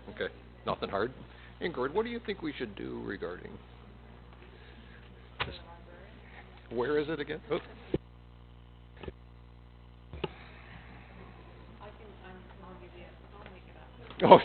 Okay, nothing hard. Ingrid, what do you think we should do regarding this? Where is it again? Oh. I'll give you, I'll make it up. Oh.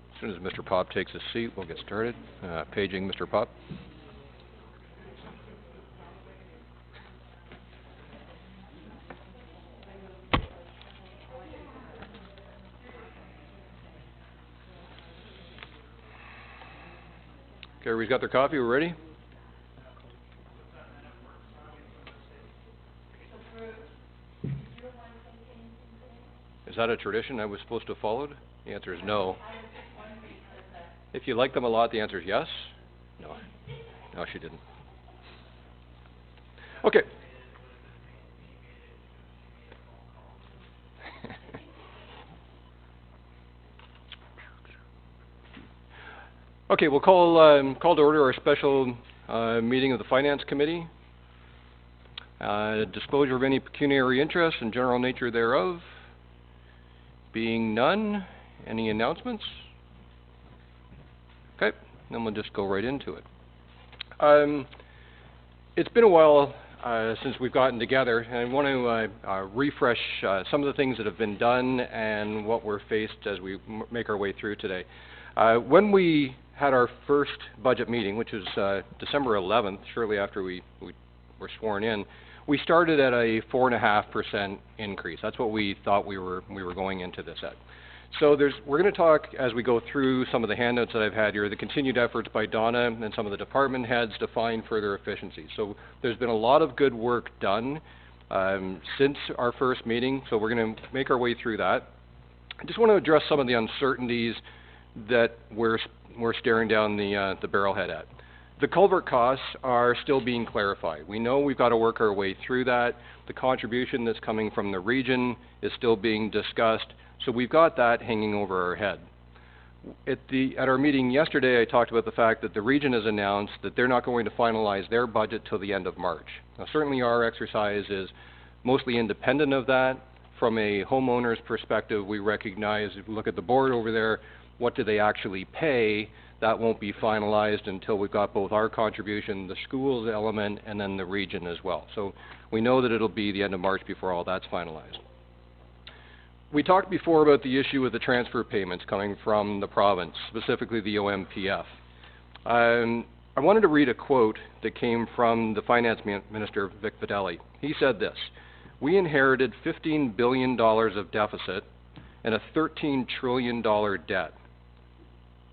As soon as Mr. Pop takes his seat, we'll get started. Paging Mr. Pop. Okay, everybody's got their coffee? We're ready? Is that a tradition I was supposed to have followed? The answer is no. If you like them a lot, the answer is yes. No. No, she didn't. Okay. Okay, we'll call to order our special meeting of the Finance Committee. Disclosure of any pecuniary interest and general nature thereof. Being none, any announcements? Okay, then we'll just go right into it. It's been a while since we've gotten together, and I want to refresh some of the things that have been done and what we're faced as we make our way through today. When we had our first budget meeting, which was December 11th, shortly after we were sworn in, we started at a 4.5% increase. That's what we thought we were going into this at. So we're going to talk, as we go through some of the handouts that I've had here, the continued efforts by Donna and some of the department heads to find further efficiencies. So there's been a lot of good work done since our first meeting, so we're going to make our way through that. I just want to address some of the uncertainties that we're staring down the barrelhead at. The culvert costs are still being clarified. We know we've got to work our way through that. The contribution that's coming from the region is still being discussed. So we've got that hanging over our head. At our meeting yesterday, I talked about the fact that the region has announced that they're not going to finalize their budget till the end of March. Now, certainly our exercise is mostly independent of that. From a homeowner's perspective, we recognize, if we look at the board over there, what do they actually pay? That won't be finalized until we've got both our contribution, the school's element, and then the region as well. So we know that it'll be the end of March before all that's finalized. We talked before about the issue with the transfer payments coming from the province, specifically the OMPF. I wanted to read a quote that came from the Finance Minister, Vic Fedeli. He said this: "We inherited $15 billion of deficit and a $13 trillion debt.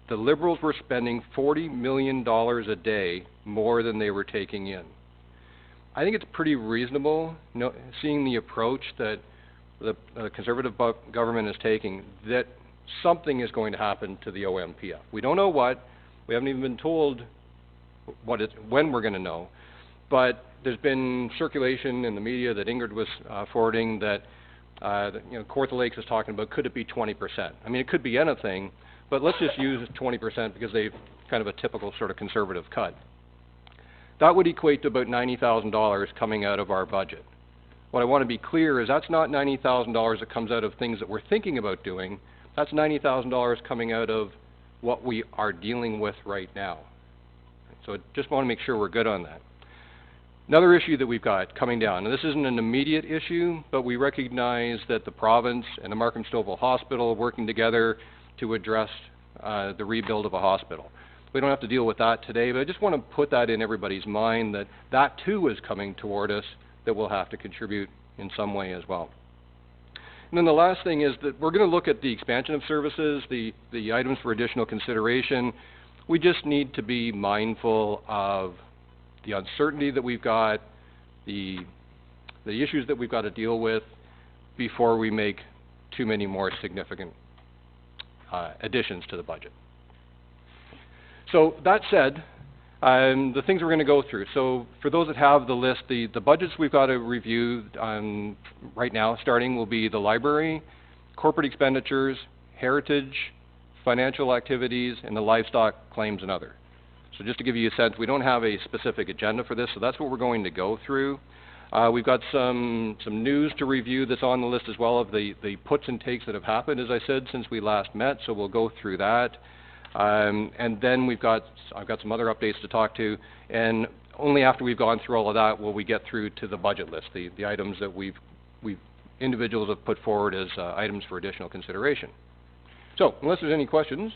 The Liberals were spending $40 million a day more than they were taking in." I think it's pretty reasonable, seeing the approach that the Conservative government is taking, that something is going to happen to the OMPF. We don't know what. We haven't even been told when we're going to know. But there's been circulation in the media that Ingrid was forwarding that Kawartha Lakes is talking about, could it be 20%? I mean, it could be anything, but let's just use 20% because they've kind of a typical sort of Conservative cut. That would equate to about $90,000 coming out of our budget. What I want to be clear is that's not $90,000 that comes out of things that we're thinking about doing. That's $90,000 coming out of what we are dealing with right now. So I just want to make sure we're good on that. Another issue that we've got coming down, and this isn't an immediate issue, but we recognize that the province and the Markham Stouffville Hospital are working together to address the rebuild of a hospital. We don't have to deal with that today, but I just want to put that in everybody's mind that that too is coming toward us, that we'll have to contribute in some way as well. And then the last thing is that we're going to look at the expansion of services, the items for additional consideration. We just need to be mindful of the uncertainty that we've got, the issues that we've got to deal with before we make too many more significant additions to the budget. So that said, The things we're going to go through. So for those that have the list, the budgets we've got to review right now, starting, will be the library, corporate expenditures, heritage, financial activities, and the livestock claims and other. So just to give you a sense, we don't have a specific agenda for this, so that's what we're going to go through. We've got some news to review that's on the list as well of the puts and takes that have happened, as I said, since we last met, so we'll go through that. And then I've got some other updates to talk to, and only after we've gone through all of that will we get through to the budget list, the items that individuals have put forward as items for additional consideration. So, unless there's any questions,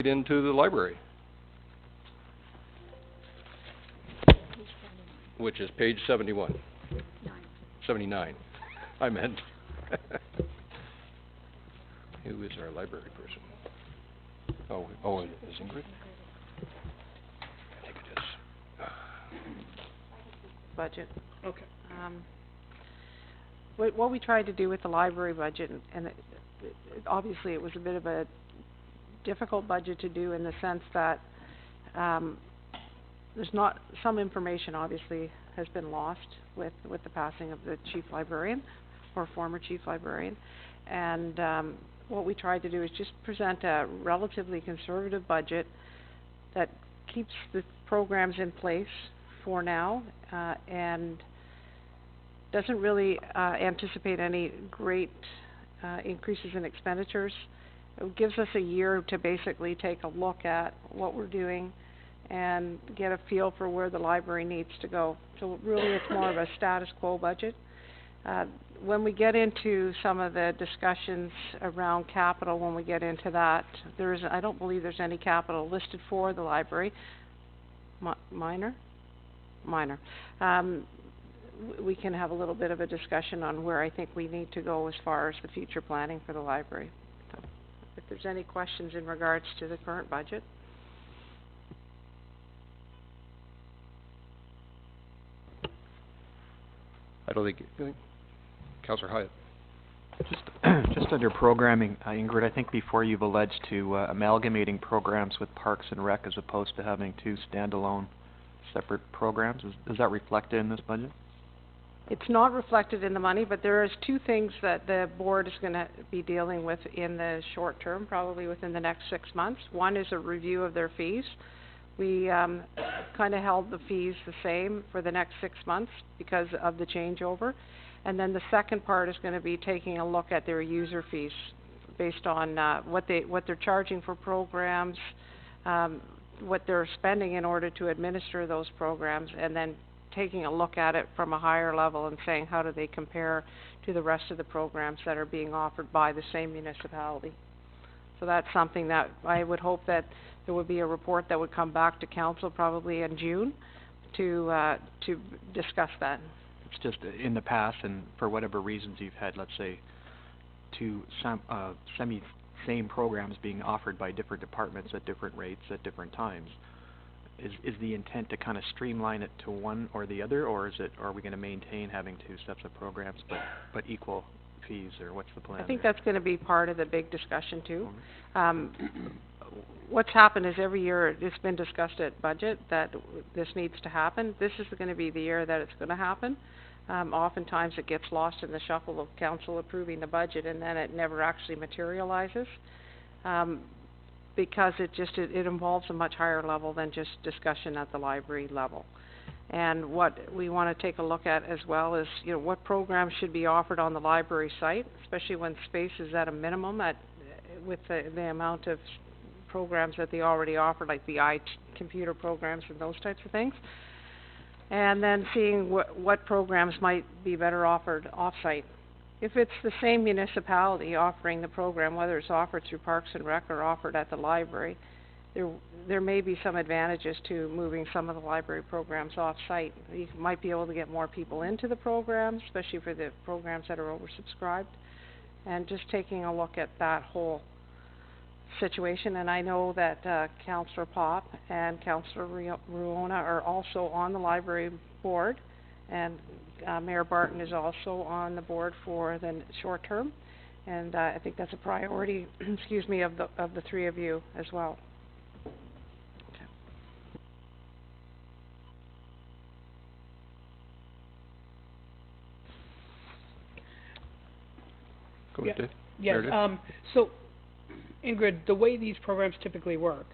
get into the library, which is page 71. 79, I meant. Who is our library person? Oh, is Ingrid? I think it is. Budget. Okay. What we tried to do with the library budget, and obviously it was a bit of a difficult budget to do in the sense that there's not, some information obviously has been lost with the passing of the chief librarian, or former chief librarian, and what we tried to do is just present a relatively conservative budget that keeps the programs in place for now, and doesn't really anticipate any great increases in expenditures. It gives us a year to basically take a look at what we're doing and get a feel for where the library needs to go. So really it's more of a status quo budget. When we get into some of the discussions around capital, when we get into that, I don't believe there's any capital listed for the library. Minor? Minor. We can have a little bit of a discussion on where I think we need to go as far as the future planning for the library. So, if there's any questions in regards to the current budget. I don't think, Councillor Hyatt. Just under programming, Ingrid, I think before you've alleged to amalgamating programs with Parks and Rec as opposed to having two standalone separate programs. Is that reflected in this budget? It's not reflected in the money, but there is two things that the board is going to be dealing with in the short term, probably within the next 6 months. One is a review of their fees. We kind of held the fees the same for the next 6 months because of the changeover. And then the second part is going to be taking a look at their user fees based on what they're charging for programs, what they're spending in order to administer those programs, and then taking a look at it from a higher level and saying how do they compare to the rest of the programs that are being offered by the same municipality. So that's something that I would hope that there would be a report that would come back to council probably in June to discuss that. It's just in the past, and for whatever reasons you've had, let's say, two same programs being offered by different departments at different rates at different times. Is the intent to kind of streamline it to one or the other, or are we going to maintain having two sets of programs but equal fees, or what's the plan? I think that's going to be part of the big discussion too. What's happened is every year it's been discussed at budget that this needs to happen. This is going to be the year that it's going to happen. Oftentimes it gets lost in the shuffle of council approving the budget, and then it never actually materializes. Because it involves a much higher level than just discussion at the library level. And what we want to take a look at as well is, what programs should be offered on the library site, especially when space is at a minimum with the amount of programs that they already offer, like the computer programs and those types of things. And then seeing what programs might be better offered off-site. If it's the same municipality offering the program, whether it's offered through Parks and Rec or offered at the library, there may be some advantages to moving some of the library programs off-site. You might be able to get more people into the programs, especially for the programs that are oversubscribed, and just taking a look at that whole situation. And I know that Councillor Pop and Councillor Ruona are also on the library board, and Mayor Barton is also on the board for the short term, and I think that's a priority, excuse me, of the three of you as well. Okay. Yeah. Dave? Yes, Meredith? so Ingrid, the way these programs typically work,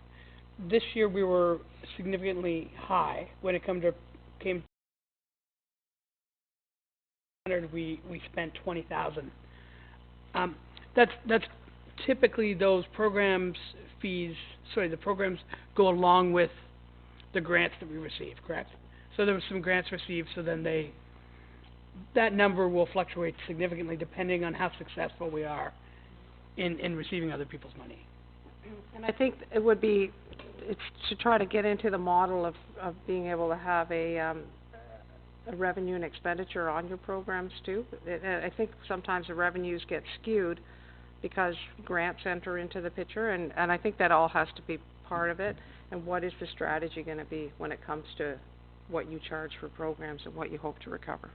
this year we were significantly high when it came to we spent 20,000. That's typically those programs fees, the programs go along with the grants that we receive, correct? So there was some grants received, so then that number will fluctuate significantly depending on how successful we are in receiving other people's money. And I think it's to try to get into the model of being able to have a revenue and expenditure on your programs too. I think sometimes the revenues get skewed because grants enter into the picture, and I think that all has to be part of it. And what is the strategy going to be when it comes to what you charge for programs and what you hope to recover?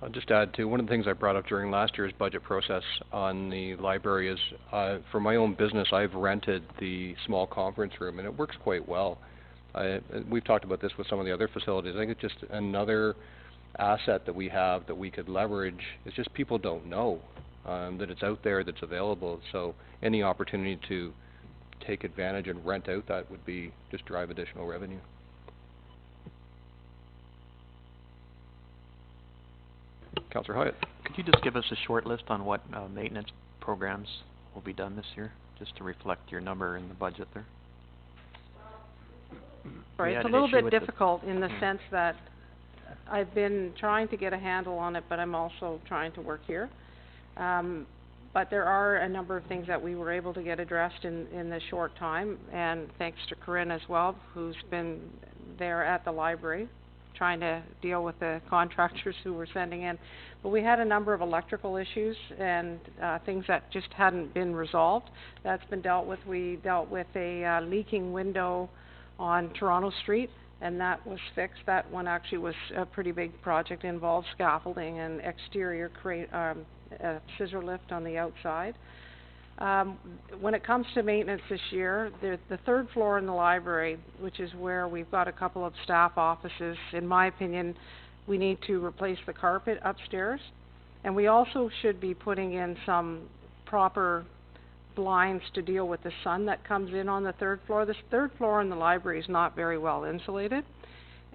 I'll just add to one of the things I brought up during last year's budget process on the library is, for my own business, I've rented the small conference room, and it works quite well. We've talked about this with some of the other facilities. I think it's just another asset that we have that we could leverage. It's just people don't know that it's out there, that's available. So any opportunity to take advantage and rent out that would be just drive additional revenue. Councillor Hyatt. Could you just give us a short list on what maintenance programs will be done this year, just to reflect your number in the budget there? Right, it's a little bit difficult in the sense that I've been trying to get a handle on it, but I'm also trying to work here. But there are a number of things that we were able to get addressed in the short time, and thanks to Corinne as well, who's been there at the library trying to deal with the contractors who were sending in. But we had a number of electrical issues and things that just hadn't been resolved. That's been dealt with. We dealt with a leaking window on Toronto Street, and that was fixed. That one actually was a pretty big project, involved scaffolding and exterior scissor lift on the outside. When it comes to maintenance this year, the third floor in the library, which is where we've got a couple of staff offices, in my opinion, we need to replace the carpet upstairs. And we also should be putting in some proper blinds to deal with the sun that comes in on the third floor. This third floor in the library is not very well insulated.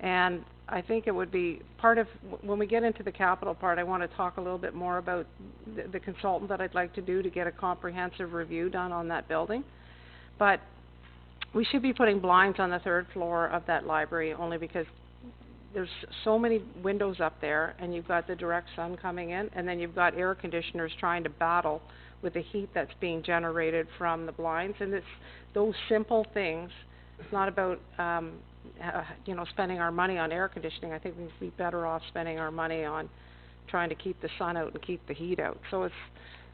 And I think it would be part of, when we get into the capital part, I want to talk a little bit more about the consultant that I'd like to do to get a comprehensive review done on that building. But we should be putting blinds on the third floor of that library only because there's so many windows up there, and you've got the direct sun coming in, and then you've got air conditioners trying to battle with the heat that's being generated from the blinds. And it's those simple things. It's not about spending our money on air conditioning. I think we'd be better off spending our money on trying to keep the sun out and keep the heat out. So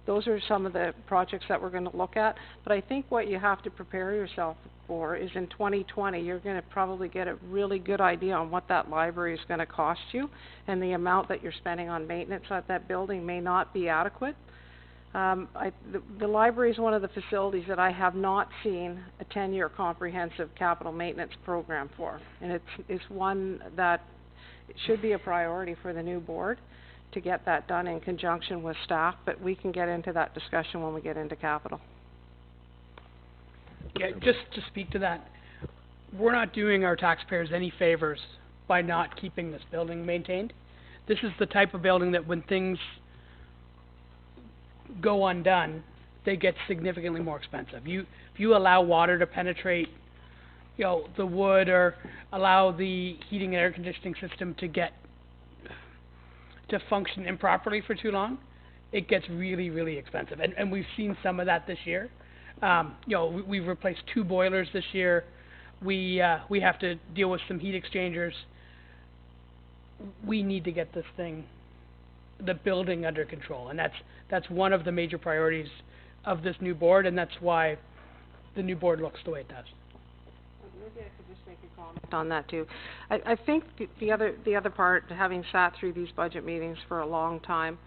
those are some of the projects that we're going to look at. But I think what you have to prepare yourself for is in 2020, you're going to probably get a really good idea on what that library is going to cost you, and the amount that you're spending on maintenance at that building may not be adequate. The library is one of the facilities that I have not seen a 10-year comprehensive capital maintenance program for, and it's one that should be a priority for the new board to get that done in conjunction with staff, but we can get into that discussion when we get into capital. Yeah, just to speak to that, we're not doing our taxpayers any favors by not keeping this building maintained. This is the type of building that when things go undone, they get significantly more expensive. If you allow water to penetrate, the wood, or allow the heating and air conditioning system to function improperly for too long, it gets really, really expensive. And we've seen some of that this year. We've replaced 2 boilers this year. We have to deal with some heat exchangers. We need to get the building under control, and that's one of the major priorities of this new board, and that's why the new board looks the way it does. Maybe I could just make a comment on that too. I think the other part, having sat through these budget meetings for a long time,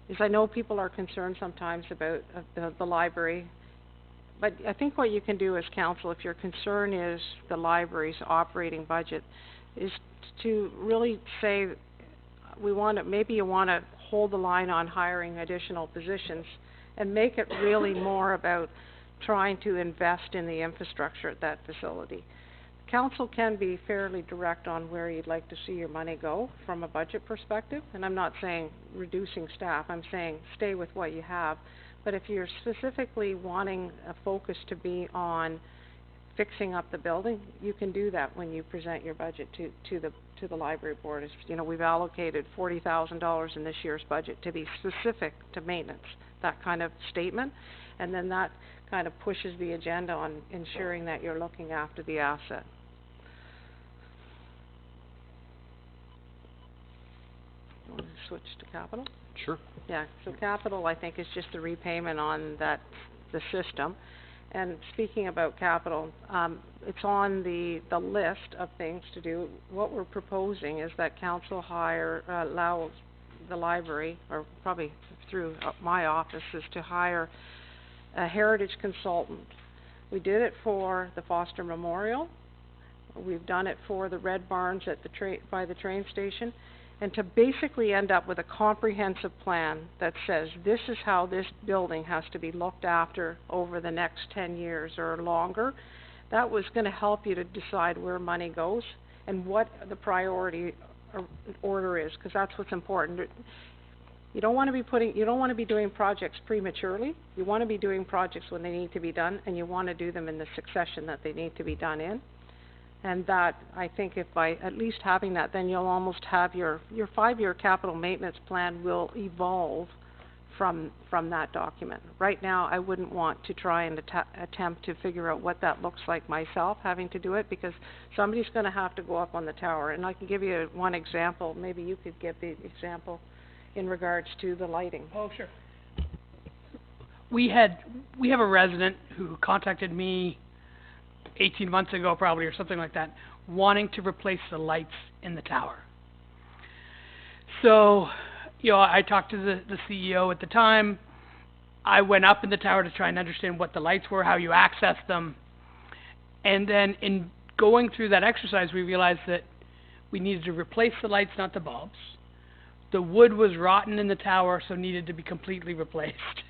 is I know people are concerned sometimes about the library, but I think what you can do as council, if your concern is the library's operating budget, is to really say maybe you wanna hold the line on hiring additional positions and make it really more about trying to invest in the infrastructure at that facility. Council can be fairly direct on where you'd like to see your money go from a budget perspective, and I'm not saying reducing staff, I'm saying stay with what you have. But if you're specifically wanting a focus to be on fixing up the building, you can do that when you present your budget to the library board. As you know, we've allocated $40,000 in this year's budget to be specific to maintenance, that kind of statement, and then that kind of pushes the agenda on ensuring that you're looking after the asset. You want to switch to capital? Sure. Yeah, so capital, I think, is just a repayment on the system. And speaking about capital, it's on the list of things to do. What we're proposing is that council allow the library, or probably through my office, is to hire a heritage consultant. We did it for the Foster Memorial. We've done it for the Red Barns at by the train station. And to basically end up with a comprehensive plan that says this is how this building has to be looked after over the next 10 years or longer, that was going to help you to decide where money goes and what the priority order is, because that's what's important. You don't want to be doing projects prematurely. You want to be doing projects when they need to be done, and you want to do them in the succession that they need to be done in. And that, I think, if by at least having that, then you'll almost have your 5-year capital maintenance plan will evolve from that document. Right now, I wouldn't want to try and attempt to figure out what that looks like myself, having to do it, because somebody's going to have to go up on the tower. And I can give you one example. Maybe you could give the example in regards to the lighting. Oh, sure. We have a resident who contacted me 18 months ago probably, or something like that, wanting to replace the lights in the tower. So, you know, I talked to the CEO at the time. I went up in the tower to try and understand what the lights were, how you access them. And then in going through that exercise, we realized that we needed to replace the lights, not the bulbs. The wood was rotten in the tower, so needed to be completely replaced.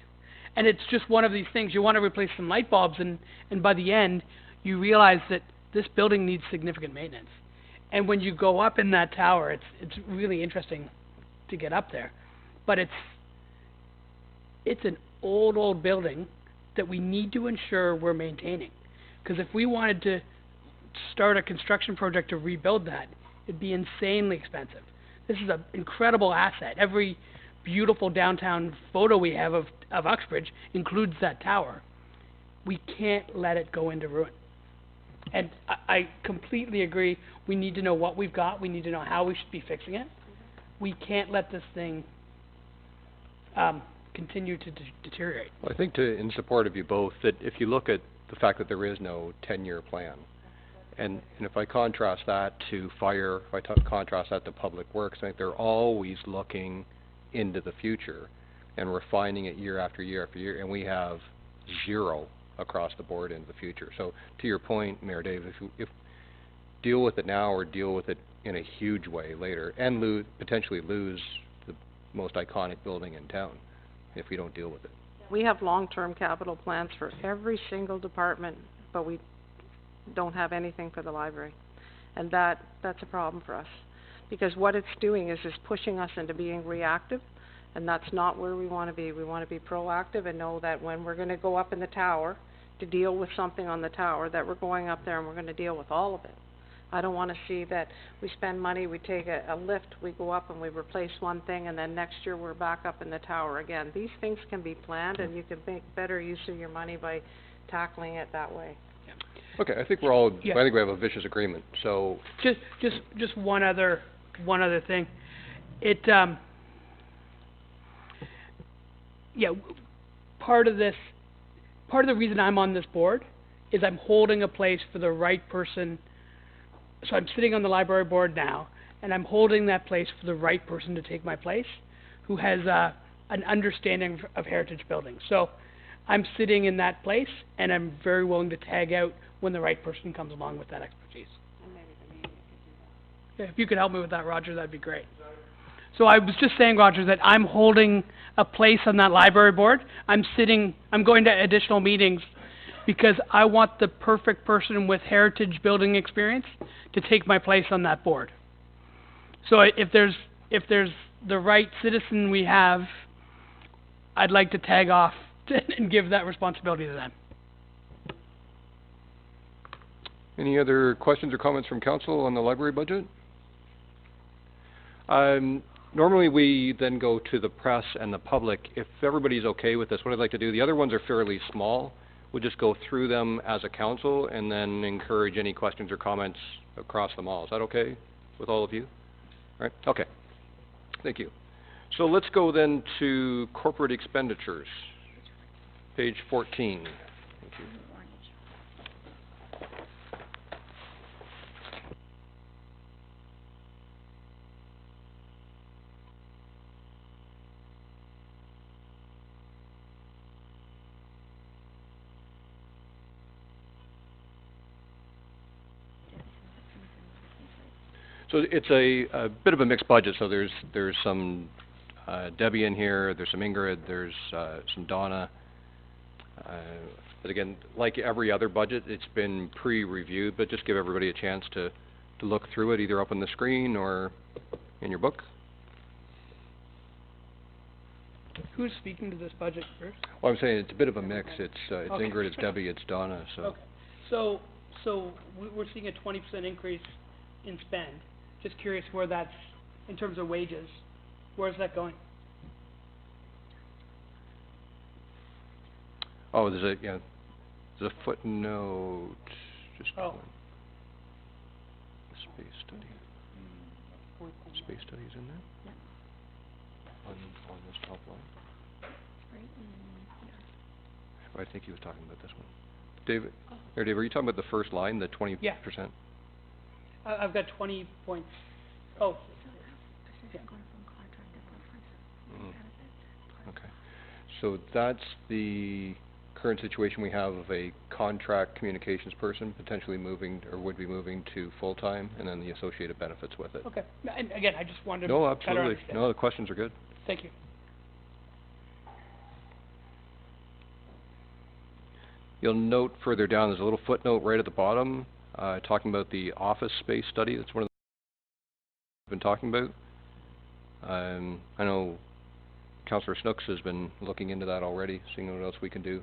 And it's just one of these things. You want to replace some light bulbs, and by the end, you realize that this building needs significant maintenance. And when you go up in that tower, it's really interesting to get up there. But it's an old building that we need to ensure we're maintaining. Because if we wanted to start a construction project to rebuild that, it'd be insanely expensive. This is an incredible asset. Every beautiful downtown photo we have of Uxbridge includes that tower. We can't let it go into ruin. And I completely agree. We need to know what we've got. We need to know how we should be fixing it. We can't let this thing continue to deteriorate. Well, I think in support of you both, that if you look at the fact that there is no 10-year plan, and if I contrast that to fire, if I contrast that to public works, I think they're always looking into the future and refining it year after year after year, and we have zero across the board into the future. So to your point, Mayor Dave, if deal with it now or deal with it in a huge way later, and potentially lose the most iconic building in town if we don't deal with it. We have long-term capital plans for every single department, but we don't have anything for the library. And that's a problem for us. Because what it's doing is pushing us into being reactive, and that's not where we want to be. We want to be proactive and know that when we're going to go up in the tower to deal with something on the tower, that we're going up there and we're going to deal with all of it. I don't want to see that we spend money, we take a lift, we go up and we replace one thing, and then next year we're back up in the tower again. These things can be planned, and you can make better use of your money by tackling it that way. Okay, I think I think we have a vicious agreement, so. Just one other thing. Part of the reason I'm on this board is I'm holding a place for the right person. So I'm sitting on the library board now, and I'm holding that place for the right person to take my place, who has an understanding of heritage buildings. So I'm sitting in that place, and I'm very willing to tag out when the right person comes along with that expertise. And maybe the media could do that. Yeah, if you could help me with that, Roger, that'd be great. So I was just saying, Roger, that I'm holding a place on that library board. I'm going to additional meetings because I want the perfect person with heritage building experience to take my place on that board. So if there's the right citizen we have, I'd like to tag off and give that responsibility to them. Any other questions or comments from council on the library budget? Normally we then go to the press and the public. If everybody's okay with this, what I'd like to do, the other ones are fairly small. We'll just go through them as a council and then encourage any questions or comments across them all. Is that okay with all of you? All right, okay. Thank you. So let's go then to corporate expenditures, page 14. Thank you. So it's a bit of a mixed budget. So there's some Debbie in here, there's some Ingrid, there's some Donna. But again, like every other budget, it's been pre-reviewed, but just give everybody a chance to look through it, either up on the screen or in your book. Who's speaking to this budget first? Well, I'm saying it's a bit of a mix. It's Okay. Ingrid, it's Debbie, it's Donna, so. Okay. So we're seeing a 20% increase in spend. Just curious where that's, in terms of wages, where's that going? Oh, there's a footnote, just Oh. one. Space study. Space studies in there? On this top line? I think he was talking about this one. David, David, are you talking about the first line, the 20%? Yeah. I've got 20 points. Oh. Yeah. Okay. So that's the current situation we have of a contract communications person potentially moving, or would be moving to full-time, and then the associated benefits with it. Okay. And again, I just wanted to No, better absolutely. understand. No, the questions are good. Thank you. You'll note further down, there's a little footnote right at the bottom, talking about the office space study. That's one of the we've been talking about. I know Councillor Snooks has been looking into that already, seeing what else we can do.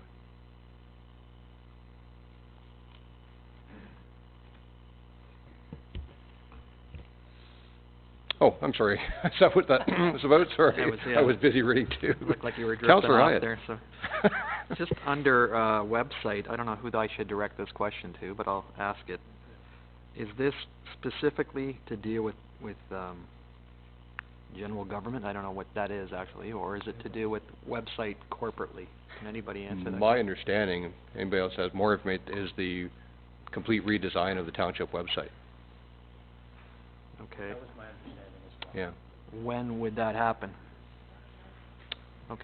Oh, I'm sorry. Is that what that was about? Sorry. That was, yeah. I was busy reading too. Looked like you were drifting Councillor off Hyatt. there, so. Just under website, I don't know who I should direct this question to, but I'll ask it. Is this specifically to deal with general government? I don't know what that is actually, or is it to do with website corporately? Can anybody answer that? My understanding, if anybody else has more information, is the complete redesign of the township website. Okay. That was my understanding as well. Yeah. When would that happen? Okay.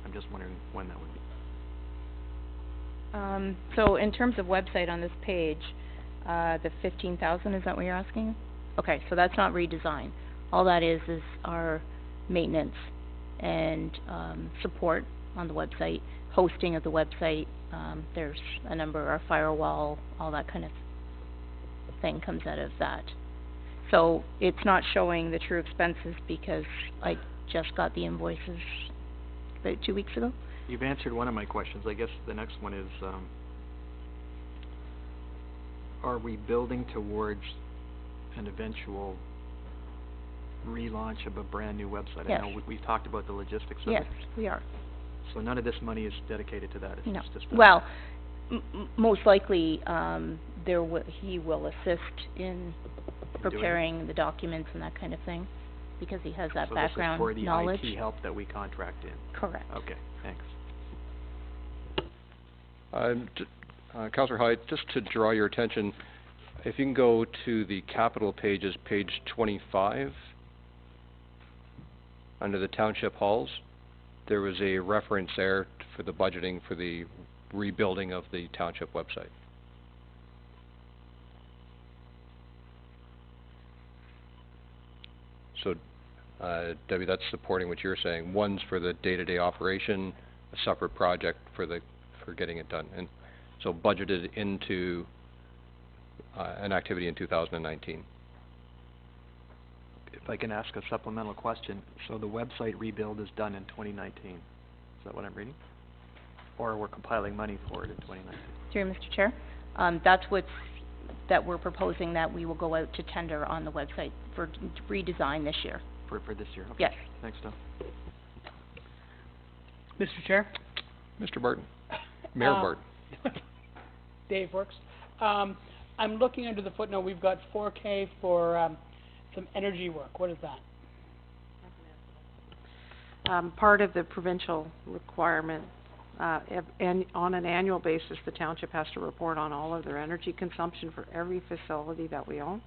I'm just wondering when that would be. So in terms of website on this page, the 15,000, is that what you're asking? Okay, so that's not redesign. All that is our maintenance and, support on the website, hosting of the website. There's a number, our firewall, all that kind of thing comes out of that. So it's not showing the true expenses because I just got the invoices about 2 weeks ago. You've answered one of my questions. I guess the next one is, are we building towards an eventual relaunch of a brand new website? Yes. I know we've talked about the logistics of Yes, it. we are. So none of this money is dedicated to that? It's No. just to spend? Well, most likely, he will assist in it? preparing the documents and that kind of thing, because he has that So background this is for knowledge. the IT help that we contract in? Correct. Okay, thanks. Councillor Hyde, just to draw your attention, if you can go to the capital pages, page 25, under the township halls, there was a reference there for the budgeting for the rebuilding of the township website. So, Debbie, that's supporting what you're saying. One's for the day-to-day operation, a separate project for getting it done. And so budgeted into, an activity in 2019. If I can ask a supplemental question, so the website rebuild is done in 2019, is that what I'm reading? Or we're compiling money for it in 2019? Through Mr. Chair, that's that we're proposing that we will go out to tender on the website for redesign this year. For this year? Okay. Yes. Thanks, Tom. Mr. Chair? Mr. Barton, Mayor Barton. Dave works. I'm looking under the footnote, we've got 4K for, some energy work. What is that? Part of the provincial requirement, and on an annual basis, the township has to report on all of their energy consumption for every facility that we own.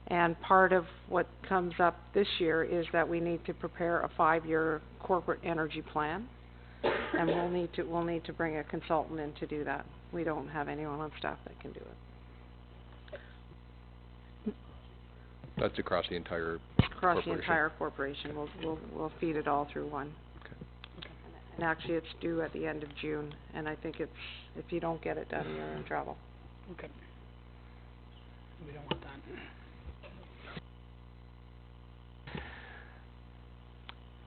And part of what comes up this year is that we need to prepare a 5-year corporate energy plan. And we'll need to bring a consultant in to do that. We don't have anyone on staff that can do it. That's across the entire Across the corporation. entire corporation, we'll feed it all through one. Okay. And actually, it's due at the end of June, and I think if you don't get it done, you're in trouble. Okay. We don't want that.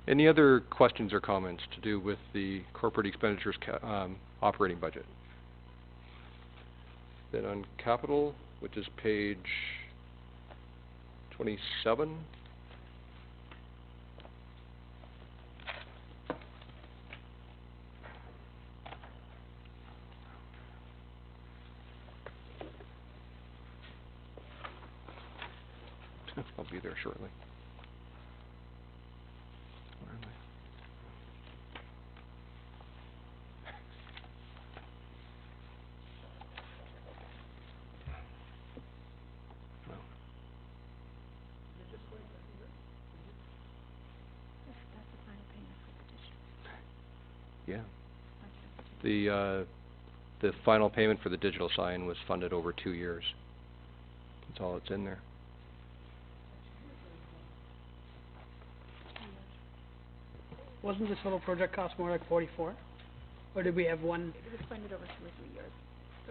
Any other questions or comments to do with the corporate expenditures operating budget? Then on capital, which is page 27. I'll be there shortly. Where am I? No. Yeah. The final payment for the digital sign was funded over 2 years. That's all that's in there. Wasn't the total project cost more like 44? Or did we have one? It was funded over 2 or 3 years.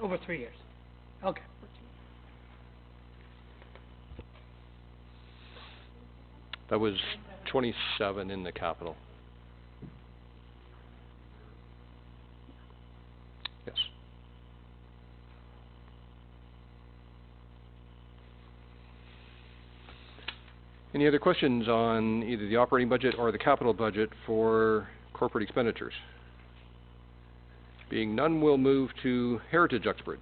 Over 3 years. Okay. That was 27 in the capital. Yes. Any other questions on either the operating budget or the capital budget for corporate expenditures? Being none, we'll move to Heritage Uxbridge.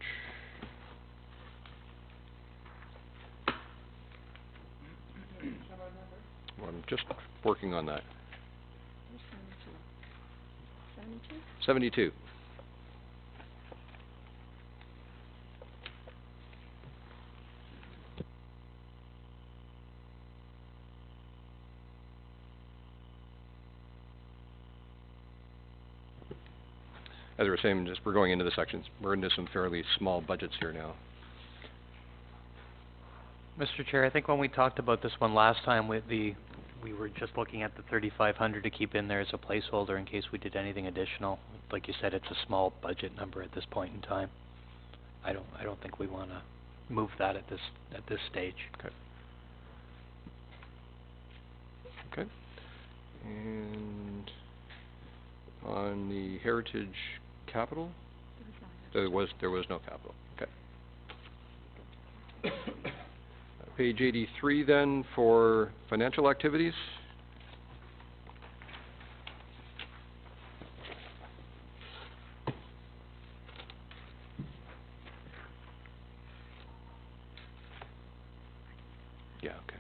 Well, I'm just working on that. 72. As we were saying, we're going into the sections. We're into some fairly small budgets here now. Mr. Chair, I think when we talked about this one last time, we were just looking at the 3,500 to keep in there as a placeholder in case we did anything additional. Like you said, it's a small budget number at this point in time. I don't think we want to move that at this stage. Okay. Okay. And on the Heritage Capital, there was no capital. Okay. Page 83 then for financial activities. Yeah, okay.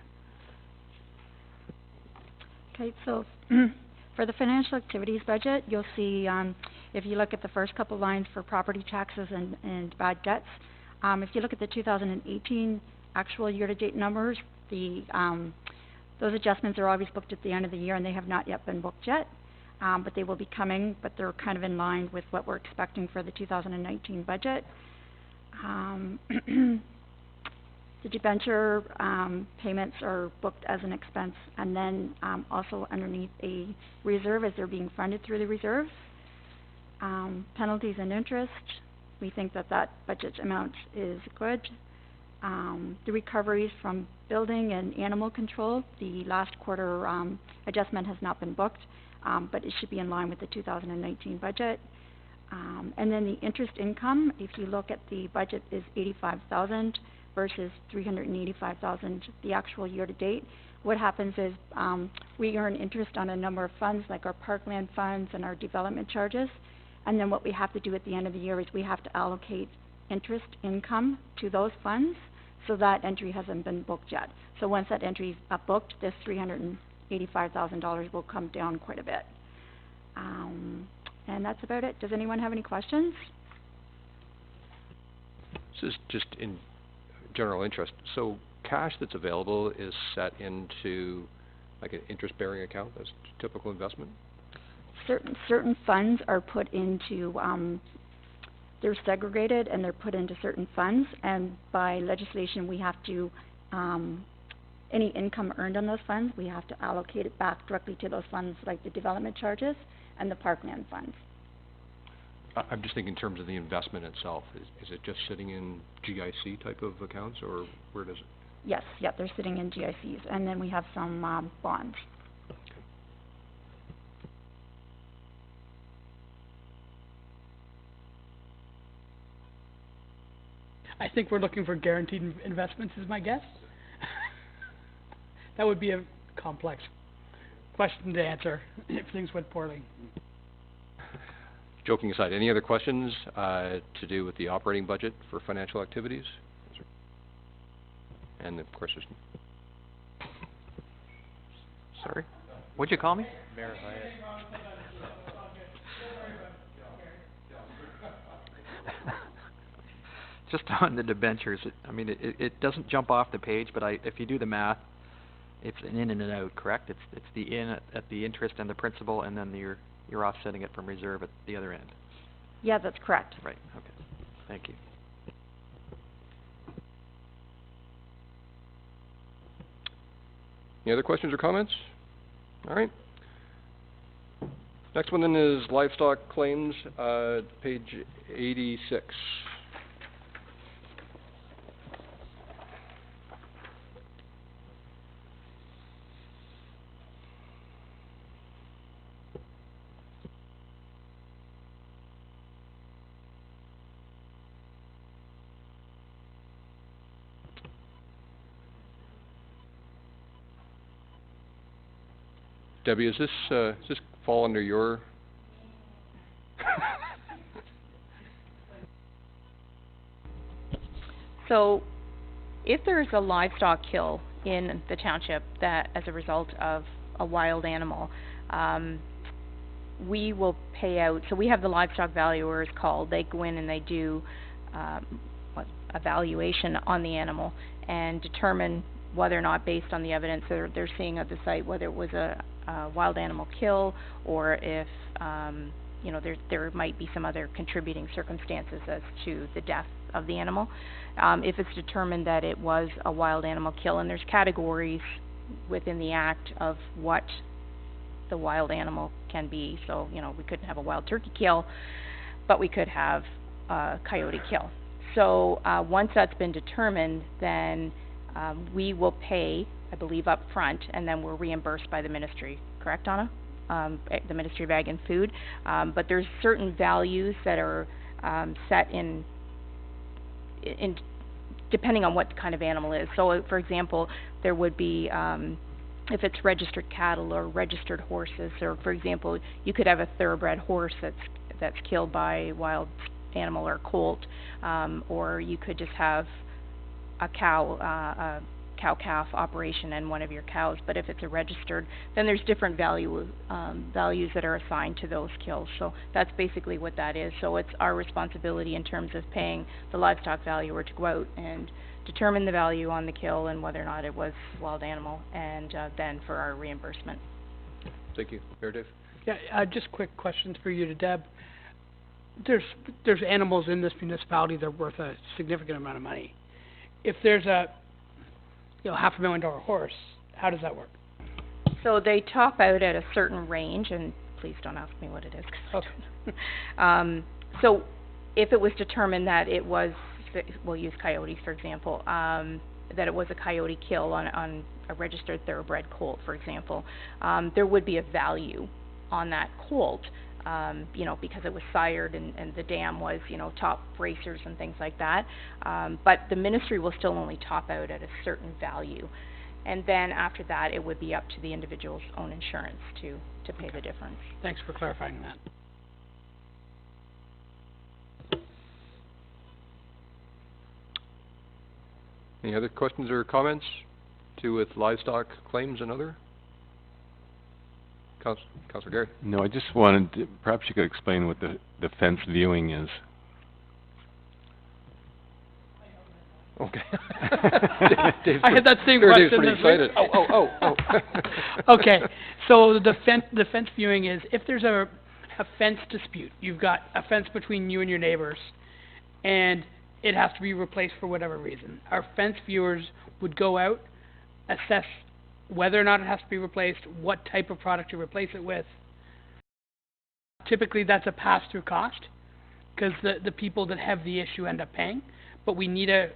Okay, so for the financial activities budget, you'll see, if you look at the first couple lines for property taxes and bad debts, if you look at the 2018 actual year-to-date numbers, those adjustments are always booked at the end of the year, and they have not yet been booked yet, but they will be coming, but they're kind of in line with what we're expecting for the 2019 budget. The debenture, payments are booked as an expense, and then, also underneath a reserve as they're being funded through the reserves. Penalties and interest, we think that that budget amount is good. The recoveries from building and animal control, the last quarter, adjustment has not been booked, but it should be in line with the 2019 budget. And then the interest income, if you look at the budget, is 85,000 versus 385,000 the actual year to date. What happens is, we earn interest on a number of funds, like our parkland funds and our development charges. And then what we have to do at the end of the year is we have to allocate interest income to those funds, so that entry hasn't been booked yet. So once that entry is booked, this $385,000 will come down quite a bit. And that's about it. Does anyone have any questions? This is just in general interest. So cash that's available is set into like an interest-bearing account as typical investment? Certain funds are put into, they're segregated and they're put into certain funds, and by legislation we have to, any income earned on those funds, we have to allocate it back directly to those funds, like the development charges and the parkland funds. I'm just thinking in terms of the investment itself. Is it just sitting in GIC type of accounts, or where does it? Yes, they're sitting in GICs, and then we have some, bonds. I think we're looking for guaranteed investments is my guess. That would be a complex question to answer if things went poorly. Joking aside, any other questions to do with the operating budget for financial activities? And of course there's... Sorry? What'd you call me? Mayor Hyatt. Just on the debentures, it doesn't jump off the page, but if you do the math, it's an in and an out, correct? It's the in at the interest and the principal, and then you're offsetting it from reserve at the other end. Yeah, that's correct. Right, okay. Thank you. Any other questions or comments? All right. Next one then is livestock claims, page 86. Debbie, does this fall under your? So, if there's a livestock kill in the township that, as a result of a wild animal, we will pay out. So we have the livestock valuers called. They go in and they do a valuation on the animal and determine whether or not, based on the evidence they're seeing at the site, whether it was a wild animal kill, or if there might be some other contributing circumstances as to the death of the animal. If it's determined that it was a wild animal kill, and there's categories within the Act of what the wild animal can be. So, we couldn't have a wild turkey kill, but we could have a coyote kill. So once that's been determined, then we will pay, I believe, up front, and then we're reimbursed by the ministry. Correct, Donna? The Ministry of Ag and Food. But there's certain values that are set in depending on what kind of animal it is. So, for example, there would be if it's registered cattle or registered horses, or for example, you could have a thoroughbred horse that's killed by a wild animal or colt, or you could just have a cow-calf operation and one of your cows. But if it's a registered, then there's different values that are assigned to those kills. So that's basically what that is. So it's our responsibility in terms of paying the livestock valuer to go out and determine the value on the kill and whether or not it was wild animal, and then for our reimbursement. Thank you. Mayor Dave? Yeah, just quick questions for you to Deb. There's animals in this municipality that are worth a significant amount of money. If there's a you know, $500,000 horse, how does that work? So they top out at a certain range, and please don't ask me what it is, 'cause I Okay. don't know. So if it was determined that it was, we'll use coyotes for example, that it was a coyote kill on a registered thoroughbred colt, for example, there would be a value on that colt, you know, because it was sired and the dam was, you know, top racers and things like that. But the ministry will still only top out at a certain value. And then after that, it would be up to the individual's own insurance to pay the difference. Thanks for clarifying that. Any other questions or comments to do with livestock claims and other? Councillor Gary. No, I just wanted to, perhaps you could explain what the fence viewing is. Okay. I had that same Dave's question pretty this week. excited. Oh. Okay, so the fence viewing is if there's a fence dispute, you've got a fence between you and your neighbors, and it has to be replaced for whatever reason. Our fence viewers would go out, assess whether or not it has to be replaced, what type of product to replace it with. Typically, that's a pass-through cost, because the people that have the issue end up paying, but we need a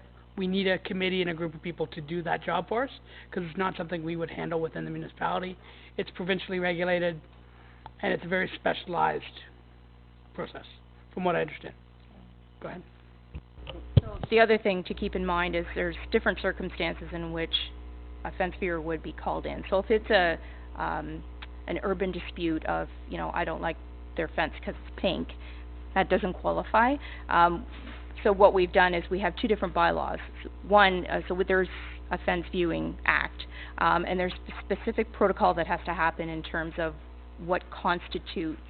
committee and a group of people to do that job for us, because it's not something we would handle within the municipality. It's provincially regulated, and it's a very specialized process, from what I understand. Go ahead. So the other thing to keep in mind is there's different circumstances in which a fence viewer would be called in. So if it's an urban dispute of, you know, I don't like their fence because it's pink, that doesn't qualify. So what we've done is we have two different bylaws. One, there's a fence viewing act, and there's specific protocol that has to happen in terms of what constitutes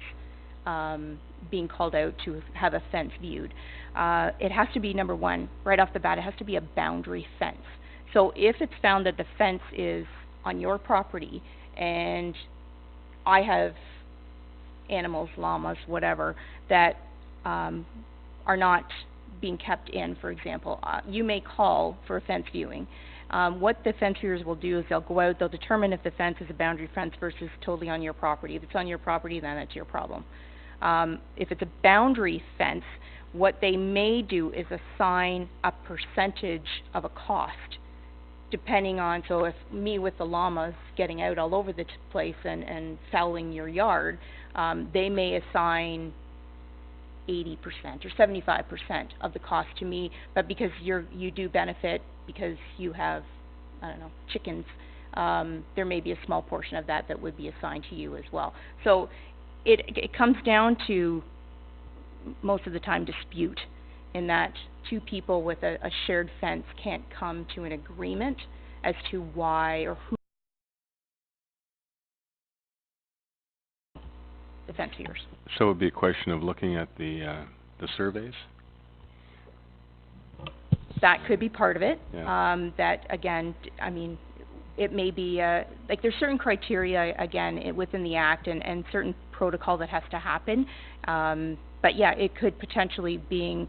being called out to have a fence viewed. It has to be, number one, right off the bat, it has to be a boundary fence. So if it's found that the fence is on your property and I have animals, llamas, whatever, that are not being kept in, for example, you may call for a fence viewing. What the fence viewers will do is they'll go out, they'll determine if the fence is a boundary fence versus totally on your property. If it's on your property, then it's your problem. If it's a boundary fence, what they may do is assign a percentage of a cost, depending on, so if me with the llamas getting out all over the place and fouling your yard, they may assign 80% or 75% of the cost to me, but because you do benefit because you have, I don't know, chickens, there may be a small portion of that would be assigned to you as well. So it comes down to, most of the time, dispute, in that two people with a shared fence can't come to an agreement as to why or who the fence viewers. So it would be a question of looking at the surveys? That could be part of it. Yeah. That, again, I mean, it may be, like there's certain criteria, again, within the Act and certain protocol that has to happen. But yeah, it could potentially be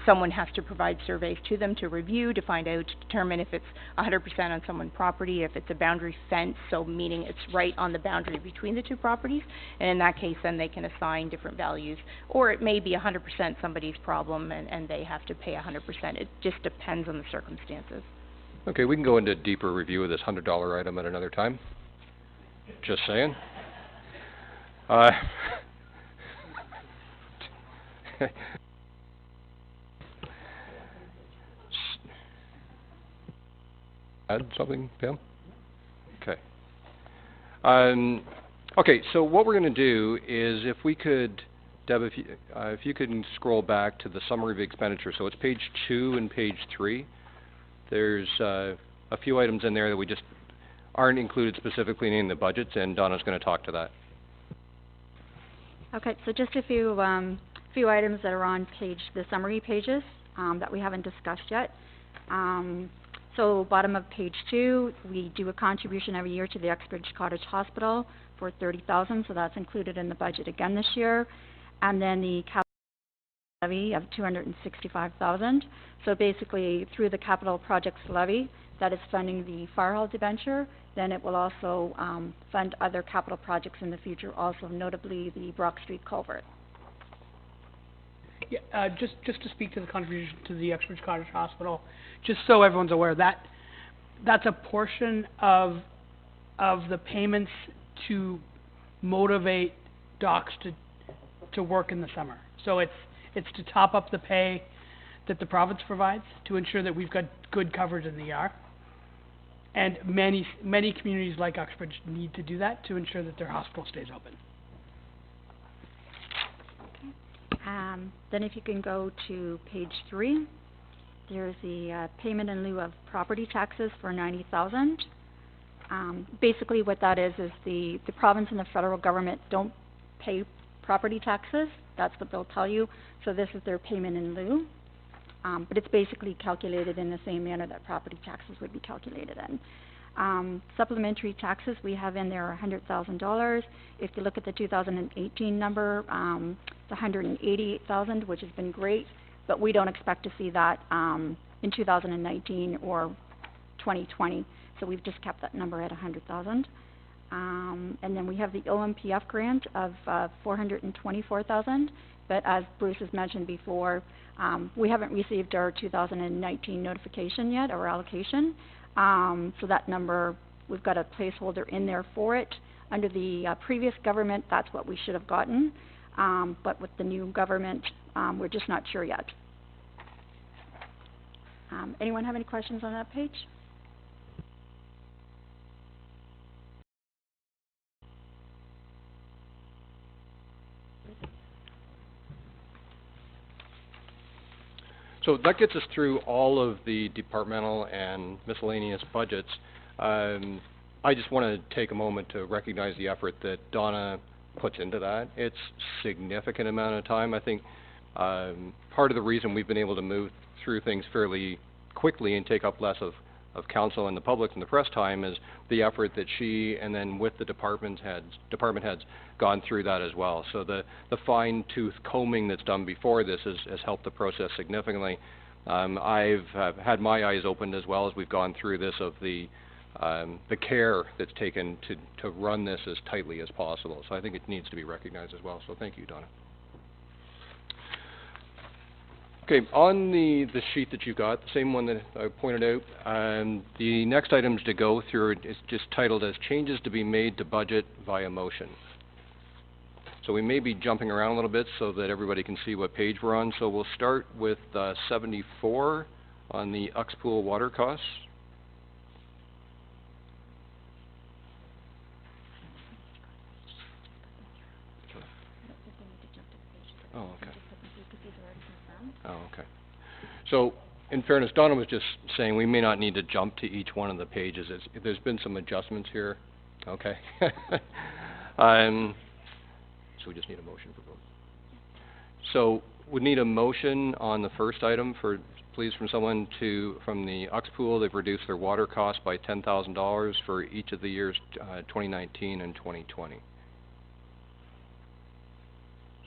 someone has to provide surveys to them to review, to find out, to determine if it's 100% on someone's property, if it's a boundary fence, so meaning it's right on the boundary between the two properties, and in that case then they can assign different values. Or it may be 100% somebody's problem and they have to pay 100%. It just depends on the circumstances. Okay, we can go into a deeper review of this $100 item at another time. Just saying. Add something, Pam? Okay. Okay, so what we're going to do is, if we could, Deb, if you could scroll back to the summary of expenditure. So it's page 2 and page 3. There's a few items in there that we just aren't included specifically in the budgets, and Donna's going to talk to that. Okay, so just a few items that are on the summary pages, that we haven't discussed yet. So bottom of page 2, we do a contribution every year to the Uxbridge Cottage Hospital for $30,000, so that's included in the budget again this year. And then the capital levy of $265,000. So basically, through the capital projects levy, that is funding the fire hall debenture, then it will also, fund other capital projects in the future, also notably the Brock Street culvert. Yeah, just to speak to the contribution to the Uxbridge Cottage Hospital, just so everyone's aware, that's a portion of the payments to motivate docs to work in the summer. So it's to top up the pay that the province provides to ensure that we've got good coverage in the ER. And many communities like Uxbridge need to do that to ensure that their hospital stays open. Then if you can go to page 3, there's the payment in lieu of property taxes for $90,000. Basically what that is the province and the federal government don't pay property taxes. That's what they'll tell you. So this is their payment in lieu. But it's basically calculated in the same manner that property taxes would be calculated in. Supplementary taxes, we have in there $100,000. If you look at the 2018 number, it's $188,000, which has been great, but we don't expect to see that in 2019 or 2020. So we've just kept that number at $100,000. And then we have the OMPF grant of $424,000. But as Bruce has mentioned before, we haven't received our 2019 notification yet, or allocation. So that number, we've got a placeholder in there for it. Under the previous government, that's what we should have gotten. But with the new government, we're just not sure yet. Anyone have any questions on that page? So that gets us through all of the departmental and miscellaneous budgets. I just want to take a moment to recognize the effort that Donna puts into that. It's significant amount of time. I think part of the reason we've been able to move through things fairly quickly and take up less of council and the public and the press time is the effort that she and then with the department heads gone through that as well. So the fine-tooth combing that's done before this has helped the process significantly. I've had my eyes opened as well as we've gone through this of the care that's taken to run this as tightly as possible. So I think it needs to be recognized as well. So thank you, Donna. Okay, on the sheet that you've got, the same one that I pointed out, the next items to go through is just titled as Changes to be Made to Budget via Motion. So we may be jumping around a little bit so that everybody can see what page we're on. So we'll start with 74 on the Uxpool water costs. Oh, okay. Oh, okay. So, in fairness, Donna was just saying we may not need to jump to each one of the pages. There's been some adjustments here. Okay. So we just need a motion for both. So, we need a motion on the first item please, from someone from the Uxpool. They've reduced their water cost by $10,000 for each of the years 2019 and 2020.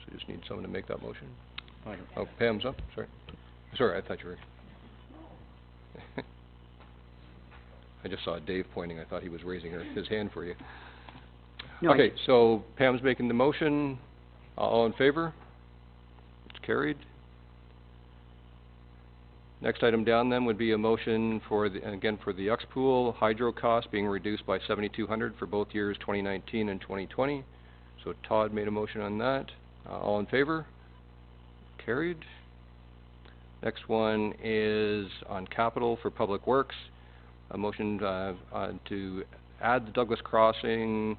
So, just need someone to make that motion. Oh, Pam's up, sorry, I thought you were... I just saw Dave pointing, I thought he was raising his hand for you. No, okay, so Pam's making the motion, all in favor? It's carried. Next item down then would be a motion for the Uxpool hydro cost being reduced by $7,200 for both years 2019 and 2020. So Todd made a motion on that, all in favor? Carried. Next one is on capital for public works. A motion to add the Douglas Crossing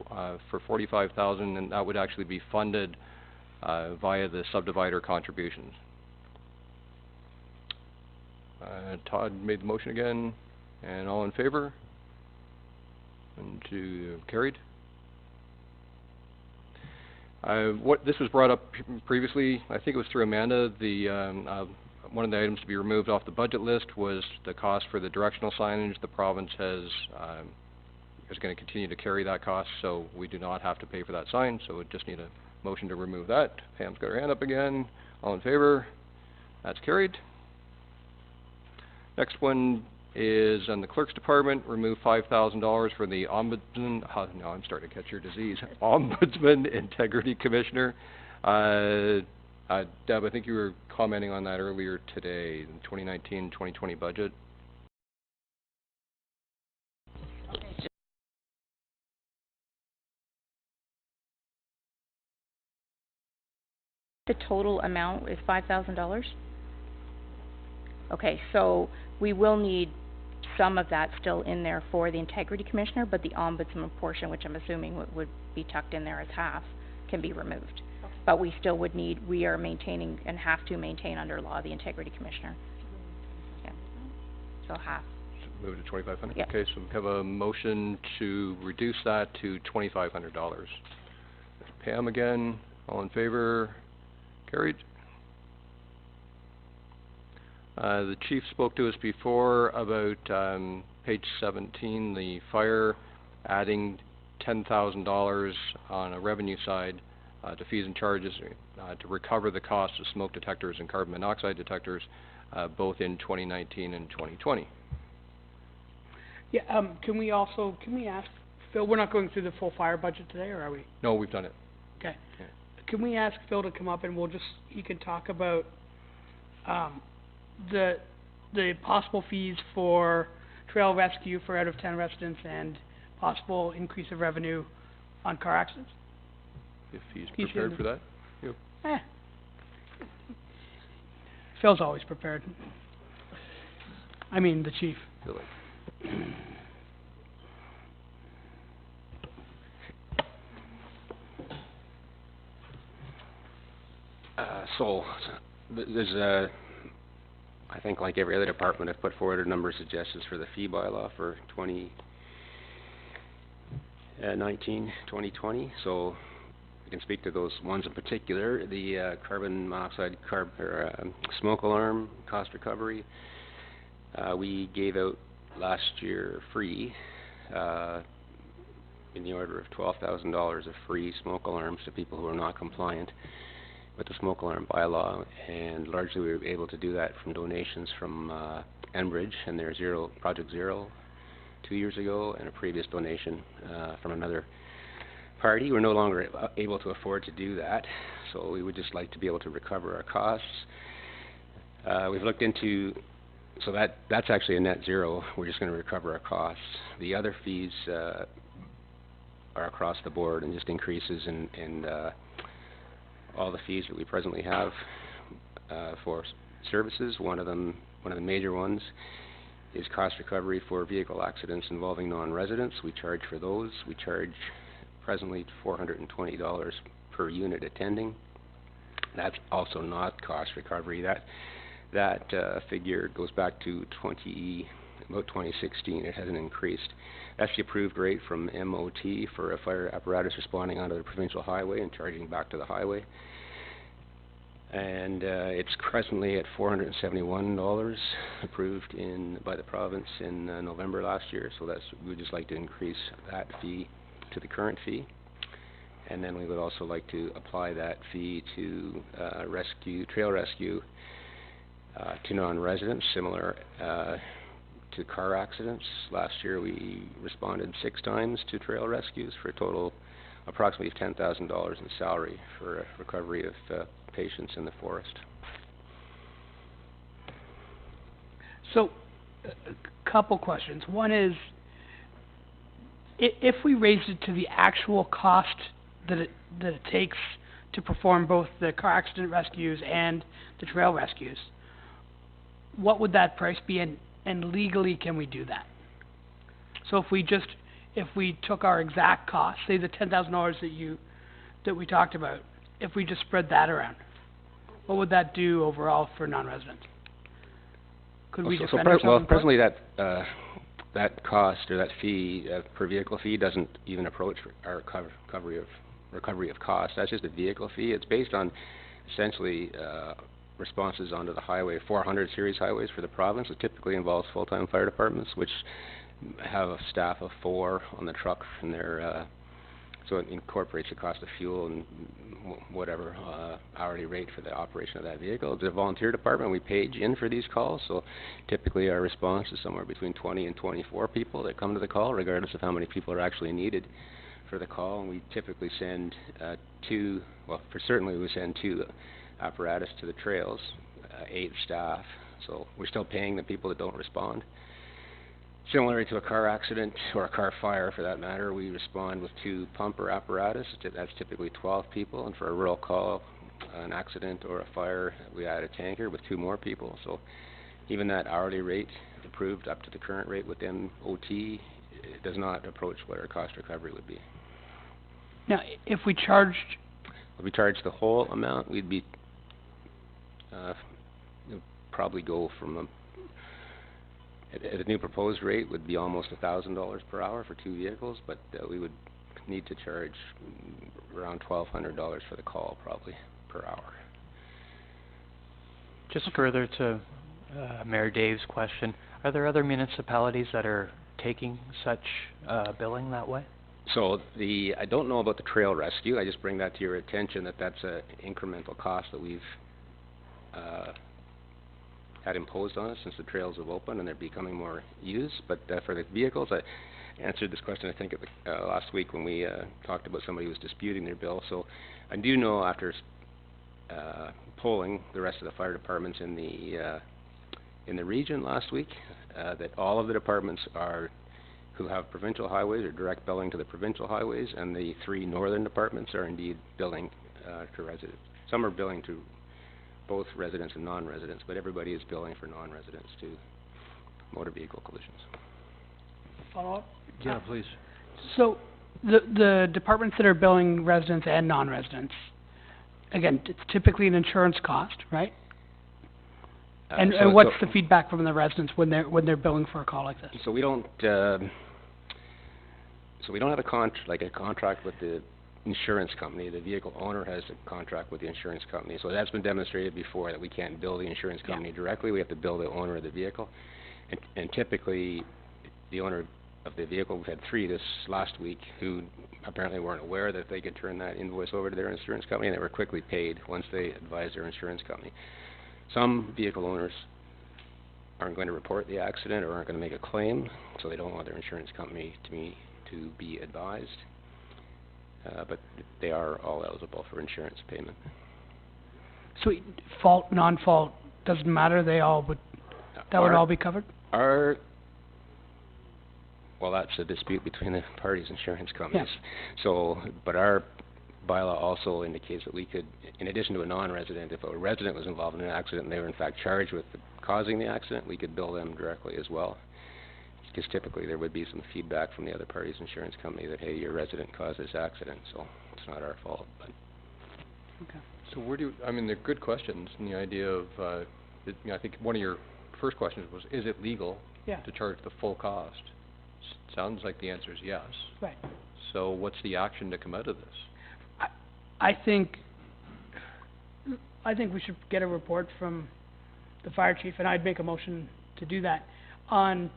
for $45,000, and that would actually be funded via the subdivider contributions. Todd made the motion again, and all in favor? And carried. This was brought up previously, I think it was through Amanda. One of the items to be removed off the budget list was the cost for the directional signage. The province is going to continue to carry that cost, so we do not have to pay for that sign, so we just need a motion to remove that. Pam's got her hand up again. All in favor? That's carried. Next one is on the clerk's department, remove $5,000 for the ombudsman, now I'm starting to catch your disease, Ombudsman Integrity Commissioner. Deb, I think you were commenting on that earlier today, the 2019-2020 budget. The total amount is $5,000? Okay, so we will need some of that still in there for the Integrity Commissioner, but the Ombudsman portion, which I'm assuming would be tucked in there as half, can be removed. But we still would need, we are maintaining and have to maintain under law the Integrity Commissioner. Yeah. So half. Move it to $2,500? Yep. Okay, so we have a motion to reduce that to $2,500. Pam again, all in favor? Carried. The chief spoke to us before about page 17, the fire, adding $10,000 on a revenue side to fees and charges to recover the cost of smoke detectors and carbon monoxide detectors, both in 2019 and 2020. Yeah, can we ask Phil, we're not going through the full fire budget today, or are we? No, we've done it. Okay. Yeah. Can we ask Phil to come up and he can talk about the possible fees for trail rescue for out of town residents and possible increase of revenue on car accidents? If he's prepared for that. Yep. Phil's always prepared. I mean, the chief. Really. So, there's I think like every other department, I've put forward a number of suggestions for the fee bylaw for 2019-2020. So, we can speak to those ones in particular. The carbon monoxide smoke alarm cost recovery. We gave out last year free in the order of $12,000 of free smoke alarms to people who are not compliant with the smoke alarm bylaw, and largely we were able to do that from donations from Enbridge and their Project Zero 2 years ago, and a previous donation from another party. We're no longer able to afford to do that, so we would just like to be able to recover our costs. We've looked into, so that's actually a net zero. We're just going to recover our costs. The other fees are across the board and just increases in all the fees that we presently have for services. One of the major ones is cost recovery for vehicle accidents involving non-residents. We charge for those. We charge presently $420 per unit attending. That's also not cost recovery. That figure goes back to about 2016. It hasn't increased. That's the approved rate from MOT for a fire apparatus responding onto the provincial highway and charging back to the highway. And it's presently at $471, approved by the province in November last year. So we'd just like to increase that fee to the current fee. And then we would also like to apply that fee to trail rescue to non-residents, similar to car accidents. Last year we responded 6 times to trail rescues for a total approximately $10,000 in salary for recovery of patients in the forest. So, a couple questions. One is, if we raised it to the actual cost that it takes to perform both the car accident rescues and the trail rescues, what would that price be, and legally can we do that? So if we took our exact cost, say the $10,000 that we talked about, if we just spread that around, what would that do overall for non-residents? Could we defend ourselves? Well, presently that cost or that fee per vehicle fee doesn't even approach our recovery of cost. That's just a vehicle fee. It's based on essentially responses onto the highway, 400 series highways for the province. It typically involves full-time fire departments, which have a staff of 4 on the truck, and they're So it incorporates the cost of fuel and whatever hourly rate for the operation of that vehicle. It's a volunteer department. We page in for these calls, so typically our response is somewhere between 20 and 24 people that come to the call, regardless of how many people are actually needed for the call. And we typically send two apparatus to the trails, 8 staff. So we're still paying the people that don't respond. Similar to a car accident or a car fire for that matter, we respond with 2 pumper apparatus. That's typically 12 people, and for a rural call, an accident or a fire, we add a tanker with 2 more people. So even that hourly rate approved up to the current rate within OT, it does not approach what our cost recovery would be. Now, if we charged, If we charge the whole amount, we'd be probably go from at a new proposed rate would be almost $1,000 per hour for 2 vehicles, but we would need to charge around $1,200 for the call probably per hour. Just further to Mayor Dave's question, are there other municipalities that are taking such billing that way? So I don't know about the trail rescue. I just bring that to your attention that that's an incremental cost that we've had imposed on us since the trails have opened and they're becoming more used. But for the vehicles, I answered this question I think at the, last week when we talked about somebody who was disputing their bill. So I do know after polling the rest of the fire departments in the region last week that all of the departments who have provincial highways are direct billing to the provincial highways, and the 3 northern departments are indeed billing to residents. Some are billing to both residents and non-residents, but everybody is billing for non-residents to motor vehicle collisions. follow up? Yeah, please. So, the departments that are billing residents and non-residents, again, it's typically an insurance cost, right? And what's the feedback from the residents when they're billing for a call like this? So we don't have a contract with the insurance company. The vehicle owner has a contract with the insurance company. So that's been demonstrated before that we can't bill the insurance company directly. We have to bill the owner of the vehicle. And typically, the owner of the vehicle, we've had 3 this last week who apparently weren't aware that they could turn that invoice over to their insurance company, and they were quickly paid once they advised their insurance company. Some vehicle owners aren't going to report the accident or aren't going to make a claim, so they don't want their insurance company to be advised. But they are all eligible for insurance payment. So fault, non-fault, doesn't matter, would all be covered? Well, that's a dispute between the parties' insurance companies. So, but our bylaw also indicates that we could, in addition to a non-resident, if a resident was involved in an accident and they were in fact charged with causing the accident, we could bill them directly as well. Because typically there would be some feedback from the other party's insurance company that, hey, your resident caused this accident, so it's not our fault. But okay. So they're good questions, and the idea of, I think one of your first questions was, is it legal to charge the full cost? Sounds like the answer is yes. Right. So what's the action to come out of this? I think we should get a report from the fire chief, and I'd make a motion to do that, on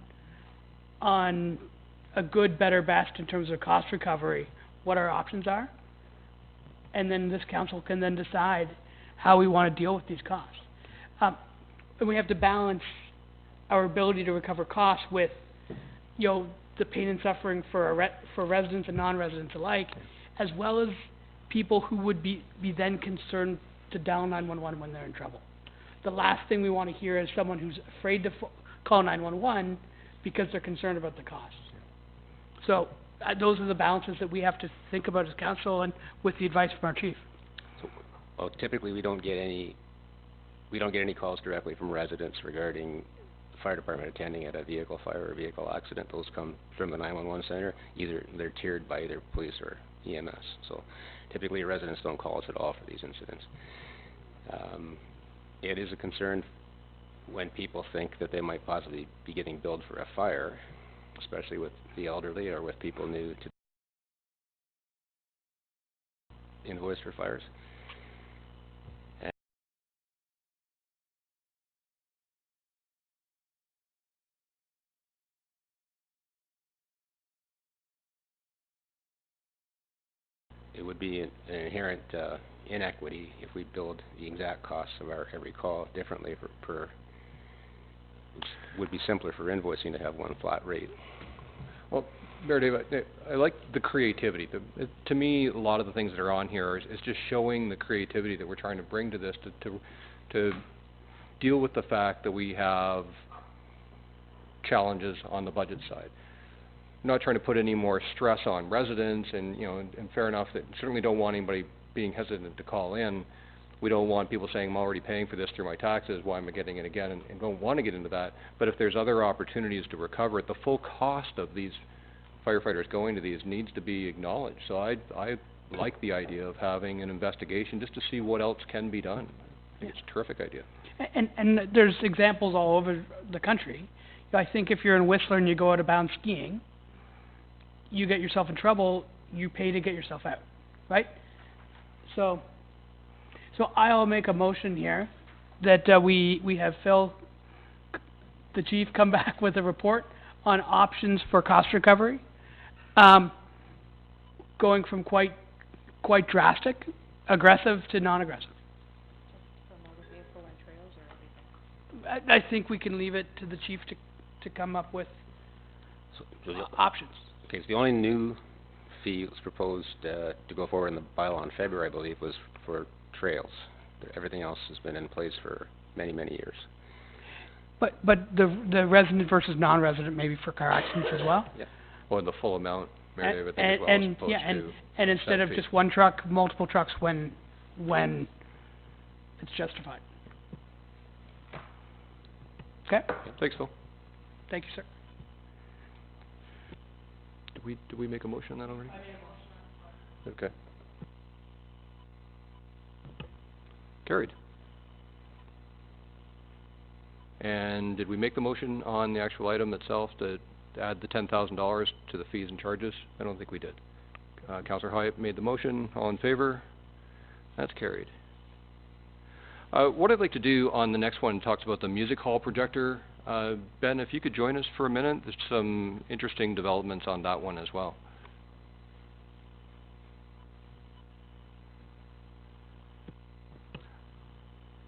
a good, better, best in terms of cost recovery, what our options are, and then this council can then decide how we want to deal with these costs. And we have to balance our ability to recover costs with, the pain and suffering for residents and non-residents alike, as well as people who would be then concerned to dial 911 when they're in trouble. The last thing we want to hear is someone who's afraid to call 911 because they're concerned about the costs. So those are the balances that we have to think about as council and with the advice from our chief. So, well, typically we don't get any calls directly from residents regarding the fire department attending at a vehicle fire or vehicle accident. Those come from the 911 center. Either they're tiered by either police or EMS. So typically residents don't call us at all for these incidents. It is a concern when people think that they might possibly be getting billed for a fire, especially with the elderly or with people new to invoice for fires. it would be an inherent, inequity if we billed the exact costs of our every call differently per, which would be simpler for invoicing to have one flat rate. Well, Mayor Dave, I like the creativity. To me, a lot of the things that are on here is just showing the creativity that we're trying to bring to this to deal with the fact that we have challenges on the budget side. I'm not trying to put any more stress on residents, and you know, and fair enough that certainly don't want anybody being hesitant to call in. We don't want people saying, I'm already paying for this through my taxes, why am I getting it again, and don't want to get into that. But if there's other opportunities to recover it, the full cost of these firefighters going to these needs to be acknowledged. So I like the idea of having an investigation just to see what else can be done. I think it's a terrific idea. And there's examples all over the country. I think if you're in Whistler and you go out of bounds skiing, you get yourself in trouble, you pay to get yourself out, right? So I'll make a motion here that we have Phil, the chief, come back with a report on options for cost recovery, going from quite drastic, aggressive to non-aggressive. I think we can leave it to the chief to come up with options. Okay, so the only new fee that was proposed to go forward in the bylaw in February, I believe, was for trails. Everything else has been in place for many, many years. But the resident versus non-resident maybe for car accidents as well? Yeah. Well, in the full amount, Mary David, as well, as opposed to and instead of just one truck, multiple trucks when it's justified. Okay? Yeah, thanks, Phil. Thank you, sir. Did we make a motion on that already? I made a motion. Okay. Carried. And did we make the motion on the actual item itself to add the $10,000 to the fees and charges? I don't think we did. Councillor Hyatt made the motion. All in favor? That's carried. What I'd like to do on the next one talks about the music hall projector. Ben, if you could join us for a minute, there's some interesting developments on that one as well.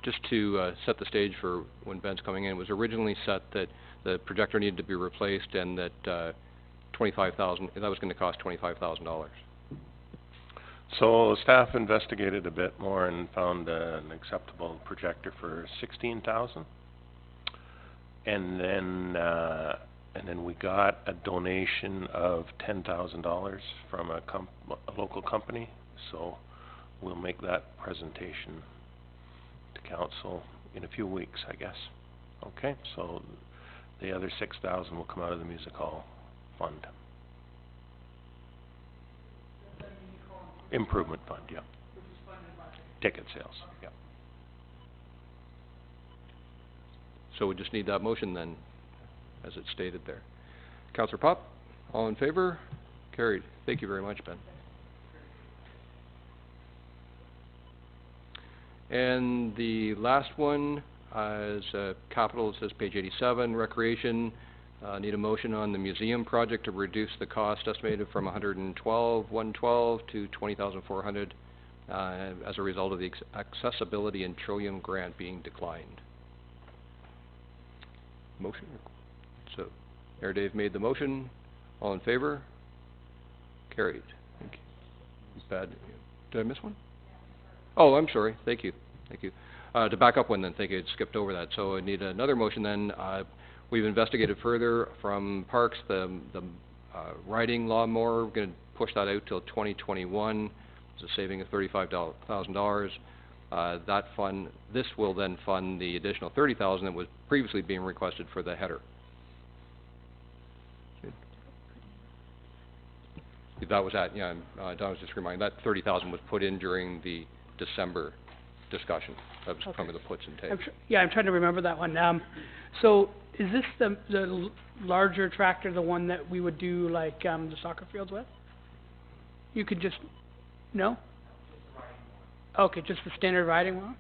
Just to set the stage for when Ben's coming in, it was originally set that the projector needed to be replaced and that that was going to cost $25,000. So staff investigated a bit more and found an acceptable projector for $16,000, and then we got a donation of $10,000 from a local company. So we'll make that presentation to council in a few weeks, I guess. Okay, so the other $6,000 will come out of the music hall fund. Improvement fund, yeah. Ticket sales, yeah. So we just need that motion then, as it's stated there. Councillor Pop, all in favor? Carried. Thank you very much, Ben. And the last one is capital. It says page 87, recreation. Need a motion on the museum project to reduce the cost estimated from $112,112 to $20,400 as a result of the accessibility and Trillium grant being declined. Motion. So, Mayor Dave made the motion. All in favor? Carried. Thank you. Bad. Did I miss one? Oh, I'm sorry. Thank you. Thank you. To back up one then, thank you. I skipped over that. So I need another motion then. We've investigated further from Parks, the riding lawnmower. We're going to push that out till 2021. It's a saving of $35,000. That fund, this will then fund the additional $30,000 that was previously being requested for the header. That was at, Don was just reminding, that $30,000 was put in during the December discussion. That was some of the puts and takes. I'm trying to remember that one. So is this the larger tractor, the one that we would do like the soccer fields with? You could just, no? Okay, just the standard riding mower?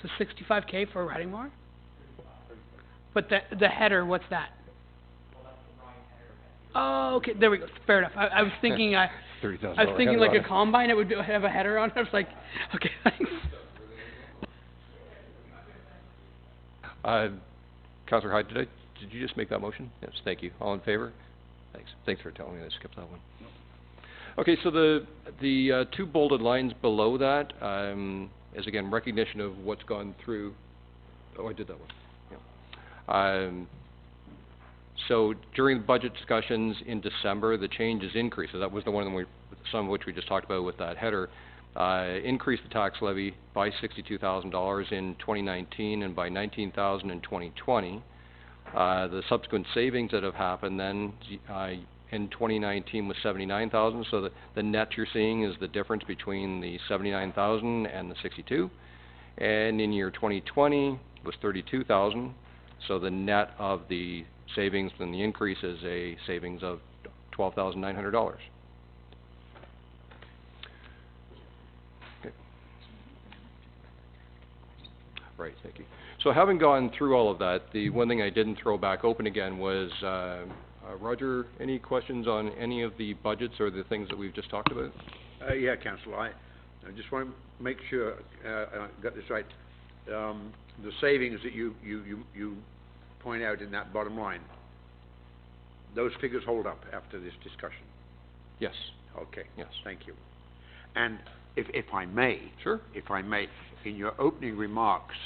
So $65K for a riding mower? But the header, what's that? Oh, okay, there we go. Fair enough. I was thinking $30,000 I was thinking header like on a it. combine, it would have a header on it. I was like, okay, thanks. Councillor Hyde, did you just make that motion? Yes, thank you. All in favor? Thanks for telling me I skipped that one. Okay, so the two bolded lines below that is again recognition of what's gone through. Oh, I did that one. Yeah. So during the budget discussions in December, the changes increased. So that was the one some of which we just talked about with that header. Increased the tax levy by $62,000 in 2019 and by $19,000 in 2020. The subsequent savings that have happened then in 2019 was $79,000. So the net you're seeing is the difference between the $79,000 and the $62,000. And in year 2020 was $32,000. So the net of the savings and the increase is a savings of $12,900. Okay. Right, thank you. So having gone through all of that, the one thing I didn't throw back open again was, Roger, any questions on any of the budgets or the things that we've just talked about? Yeah, Councillor, I just want to make sure I got this right. The savings that you point out in that bottom line, those figures hold up after this discussion? Yes. Okay. Yes. Thank you. And if I may, sure. If I may, in your opening remarks,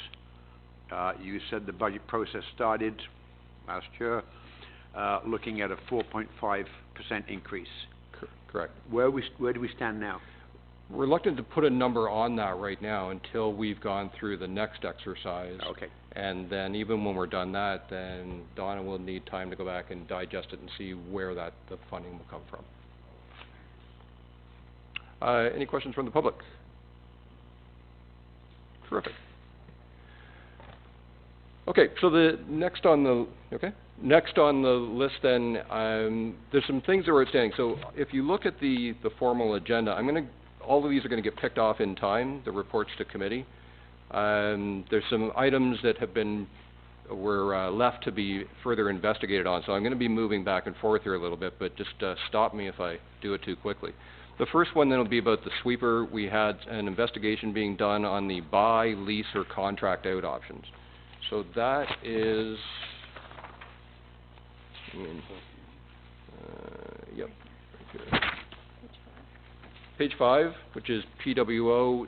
you said the budget process started last year, looking at a 4.5% increase. Correct. Where do we stand now? Reluctant to put a number on that right now until we've gone through the next exercise. Okay. And then even when we're done that, then Donna will need time to go back and digest it and see where the funding will come from. Any questions from the public? Terrific. Okay, so the next on the list then, there's some things that are outstanding. So if you look at the formal agenda, all of these are going to get picked off in time, the reports to committee. There's some items that were left to be further investigated on, so I'm going to be moving back and forth here a little bit, but just stop me if I do it too quickly. The first one then will be about the sweeper. We had an investigation being done on the buy, lease, or contract out options. So that is, yep, page 5, which is PWO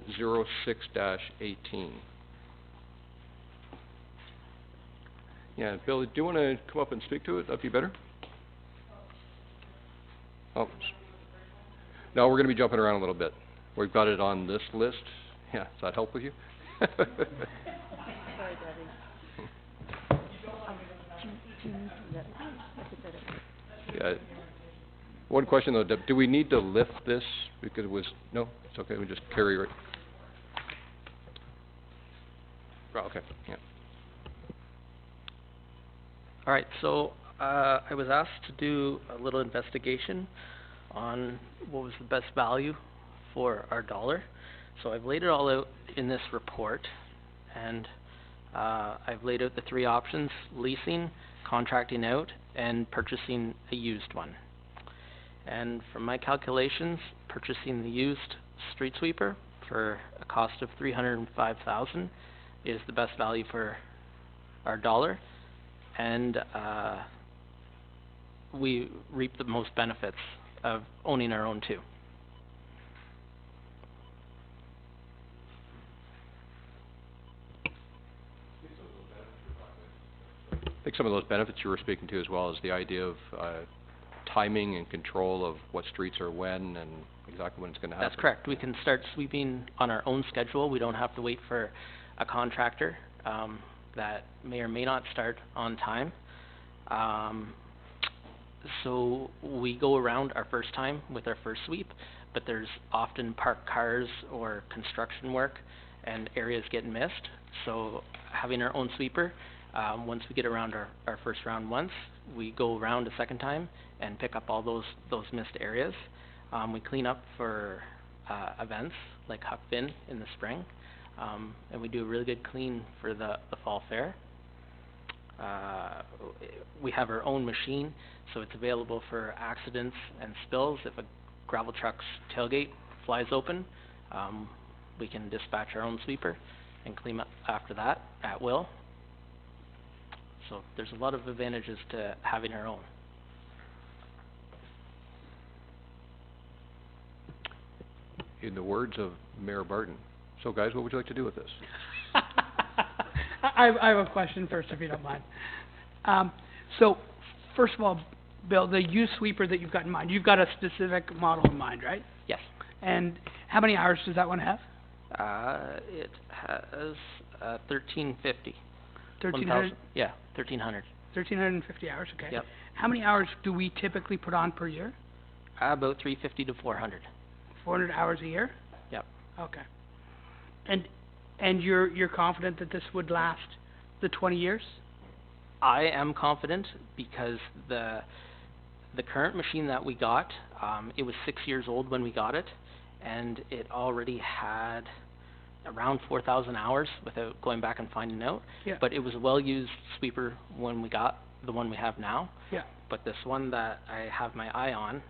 06-18. Yeah, Bill, do you want to come up and speak to it? That'd be better. Oh, no, we're going to be jumping around a little bit. We've got it on this list. Yeah, does that help with you? Yeah. One question though, Deb, do we need to lift this because it was, no, it's okay, we just carry it. Oh, okay, yeah. All right, so I was asked to do a little investigation on what was the best value for our dollar. So I've laid it all out in this report, and I've laid out the three options: leasing, contracting out, and purchasing a used one. And from my calculations, purchasing the used street sweeper for a cost of $305,000 is the best value for our dollar, and we reap the most benefits of owning our own too. I think some of those benefits you were speaking to as well is the idea of timing and control of what streets are when and exactly when it's going to happen. That's correct. We can start sweeping on our own schedule. We don't have to wait for a contractor that may or may not start on time. So we go around our first time with our first sweep, but there's often parked cars or construction work and areas get missed. So having our own sweeper, once we get around our first round once, we go around a second time and pick up all those missed areas. We clean up for events like Huck Finn in the spring, and we do a really good clean for the fall fair. We have our own machine, so it's available for accidents and spills. If gravel truck's tailgate flies open, we can dispatch our own sweeper and clean up after that at will. So there's a lot of advantages to having our own. In the words of Mayor Barton. So guys, what would you like to do with this? I have a question first, if you don't mind. So, first of all, Bill, the used sweeper that you've got in mind, you've got a specific model in mind, right? Yes. And how many hours does that one have? It has 1350. 1,300? Yeah, 1300. 1,350 hours, okay. Yep. How many hours do we typically put on per year? About 350 to 400. 400 hours a year? Yep. Okay. And you're confident that this would last the 20 years? I am confident because the current machine that we got, it was 6 years old when we got it, and it already had around 4,000 hours without going back and finding out. Yeah. But it was a well-used sweeper when we got the one we have now. Yeah. But this one that I have my eye on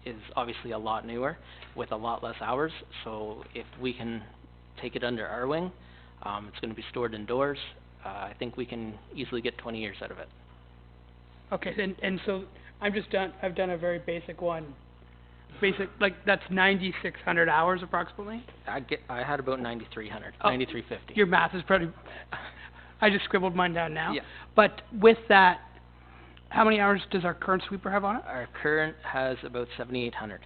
is obviously a lot newer with a lot less hours. So if we can take it under our wing, it's going to be stored indoors. I think we can easily get 20 years out of it. Okay, and so I've done a very basic one. Like that's 9,600 hours approximately? I had about 9,300, Oh, 9,350. Your math is pretty, I just scribbled mine down now. Yeah. But with that, how many hours does our current sweeper have on it? Our current has about 7,800.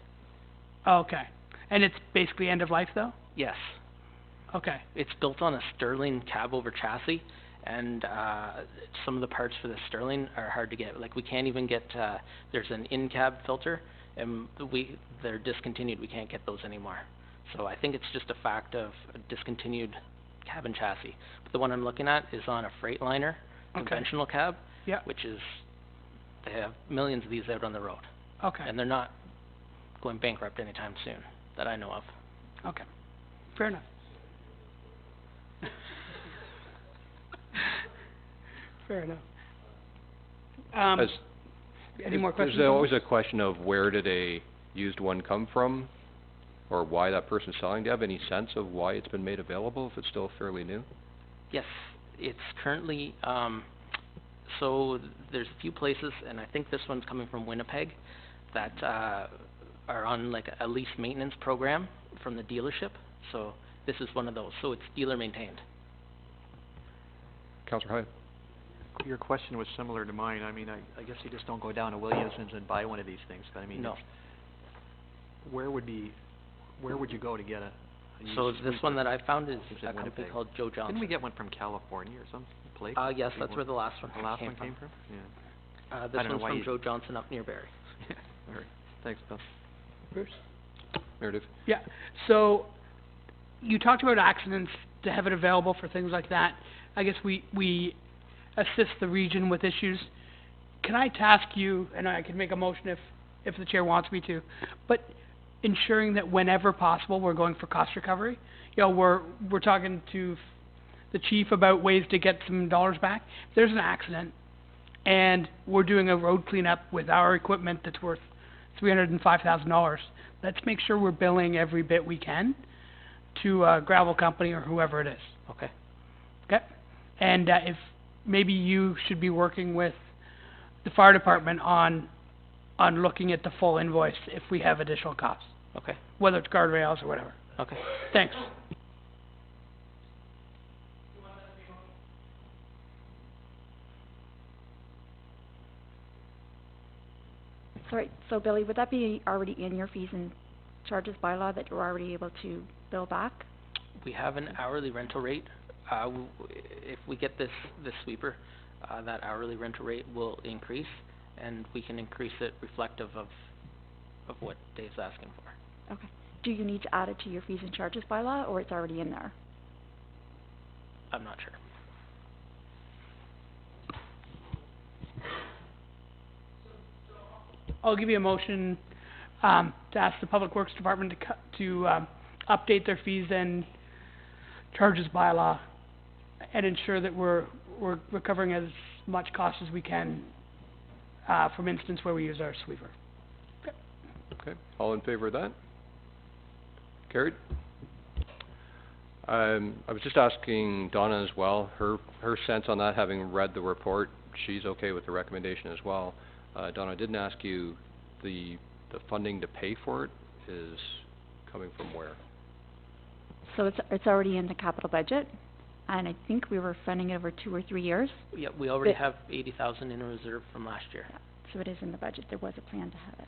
Oh, okay. And it's basically end of life though? Yes. Okay. It's built on a Sterling cab over chassis, and some of the parts for the Sterling are hard to get. Like we can't even get, there's an in-cab filter, and they're discontinued. We can't get those anymore. So I think it's just a fact of a discontinued cabin chassis. But the one I'm looking at is on a Freightliner, conventional cab, Yeah. which is, they have millions of these out on the road. Okay. And they're not going bankrupt anytime soon, that I know of. Okay. Fair enough. Fair enough. Any more questions? There's always a question of where did a used one come from, or why that person's selling. Do you have any sense of why it's been made available if it's still fairly new? Yes, it's currently, so there's a few places, and I think this one's coming from Winnipeg, that are on like a lease maintenance program from the dealership. So this is one of those. So it's dealer maintained. Councillor Hyatt. Your question was similar to mine. I mean, I guess you just don't go down to Williamson's and buy one of these things, but I mean, No. where would you go to get a used So this sweeper? one that I found is It's in a company Winnipeg. called Joe Johnson. Didn't we get one from California or some place? Yes, that's where the last one The last came one from. came from? Yeah. This I don't know one's why from you- Joe Johnson up near Barrie. All right. Thanks, Bill. Bruce? Meredith. Yeah. So you talked about accidents, to have it available for things like that. I guess we assist the region with issues. Can I task you, and I can make a motion if the chair wants me to, but ensuring that whenever possible we're going for cost recovery. You know, we're talking to the chief about ways to get some dollars back. If there's an accident and we're doing a road cleanup with our equipment that's worth $305,000, let's make sure we're billing every bit we can to a gravel company or whoever it is. Okay. Okay? And if maybe you should be working with the fire department on looking at the full invoice if we have additional costs, Okay. whether it's guardrails or whatever. Okay. Thanks. Sorry, so Billy, would that be already in your fees and charges bylaw that you're already able to bill back? We have an hourly rental rate. If we get this sweeper, that hourly rental rate will increase, and we can increase it reflective of what Dave's asking for. Okay. Do you need to add it to your fees and charges bylaw, or it's already in there? I'm not sure. I'll give you a motion to ask the Public Works Department to update their fees and charges bylaw and ensure that we're recovering as much cost as we can from instance where we use our sweeper. Okay. Okay, all in favor of that? Carried. I was just asking Donna as well, her sense on that, having read the report, she's okay with the recommendation as well. Donna, I didn't ask you, the funding to pay for it is coming from where? So it's already in the capital budget, and I think we were funding it over 2 or 3 years. Yeah, we already have 80,000 in reserve from last year. Yeah, so it is in the budget. There was a plan to have it.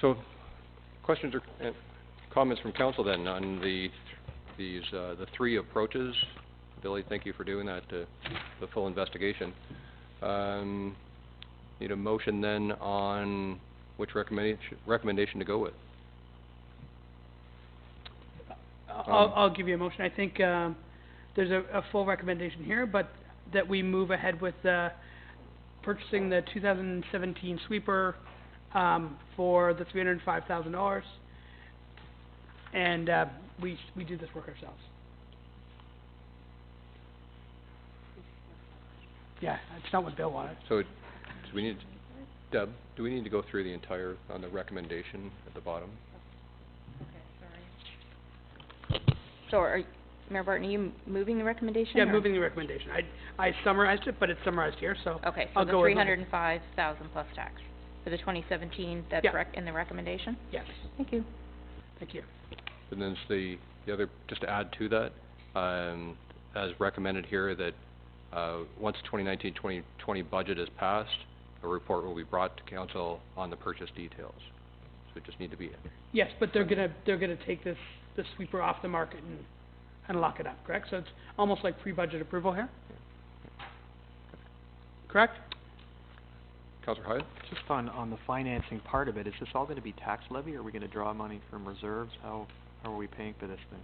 So, questions or comments from council then on the three approaches? Billy, thank you for doing that, the full investigation. Need a motion then on which recommendation to go with. I'll give you a motion. I think, there's a full recommendation here, but that we move ahead with, purchasing the 2017 sweeper, for the $305,000. And, we do this work ourselves. Yeah, it's not what Bill wanted. So, do we need, Deb, do we need to go through the entire, on the recommendation at the bottom? So Mayor Barton, are you moving the recommendation? Yeah, or? moving the recommendation. I summarized it, but it's summarized here, so Okay, so I'll the go with it. 305,000 plus tax for the 2017, that's Yeah. in the recommendation? Yes, Thank you. thank you. And then the other, just to add to that, as recommended here, that once 2019-2020 budget is passed, a report will be brought to council on the purchase details. So it just need to be, Yes, but they're gonna take this sweeper off the market and lock it up, correct? So it's almost like pre-budget approval here? Correct? Councillor Hyde? Just on the financing part of it, is this all gonna be tax levy, or are we gonna draw money from reserves? How are we paying for this thing?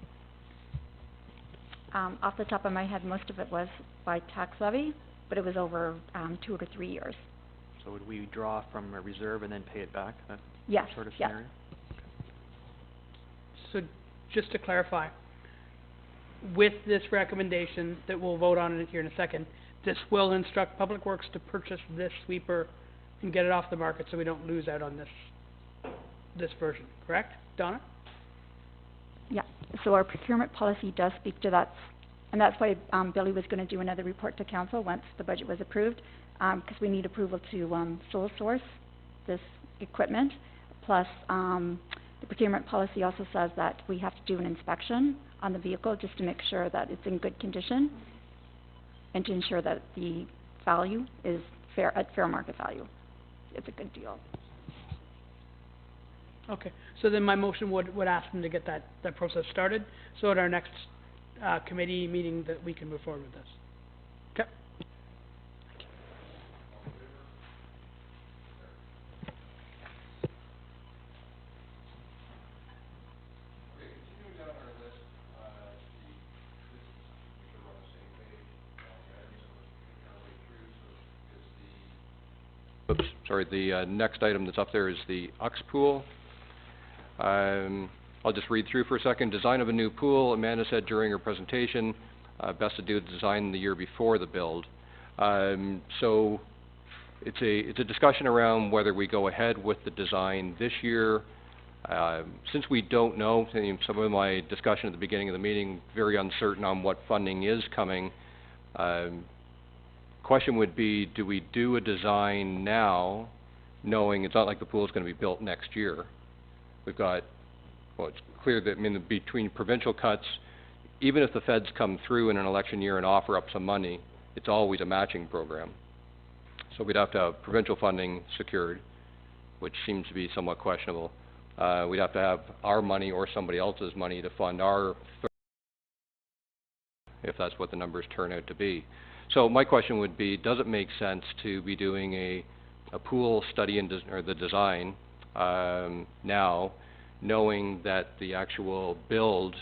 Off the top of my head, most of it was by tax levy, but it was over 2 to 3 years. So would we draw from a reserve and then pay it back, that Yes, sort of yes. scenario? So just to clarify, with this recommendation that we'll vote on it here in a second, this will instruct Public Works to purchase this sweeper and get it off the market so we don't lose out on this version, correct? Donna? Yeah, so our procurement policy does speak to that, and that's why Billy was gonna do another report to council once the budget was approved, 'cause we need approval to sole source this equipment. Plus, the procurement policy also says that we have to do an inspection on the vehicle just to make sure that it's in good condition and to ensure that the value is at fair market value. It's a good deal. Okay, so then my motion would ask them to get that process started, so at our next, committee meeting that we can move forward with this. Okay? Oops, sorry, the next item that's up there is the UX pool. I'll just read through for a second. Design of a new pool, Amanda said during her presentation, best to do the design the year before the build. So it's a discussion around whether we go ahead with the design this year. Since we don't know, some of my discussion at the beginning of the meeting, very uncertain on what funding is coming. Question would be, do we do a design now, knowing it's not like the pool is going to be built next year? We've got, well, it's clear that, I mean, between provincial cuts, even if the feds come through in an election year and offer up some money, it's always a matching program. So we'd have to have provincial funding secured, which seems to be somewhat questionable. We'd have to have our money or somebody else's money to fund our if that's what the numbers turn out to be. So my question would be, does it make sense to be doing a pool study and or the design now, knowing that the actual build,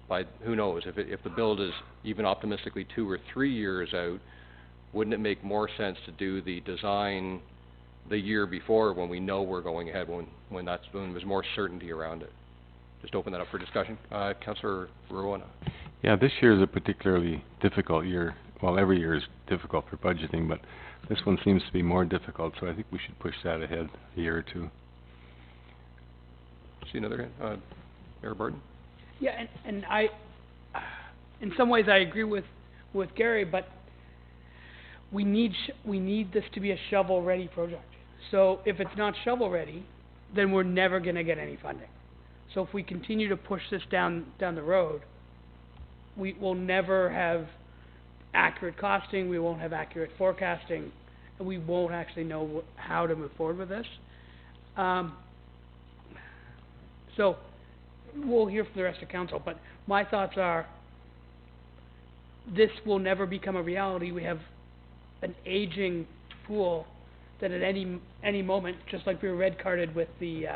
by who knows, if the build is even optimistically 2 or 3 years out, wouldn't it make more sense to do the design the year before when we know we're going ahead, when there's more certainty around it? Just open that up for discussion. Councillor Rowan. Yeah, this year is a particularly difficult year well, every year is difficult for budgeting, but this one seems to be more difficult, so I think we should push that ahead a year or two. See another hand? Mayor Barton? Yeah, and I, in some ways I agree with Gary, but we need this to be a shovel-ready project. So if it's not shovel-ready, then we're never gonna get any funding. So if we continue to push this down the road, we will never have accurate costing, we won't have accurate forecasting, and we won't actually know how to move forward with this. So we'll hear from the rest of council, but my thoughts are this will never become a reality. We have an aging pool that at any moment, just like we were red carded with the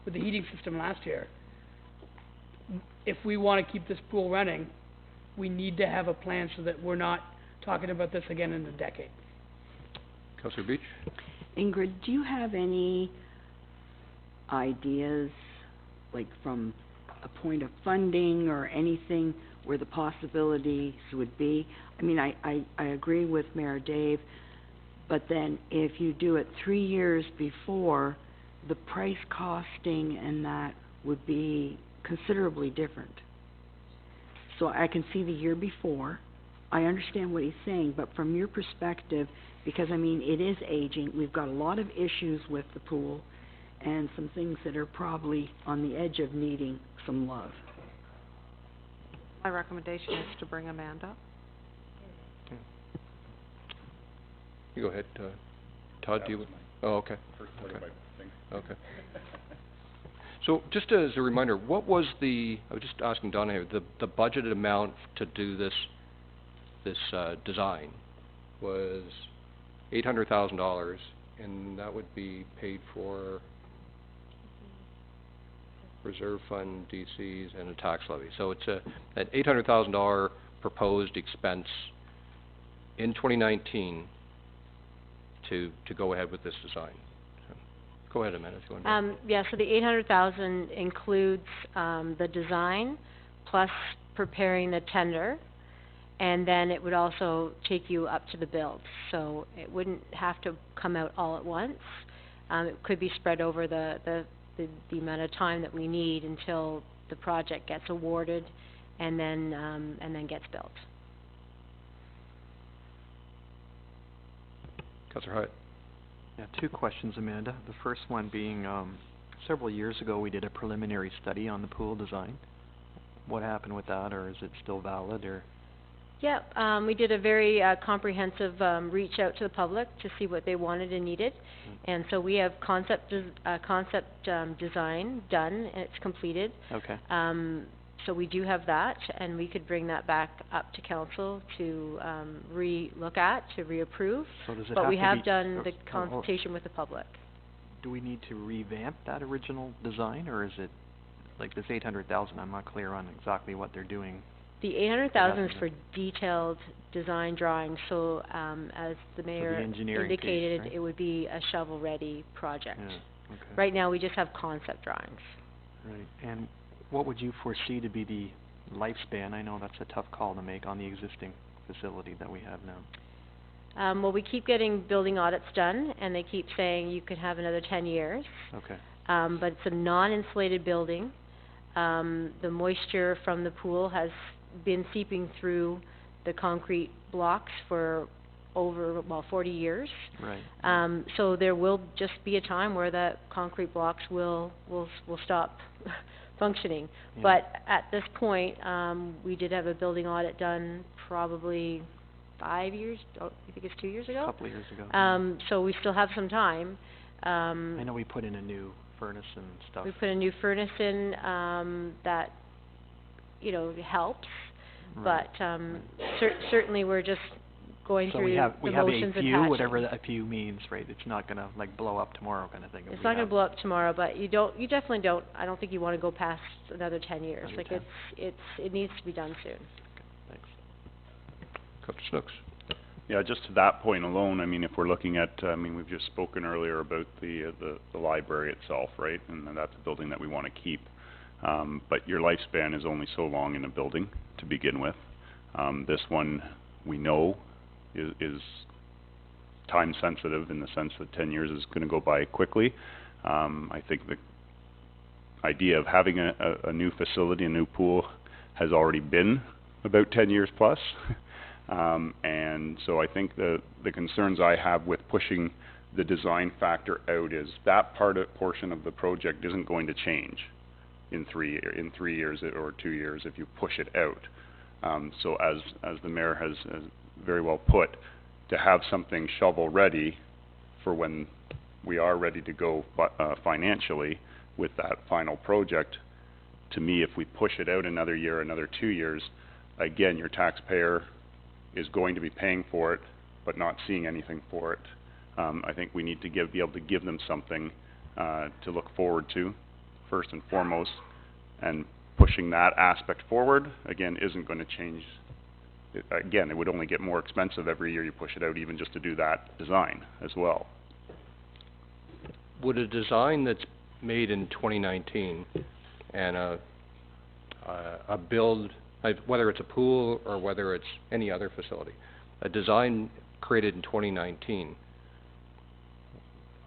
heating system last year, if we want to keep this pool running, we need to have a plan so that we're not talking about this again in a decade. Councillor Beach? Ingrid, do you have any ideas, like from a point of funding or anything where the possibilities would be? I mean, I agree with Mayor Dave, but then if you do it 3 years before, the price costing and that would be considerably different. So I can see the year before. I understand what he's saying, but from your perspective, because I mean, it is aging, we've got a lot of issues with the pool and some things that are probably on the edge of needing some love. My recommendation is to bring Amanda. You go ahead, Todd, do you? Oh, okay. Okay. So just as a reminder, what was I was just asking Donna here, the budgeted amount to do this design was $800,000, and that would be paid for reserve fund, DCs, and a tax levy. So it's an $800,000 proposed expense in 2019 to go ahead with this design. So, go ahead, Amanda, if you want to. Yeah, so the $800,000 includes the design plus preparing the tender, and then it would also take you up to the build. So it wouldn't have to come out all at once. It could be spread over the amount of time that we need until the project gets awarded and then gets built. Councillor Hyatt. Yeah, 2 questions, Amanda. The first one being, several years ago we did a preliminary study on the pool design. What happened with that, or is it still valid, or? Yeah, we did a very comprehensive reach out to the public to see what they wanted and needed. And so we have concept design done, and it's completed. Okay. So we do have that, and we could bring that back up to council to re-look at, to reapprove. So does it but have we to have be done the consultation with the public. Do we need to revamp that original design, or is it, like this $800,000, I'm not clear on exactly what they're doing. The $800,000 is for detailed design drawings, so as the mayor indicated, piece, right? it would be a shovel-ready project. Yeah, okay. Right now, we just have concept drawings. Right, and what would you foresee to be the lifespan? I know that's a tough call to make on the existing facility that we have now. Well, we keep getting building audits done, and they keep saying you could have another 10 years. Okay. But it's a non-insulated building. The moisture from the pool has been seeping through the concrete blocks for over, 40 years. Right. So there will just be a time where the concrete blocks will stop functioning. Yeah. But at this point, we did have a building audit done probably 5 years, I think it's 2 years ago. A couple of years ago. So we still have some time. I know we put in a new furnace and stuff. We put a new furnace in, that, helps. Right. But, certainly we're just going so through we have the a motions and few, patching. whatever a few means, right? It's not gonna like blow up tomorrow kind of thing. It's not gonna blow up tomorrow, but you definitely don't, I don't think you wanna go past another 10 years. Another Like 10. it needs to be done soon. Thanks. Councillor Snooks. Yeah, just to that point alone, I mean, if we're looking at, we've just spoken earlier about the library itself, right? And that's a building that we want to keep. But your lifespan is only so long in a building to begin with. This one, we know is time sensitive in the sense that 10 years is gonna go by quickly. I think the idea of having a new facility, a new pool, has already been about 10 years plus. And so I think the concerns I have with pushing the design factor out is that portion of the project isn't going to change in 3 years or 2 years if you push it out. So as the mayor has very well put, to have something shovel ready for when we are ready to go financially with that final project, to me, if we push it out another year, another 2 years, again, your taxpayer is going to be paying for it, but not seeing anything for it. I think we need to be able to give them something to look forward to, first and foremost, and pushing that aspect forward, again, isn't going to change. Again, it would only get more expensive every year you push it out, even just to do that design as well. Would a design that's made in 2019 and a build, whether it's a pool or whether it's any other facility, a design created in 2019,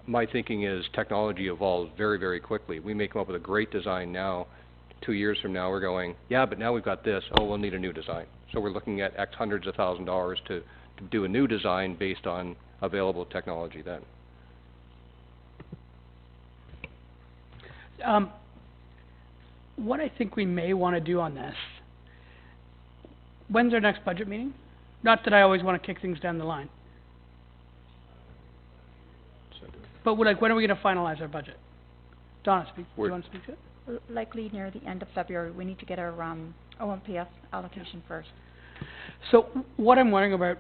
my thinking is technology evolves very, very quickly. We may come up with a great design now. 2 years from now, we're going, yeah, but now we've got this. Oh, we'll need a new design. So we're looking at X hundreds of $1,000s to do a new design based on available technology then. What I think we may want to do on this, when's our next budget meeting? Not that I always want to kick things down the line. But when are we going to finalize our budget? Donna, do you want to speak to it? Likely near the end of February. We need to get our OMPS allocation first. So what I'm wondering about,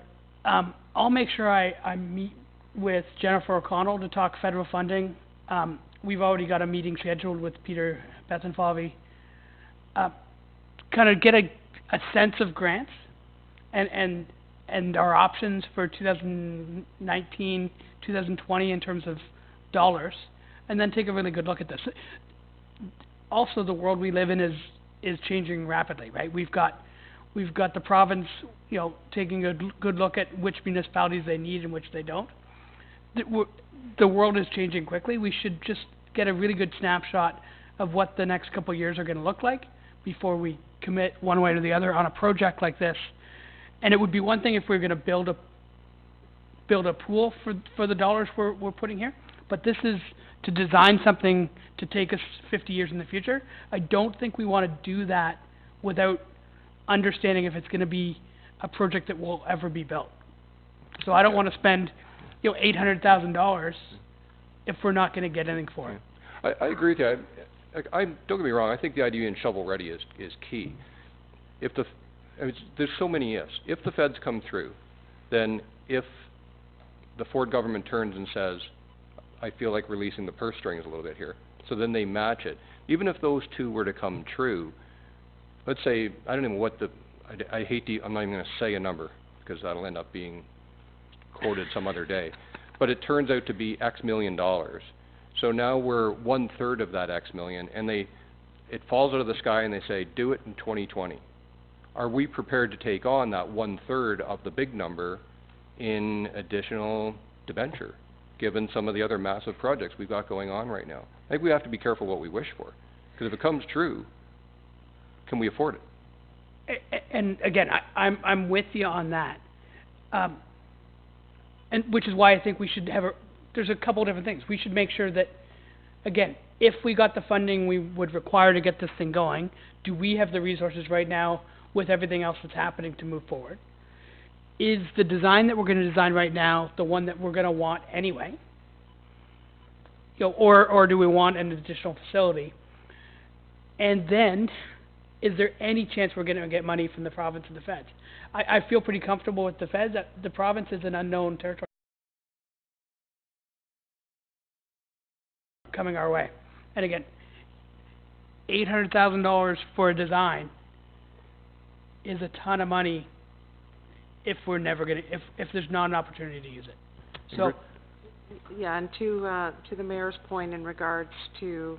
I'll make sure I meet with Jennifer O'Connell to talk federal funding. We've already got a meeting scheduled with Peter Bethenfalvey. Kind of get a sense of grants and our options for 2019, 2020 in terms of dollars, and then take a really good look at this. Also, the world we live in is changing rapidly, right? We've got the province, taking a good look at which municipalities they need and which they don't. The world is changing quickly. We should just get a really good snapshot of what the next couple of years are going to look like before we commit one way or the other on a project like this. And it would be one thing if we were going to build a pool for the dollars we're putting here, but this is to design something to take us 50 years in the future. I don't think we want to do that without understanding if it's going to be a project that will ever be built. So I don't want to spend, $800,000 if we're not going to get anything for it. I agree with you. Don't get me wrong. I think the idea in shovel ready is key. There's so many ifs. If the feds come through, then if the Ford government turns and says, I feel like releasing the purse strings a little bit here, so then they match it. Even if those two were to come true, let's say, I don't know what I'm not even going to say a number because that'll end up being quoted some other day, but it turns out to be X million dollars. So now we're 1/3 of that X million, and it falls out of the sky and they say, do it in 2020. Are we prepared to take on that 1/3 of the big number in additional debenture, given some of the other massive projects we've got going on right now? I think we have to be careful what we wish for, because if it comes true, can we afford it? And again, I'm with you on that. And which is why I think we should there's a couple different things. We should make sure that, again, if we got the funding we would require to get this thing going, do we have the resources right now with everything else that's happening to move forward? Is the design that we're going to design right now the one that we're going to want anyway? Or do we want an additional facility? And then, is there any chance we're going to get money from the province and the feds? I feel pretty comfortable with the feds. The province is an unknown territory coming our way. And again, $800,000 for a design is a ton of money if we're never going to, if there's not an opportunity to use it. So, yeah, and to the mayor's point in regards to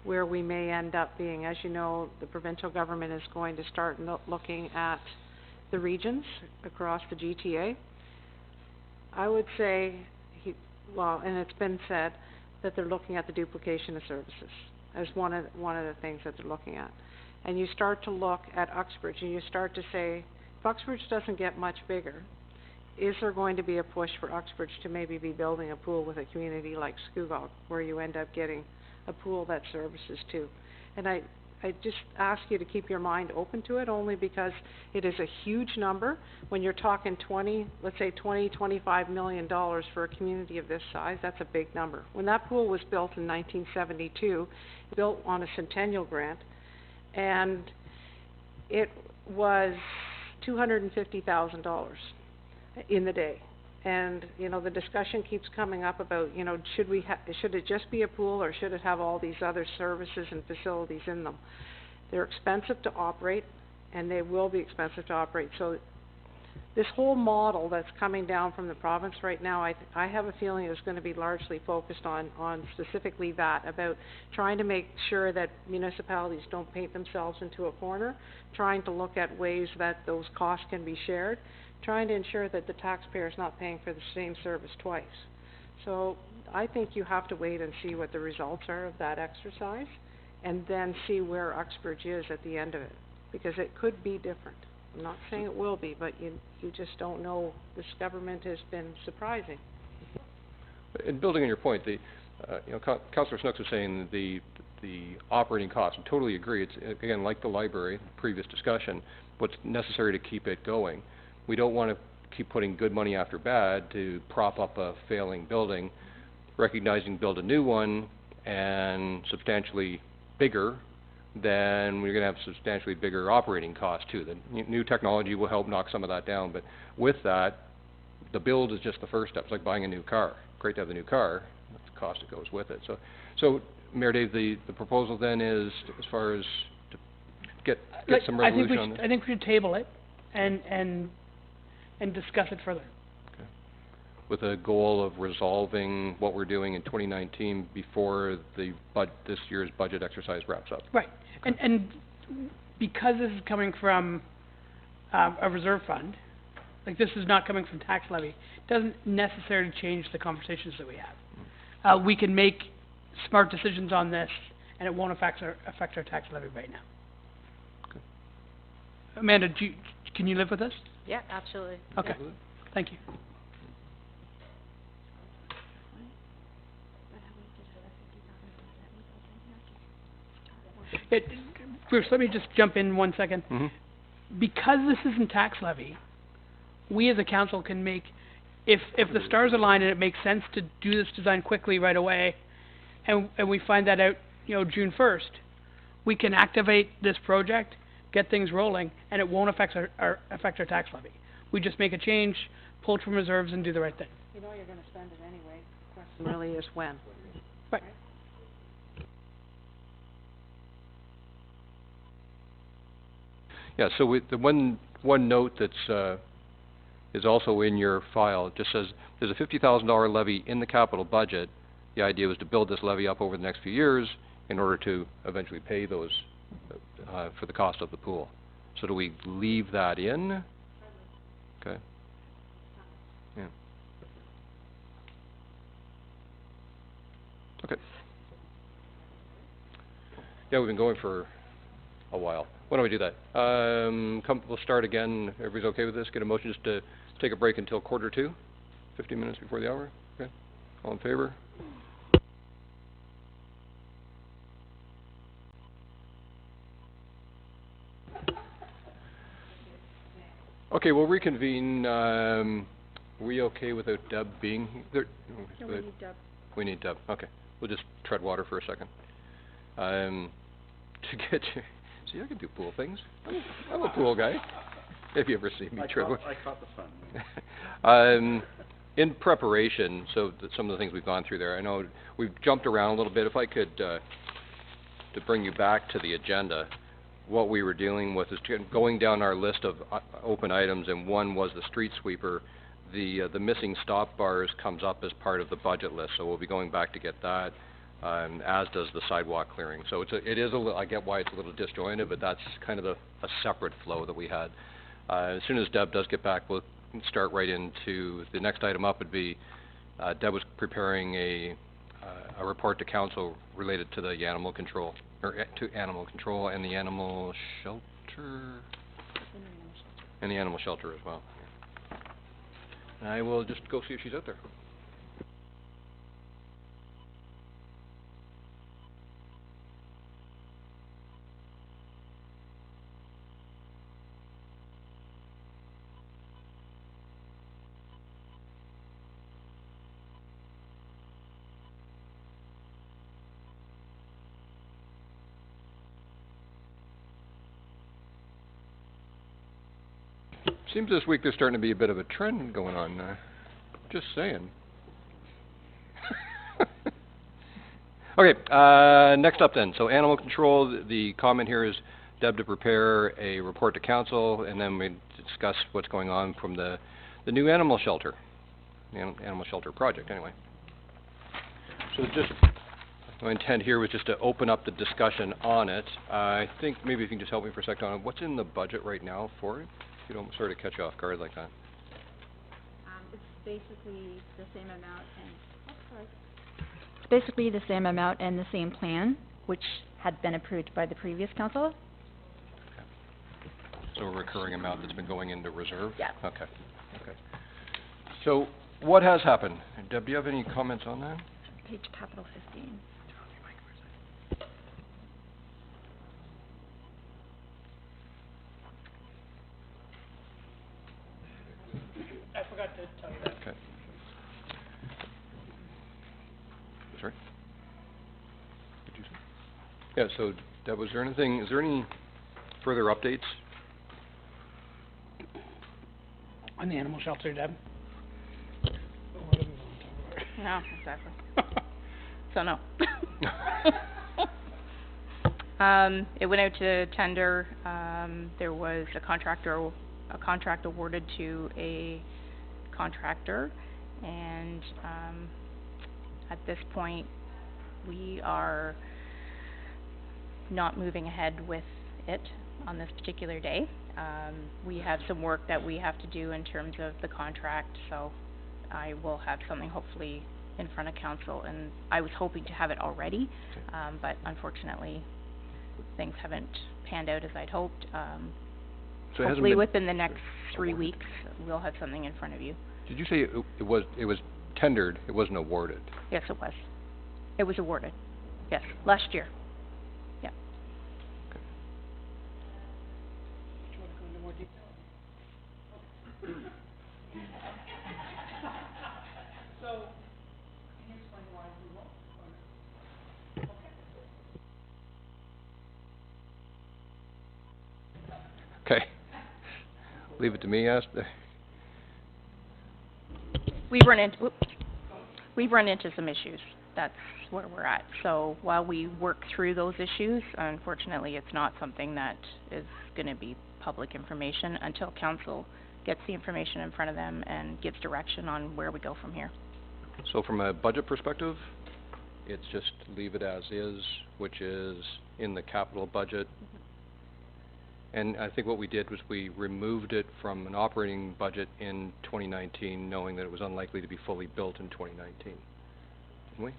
where we may end up being, as you know, the provincial government is going to start looking at the regions across the GTA. I would say and it's been said, that they're looking at the duplication of services as one of the things that they're looking at. And you start to look at Uxbridge and you start to say, if Uxbridge doesn't get much bigger, is there going to be a push for Uxbridge to maybe be building a pool with a community like Scugog, where you end up getting a pool that services too? And I just ask you to keep your mind open to it, only because it is a huge number. When you're talking $25 million for a community of this size, that's a big number. When that pool was built in 1972, built on a Centennial grant, and it was $250,000 in the day. And, you know, the discussion keeps coming up about, you know, should it just be a pool, or should it have all these other services and facilities in them? They're expensive to operate, and they will be expensive to operate. So this whole model that's coming down from the province right now, I have a feeling is going to be largely focused on specifically that, about trying to make sure that municipalities don't paint themselves into a corner, trying to look at ways that those costs can be shared, trying to ensure that the taxpayer is not paying for the same service twice. So I think you have to wait and see what the results are of that exercise, and then see where Uxbridge is at the end of it, because it could be different. I'm not saying it will be, but you just don't know. This government has been surprising. In building on your point, Councillor Snooks was saying the operating costs. I totally agree. It's, again, like the library, previous discussion, what's necessary to keep it going. We don't want to keep putting good money after bad to prop up a failing building, recognizing build a new one and substantially bigger, then we're going to have substantially bigger operating costs too. The new technology will help knock some of that down, but with that, the build is just the first step. It's like buying a new car. Great to have the new car, that's the cost that goes with it. So Mayor Dave, the proposal then is, as far as to get some resolution on this? I think we should table it and discuss it further. Okay. With a goal of resolving what we're doing in 2019 before this year's budget exercise wraps up. Right. And because this is coming from a reserve fund, like this is not coming from tax levy, it doesn't necessarily change the conversations that we have. We can make smart decisions on this, and it won't affect our tax levy right now. Okay. Amanda, can you live with this? Yeah, absolutely. Okay, thank you. Bruce, let me just jump in 1 second. Mm-hmm. Because this isn't tax levy, we as a council can make, if the stars align and it makes sense to do this design quickly right away, and we find that out, June 1st, we can activate this project, get things rolling, and it won't affect our tax levy. We just make a change, pull it from reserves, and do the right thing. You know you're going to spend it anyway. The question really is when. Right. Yeah, so the one note that's is also in your file, it just says there's a $50,000 levy in the capital budget. The idea was to build this levy up over the next few years in order to eventually pay those for the cost of the pool. So do we leave that in? Okay. Yeah. Okay. Yeah, we've been going for a while. Why don't we do that? We'll start again. Everybody's okay with this? Get a motion just to take a break until 1:45, 15 minutes before the hour? Okay. All in favor? Okay, we'll reconvene. We okay without Deb being there? No, we need Deb. We need Deb. Okay. We'll just tread water for a second. To get you... See, I can do pool things. I'm a pool guy. If you ever see me tread water. I caught the fun. In preparation, so some of the things we've gone through there, I know we've jumped around a little bit. If I could, to bring you back to the agenda, what we were dealing with is going down our list of open items, and one was the street sweeper. The missing stop bars comes up as part of the budget list, so we'll be going back to get that, as does the sidewalk clearing. So it is a little, I get why it's a little disjointed, but that's kind of a separate flow that we had. As soon as Deb does get back, we'll can start right into, the next item up would be, Deb was preparing a report to council related to the animal control, or to animal control and the animal shelter, and the animal shelter as well. I will just go see if she's out there. Seems this week there's starting to be a bit of a trend going on, just saying. Okay, next up then, so animal control, the comment here is Deb to prepare a report to council, and then we discuss what's going on from the new animal shelter, the animal shelter project anyway. So just, my intent here was just to open up the discussion on it. I think maybe if you can just help me for a second on what's in the budget right now for it? You don't sort of catch you off guard like that. It's basically the same amount It's basically the same amount and the same plan, which had been approved by the previous council. So a recurring amount that's been going into reserve? Yeah. Okay, okay. So what has happened? Deb, do you have any comments on that? Page capital 15. I forgot to tell you that. Okay. Sorry? Did you say? Yeah, so Deb, was there anything, is there any further updates? On the animal shelter, Deb? No, exactly. So no. It went out to tender. There was a contract awarded to a contractor, and at this point we are not moving ahead with it on this particular day. We have some work that we have to do in terms of the contract, so I will have something hopefully in front of council, and I was hoping to have it already, but unfortunately things haven't panned out as I'd hoped. So it hopefully within the next 3 weeks we'll have something in front of you. Did you say it was tendered, it wasn't awarded? Yes, it was. It was awarded. Yes, last year. Yeah. Do you want to go into more detail? So, can you explain why we won't? Okay. Leave it to me, We've run into some issues. That's where we're at. So while we work through those issues, unfortunately it's not something that is going to be public information until council gets the information in front of them and gives direction on where we go from here. So from a budget perspective, it's just leave it as is, which is in the capital budget. And I think what we did was we removed it from an operating budget in 2019, knowing that it was unlikely to be fully built in 2019. Didn't we?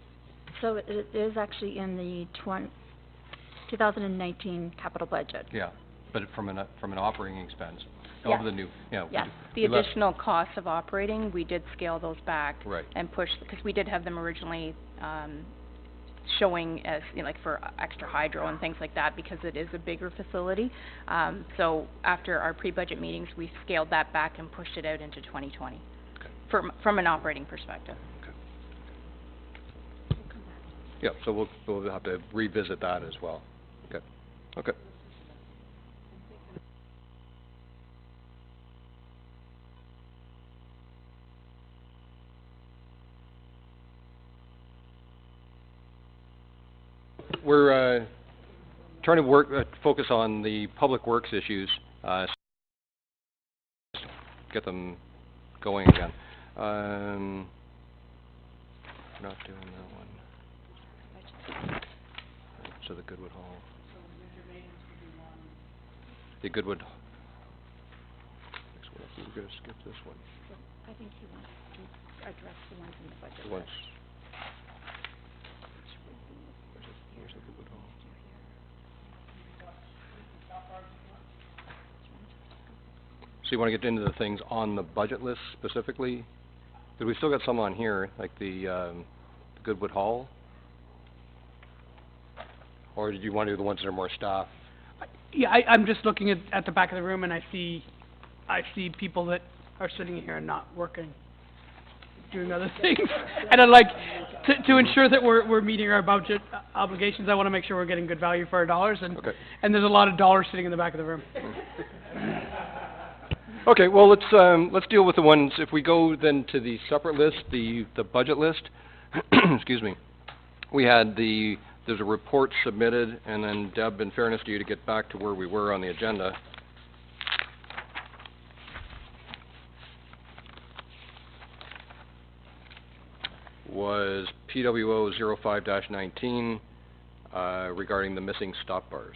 So it is actually in the 2019 capital budget. Yeah, but from an operating expense, Yeah. over the new, Yeah, we the left- additional costs of operating, we did scale those back. Right. And push, because we did have them originally, showing as, you know, like for extra hydro and things like that, because it is a bigger facility. So after our pre-budget meetings, we scaled that back and pushed it out into 2020. Okay. From an operating perspective. Yeah, so we'll have to revisit that as well. Okay, okay. We're trying to focus on the public works issues, get them going again. Not doing that one. So the Goodwood Hall. The Goodwood. gonna skip this one. I think he wants to address the ones in the budget The ones, list. where's the Goodwood Hall? So you wanna get into the things on the budget list specifically? 'Cause we still got some on here, like the Goodwood Hall? Or did you wanna do the ones that are more staff? Yeah, I'm just looking at the back of the room and I see people that are sitting here and not working, doing other things. And I'd like to ensure that we're meeting our budget obligations. I wanna make sure we're getting good value for our dollars, and Okay. and there's a lot of dollars sitting in the back of the room. Okay, well, let's deal with the ones, if we go then to the separate list, the budget list, excuse me. We had there's a report submitted, and then Deb, in fairness to you, to get back to where we were on the agenda. Was PWO 05-19, regarding the missing stop bars.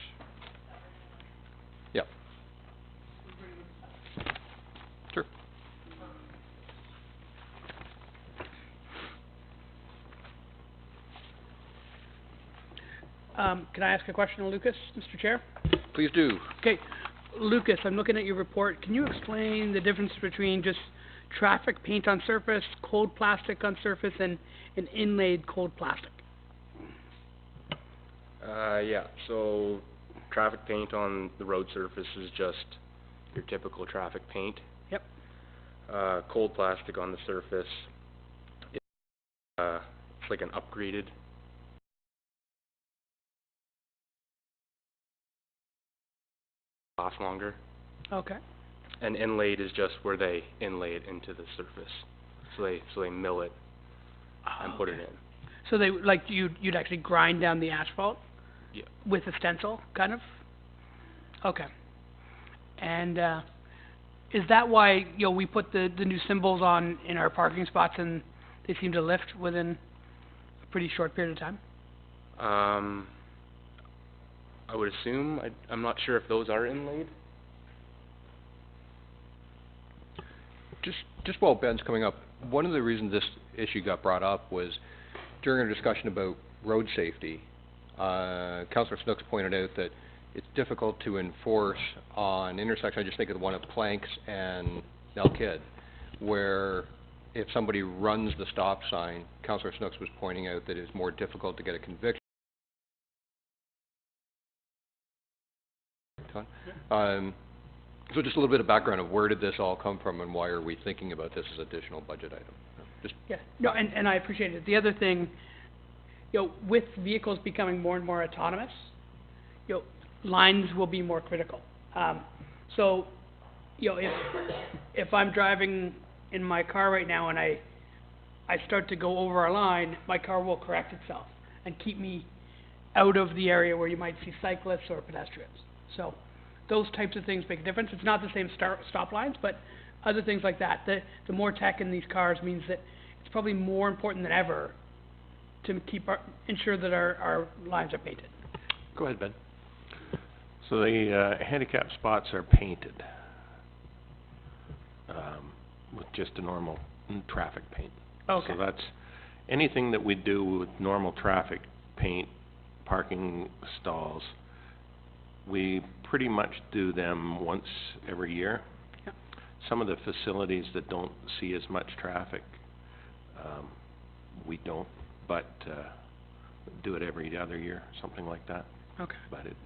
Yep. Sure. Can I ask a question of Lucas, Mr. Chair? Please do. Okay, Lucas, I'm looking at your report. Can you explain the difference between just traffic paint on surface, cold plastic on surface, and inlaid cold plastic? Yeah, so traffic paint on the road surface is just your typical traffic paint. Yep. Cold plastic on the surface, it's like an upgraded last longer. Okay. And inlaid is just where they inlay it into the surface. So they mill it and put it in. So they, like, you'd actually grind down the asphalt? Yeah. With a stencil, kind of? Okay. And, is that why, we put the new symbols on in our parking spots and they seem to lift within a pretty short period of time? I would assume, I'm not sure if those are inlaid. Just while Ben's coming up, one of the reasons this issue got brought up was during our discussion about road safety, Councillor Snooks pointed out that it's difficult to enforce on intersections. I just think of the one at Planks and Nelkid, where if somebody runs the stop sign, Councillor Snooks was pointing out that it's more difficult to get a conviction. So just a little bit of background of where did this all come from and why are we thinking about this as additional budget item? Just Yeah, no, and I appreciate it. The other thing, with vehicles becoming more and more autonomous, lines will be more critical. So, if I'm driving in my car right now and I start to go over a line, my car will correct itself and keep me out of the area where you might see cyclists or pedestrians. So, those types of things make a difference. It's not the same stop lines, but other things like that. The more tech in these cars means that it's probably more important than ever to ensure that our lines are painted. go ahead, Ben. So the handicap spots are painted with just a normal traffic paint. Okay. So that's anything that we do with normal traffic paint, parking stalls, we pretty much do them once every year. Yep. Some of the facilities that don't see as much traffic, we don't, but do it every other year, something like that. Okay. But it,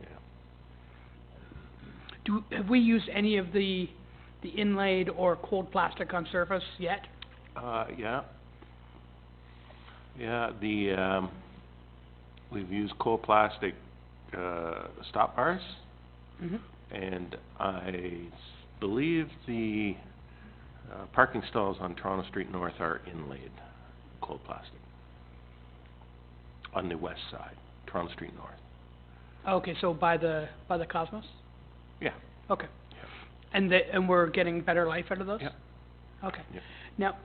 Have we used any of the inlaid or cold plastic on surface yet? Yeah. Yeah, we've used cold plastic stop bars, Mm-hmm. and I believe the parking stalls on Toronto Street North are inlaid cold plastic on the west side, Toronto Street North. Okay, so by the Cosmos? Yeah. Okay. And we're getting better life out of those? Yeah. Okay. Yeah. Now,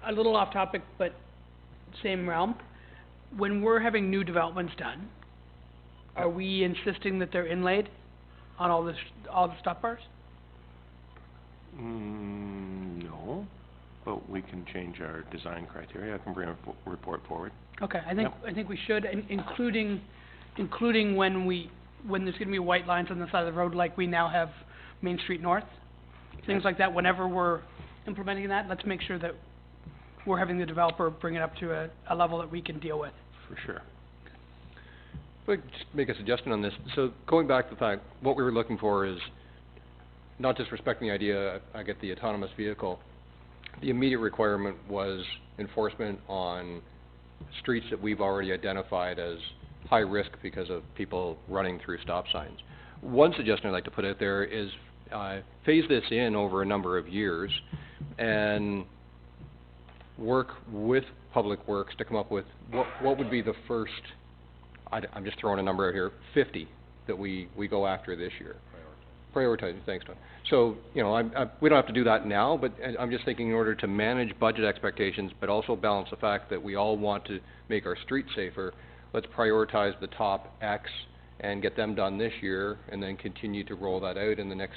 a little off topic, but same realm. When we're having new developments done, are we insisting that they're inlaid on all the stop bars? No, but we can change our design criteria. I can bring a report forward. Okay, I think we should, including when there's gonna be white lines on the side of the road like we now have Main Street North. Things like that, whenever we're implementing that, let's make sure that we're having the developer bring it up to a level that we can deal with. For sure. If I could just make a suggestion on this. So going back to the fact, what we were looking for is not just respecting the idea, I get the autonomous vehicle. The immediate requirement was enforcement on streets that we've already identified as high risk because of people running through stop signs. One suggestion I'd like to put out there is phase this in over a number of years and work with Public Works to come up with what would be the first, I'm just throwing a number out here, 50 that we go after this year. Prioritizing, thanks, Don. So, you know, we don't have to do that now, but I'm just thinking in order to manage budget expectations, but also balance the fact that we all want to make our streets safer, let's prioritize the top X and get them done this year, and then continue to roll that out in the next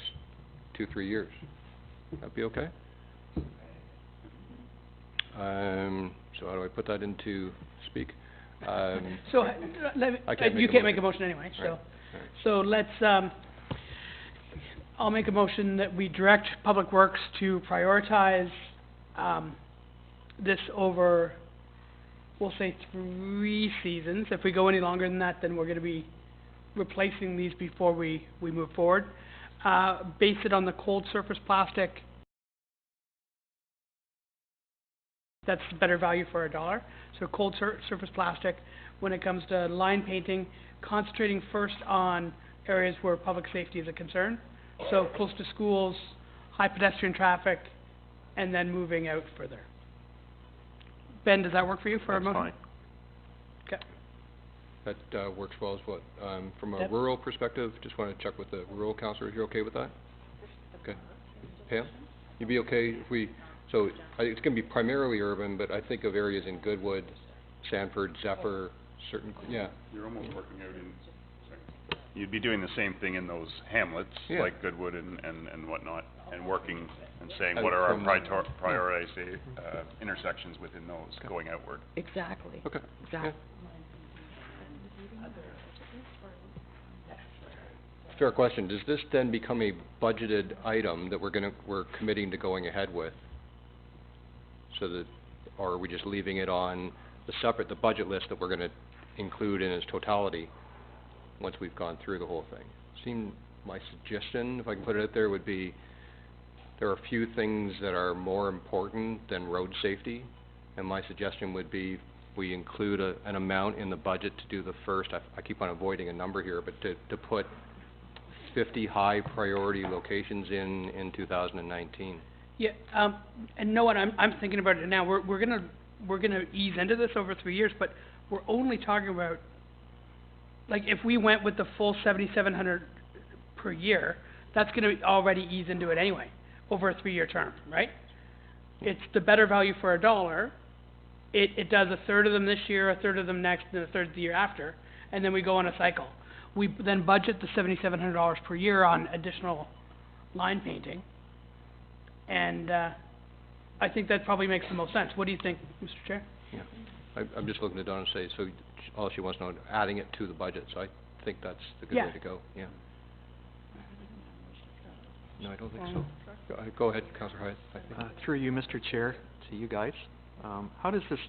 2-3 years. That'd be okay? So how do I put that into speak? So, you can't make a a motion anyway, so. Right. So let's, I'll make a motion that we direct Public Works to prioritize, this over, we'll say 3 seasons. If we go any longer than that, then we're gonna be replacing these before we move forward. Base it on the cold surface plastic. That's better value for a dollar. So cold surface plastic. When it comes to line painting, concentrating first on areas where public safety is a concern. So close to schools, high pedestrian traffic, and then moving out further. Ben, does that work for you for a motion? That's Okay. That works well as what? From a Yep. rural perspective, just want to check with the rural councillors, you're okay with that? Okay. Pam, you'd be okay if we, so it's going to be primarily urban, but I think of areas in Goodwood, Sanford, Zephyr, certain, yeah. You're almost working out in, you'd be doing the same thing in those hamlets, Yeah. like Goodwood and whatnot, and working and saying Out what are our from- prioritized, intersections within those Okay. going outward. Exactly. Okay. Exactly. Fair question. Does this then become a budgeted item that we're committing to going ahead with? So that, or are we just leaving it on the budget list that we're gonna include in its totality once we've gone through the whole thing? My suggestion, if I can put it out there, would be there are a few things that are more important than road safety, and my suggestion would be we include an amount in the budget to do the first, I keep on avoiding a number here, but to put 50 high priority locations in 2019. Yeah, and know what, I'm thinking about it now, we're gonna ease into this over 3 years, but we're only talking about, like, if we went with the full 7,700 per year, that's gonna already ease into it anyway, over a 3-year term, right? It's the better value for a dollar, it does a third of them this year, a third of them next, and a third the year after, and then we go on a cycle. We then budget the $7,700 per year on additional line painting, and, I think that probably makes the most sense. What do you think, Mr. Chair? Yeah. I'm just looking at Donna and say, so all she wants to know, adding it to the budget, so I think that's the good Yeah. way to go, yeah. No, I don't think so. Go ahead, Councillor Hyde. I think. Through you, Mr. Chair, to you guys, how does this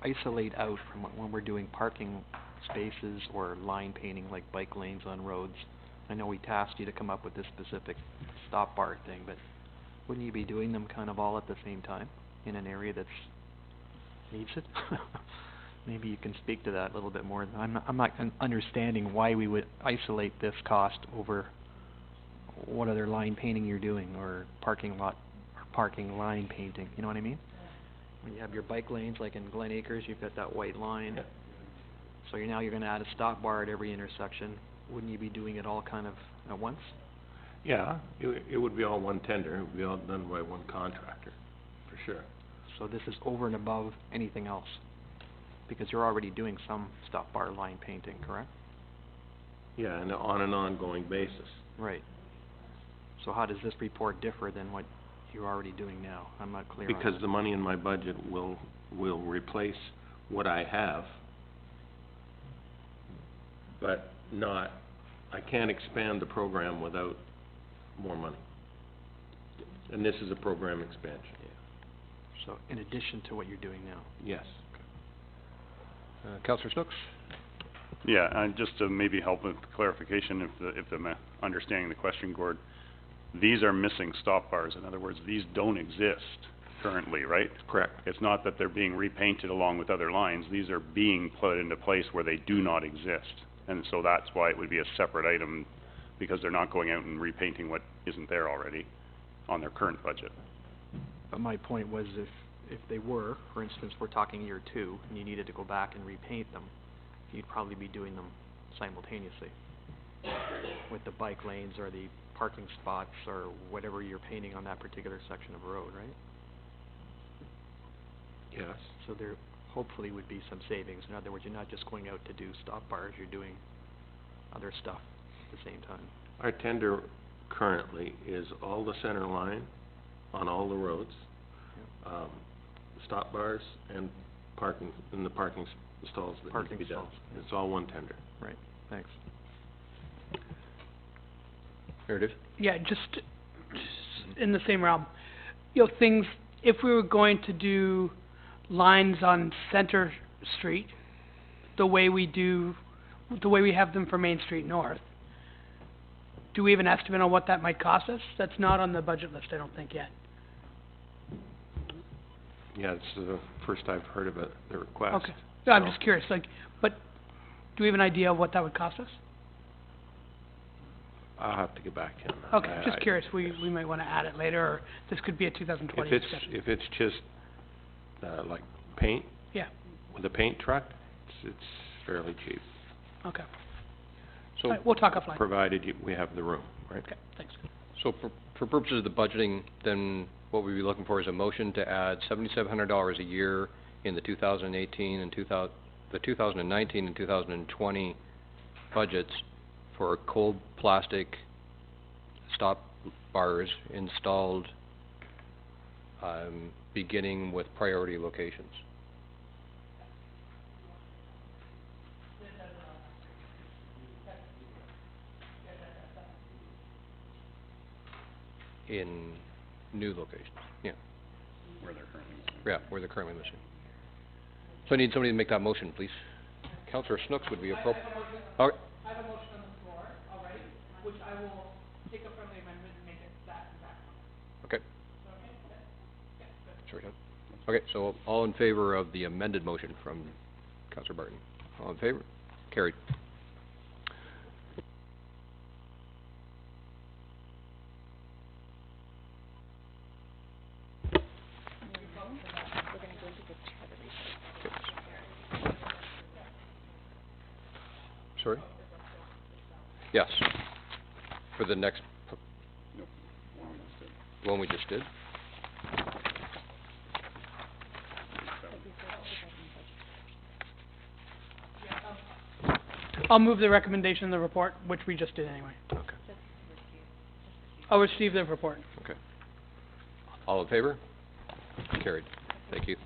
isolate out from when we're doing parking spaces or line painting like bike lanes on roads? I know we tasked you to come up with this specific stop bar thing, but wouldn't you be doing them kind of all at the same time in an area that's needs it? Maybe you can speak to that a little bit more. I'm not understanding why we would isolate this cost over what other line painting you're doing, or parking lot, or parking line painting, you know what I mean? When you have your bike lanes, like in Glen Acres, you've got that white line. So you're gonna add a stop bar at every intersection. Wouldn't you be doing it all kind of at once? Yeah, it would be all one tender, it would be all done by one contractor, for sure. So this is over and above anything else? Because you're already doing some stop bar line painting, correct? Yeah, and on an ongoing basis. Right. So how does this report differ than what you're already doing now? I'm not clear on Because that. the money in my budget will replace what I have, but not, I can't expand the program without more money. And this is a program expansion. So, in addition to what you're doing now? Yes. Councillor Snooks? Yeah, and just to maybe help with clarification, if I'm understanding the question, Gord, these are missing stop bars. In other words, these don't exist currently, right? Correct. It's not that they're being repainted along with other lines. These are being put into place where they do not exist. And so that's why it would be a separate item, because they're not going out and repainting what isn't there already on their current budget. But my point was if they were, for instance, we're talking year 2, and you needed to go back and repaint them, you'd probably be doing them simultaneously with the bike lanes or the parking spots or whatever you're painting on that particular section of road, right? Yes. So there hopefully would be some savings. In other words, you're not just going out to do stop bars, you're doing other stuff at the same time. Our tender currently is all the center line on all the roads, stop bars and parking, and the parking stalls that need to be done. It's all one tender. Right, thanks. There it is. Yeah, just in the same realm. You know, things, if we were going to do lines on Center Street, the way we have them for Main Street North, do we have an estimate on what that might cost us? That's not on the budget list, I don't think, yet. Yeah, it's the first I've heard of it, the request. Okay. No, I'm just curious, like, but do we have an idea of what that would cost us? I'll have to get back to you on that. Okay, just curious, we might wanna add it later, or this could be a 2020 discussion. If it's just, like paint? Yeah. With a paint truck, it's fairly cheap. Okay. So, All right, we'll talk offline. Provided we have the room, right? Okay, thanks. So for purposes of the budgeting, then what we'd be looking for is a motion to add $7,700 a year in the 2018 and the 2019 and 2020 budgets for cold plastic stop bars installed, beginning with priority locations. In new locations, yeah. Where they're currently missing. Yeah, where they're currently missing. So I need somebody to make that motion, please. Councillor Snooks would be appropriate. Okay. I have a motion on the floor already, which I will take a friendly amendment and make it that exact one. Okay. Sorry, okay, so all in favor of the amended motion from Councillor Barton? All in favor? Carried. Sorry? Yes. For the next Nope, one we just did? I'll move the recommendation of the report, which we just did anyway. Okay. I'll receive the report. Okay. All in favor? Carried. Thank you.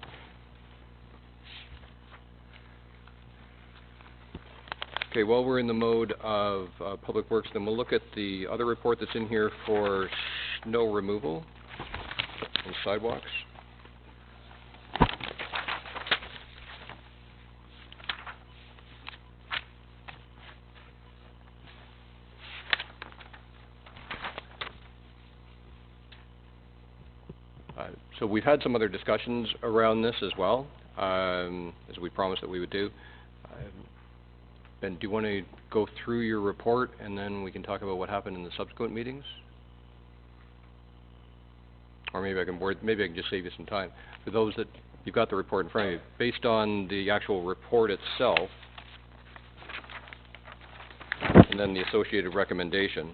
Okay, while we're in the mode of Public Works, then we'll look at the other report that's in here for snow removal and sidewalks. So we've had some other discussions around this as well, as we promised that we would do. Ben, do you want to go through your report and then we can talk about what happened in the subsequent meetings? Or maybe I can just save you some time. For those that, you've got the report in front of you, based on the actual report itself, and then the associated recommendation,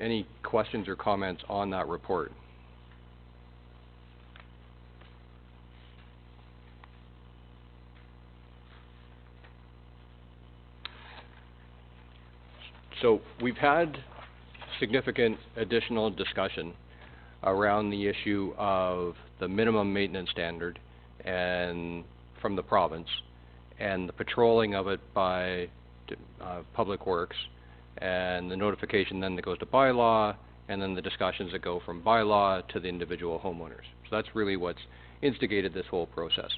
any questions or comments on that report? So we've had significant additional discussion around the issue of the minimum maintenance standard and from the province and the patrolling of it by Public Works and the notification then that goes to bylaw and then the discussions that go from bylaw to the individual homeowners. So that's really what's instigated this whole process.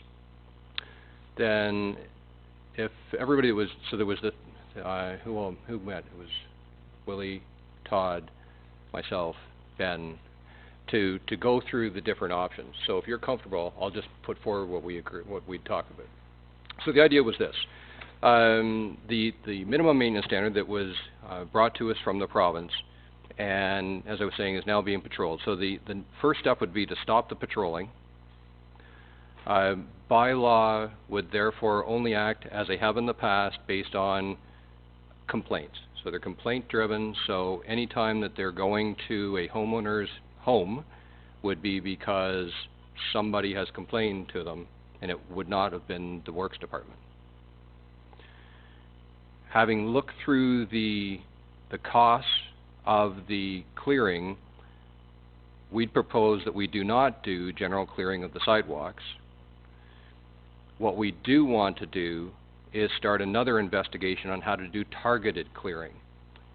Then if everybody was, so there was the, who met? It was Willie, Todd, myself, Ben, to go through the different options. So if you're comfortable, I'll just put forward what we talked about. So the idea was this. The minimum maintenance standard that was brought to us from the province, and as I was saying, is now being patrolled. So the first step would be to stop the patrolling. Bylaw would therefore only act as they have in the past based on complaints. So they're complaint driven, so any time that they're going to a homeowner's home would be because somebody has complained to them and it would not have been the Works Department. Having looked through the costs of the clearing, we'd propose that we do not do general clearing of the sidewalks. What we do want to do is start another investigation on how to do targeted clearing.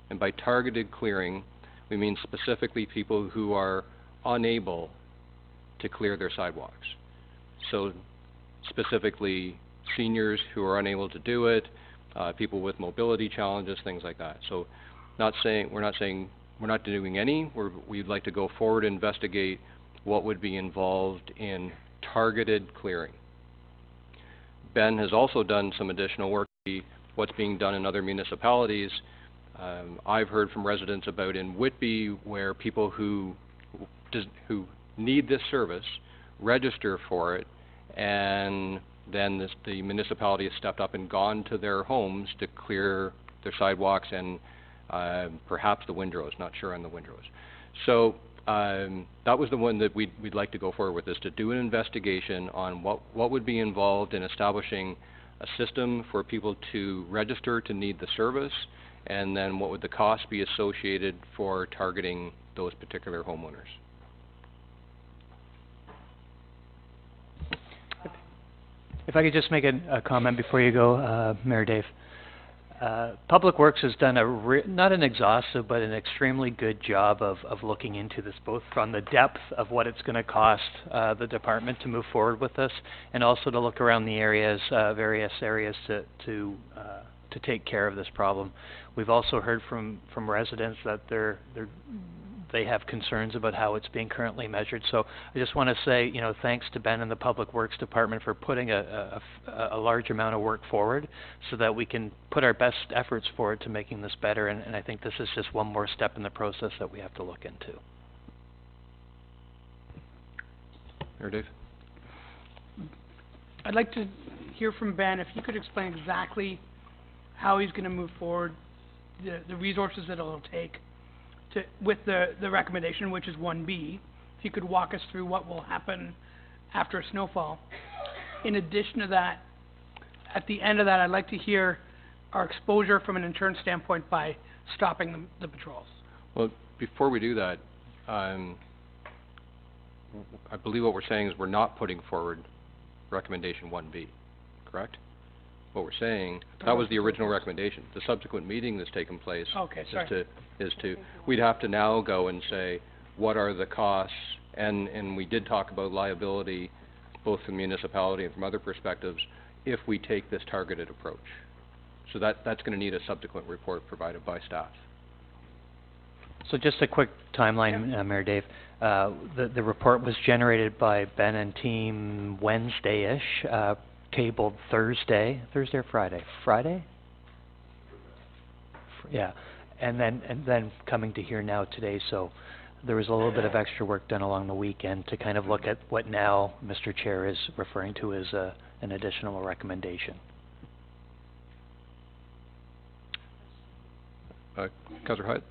And by targeted clearing, we mean specifically people who are unable to clear their sidewalks. So specifically seniors who are unable to do it, people with mobility challenges, things like that. So we're not doing any. We'd like to go forward and investigate what would be involved in targeted clearing. Ben has also done some additional work, what's being done in other municipalities. I've heard from residents about in Whitby where people who need this service register for it, and then the municipality has stepped up and gone to their homes to clear their sidewalks and perhaps the windrows, not sure on the windrows. So that was the one that we'd like to go forward with, is to do an investigation on what would be involved in establishing a system for people to register to need the service, and then what would the cost be associated for targeting those particular homeowners. If I could just make a comment before you go, Mayor Dave. Public Works has done not an exhaustive, but an extremely good job of looking into this, both from the depth of what it's going to cost the department to move forward with this, and also to look around the areas, various areas to take care of this problem. We've also heard from residents that they have concerns about how it's being currently measured. So I just want to say, thanks to Ben and the Public Works Department for putting a large amount of work forward so that we can put our best efforts forward to making this better. And I think this is just one more step in the process that we have to look into. Mayor Dave? I'd like to hear from Ben, if you could explain exactly how he's going to move forward, the resources that it'll take with the recommendation, which is 1B. If you could walk us through what will happen after a snowfall. In addition to that, at the end of that, I'd like to hear our exposure from an insurance standpoint by stopping the patrols. Well, before we do that, I believe what we're saying is we're not putting forward recommendation 1B, correct? What we're saying, that was the original recommendation. The subsequent meeting that's taken place is to we'd have to now go and say, what are the costs, and we did talk about liability, both from the municipality and from other perspectives, if we take this targeted approach. So that's going to need a subsequent report provided by staff. So just a quick timeline, Mayor Dave. The report was generated by Ben and team Wednesday-ish, tabled Thursday or Friday? Friday? Yeah, and then coming to here now today, so there was a little bit of extra work done along the weekend to kind of look at what now Mr. Chair is referring to as an additional recommendation. Councillor Hyde?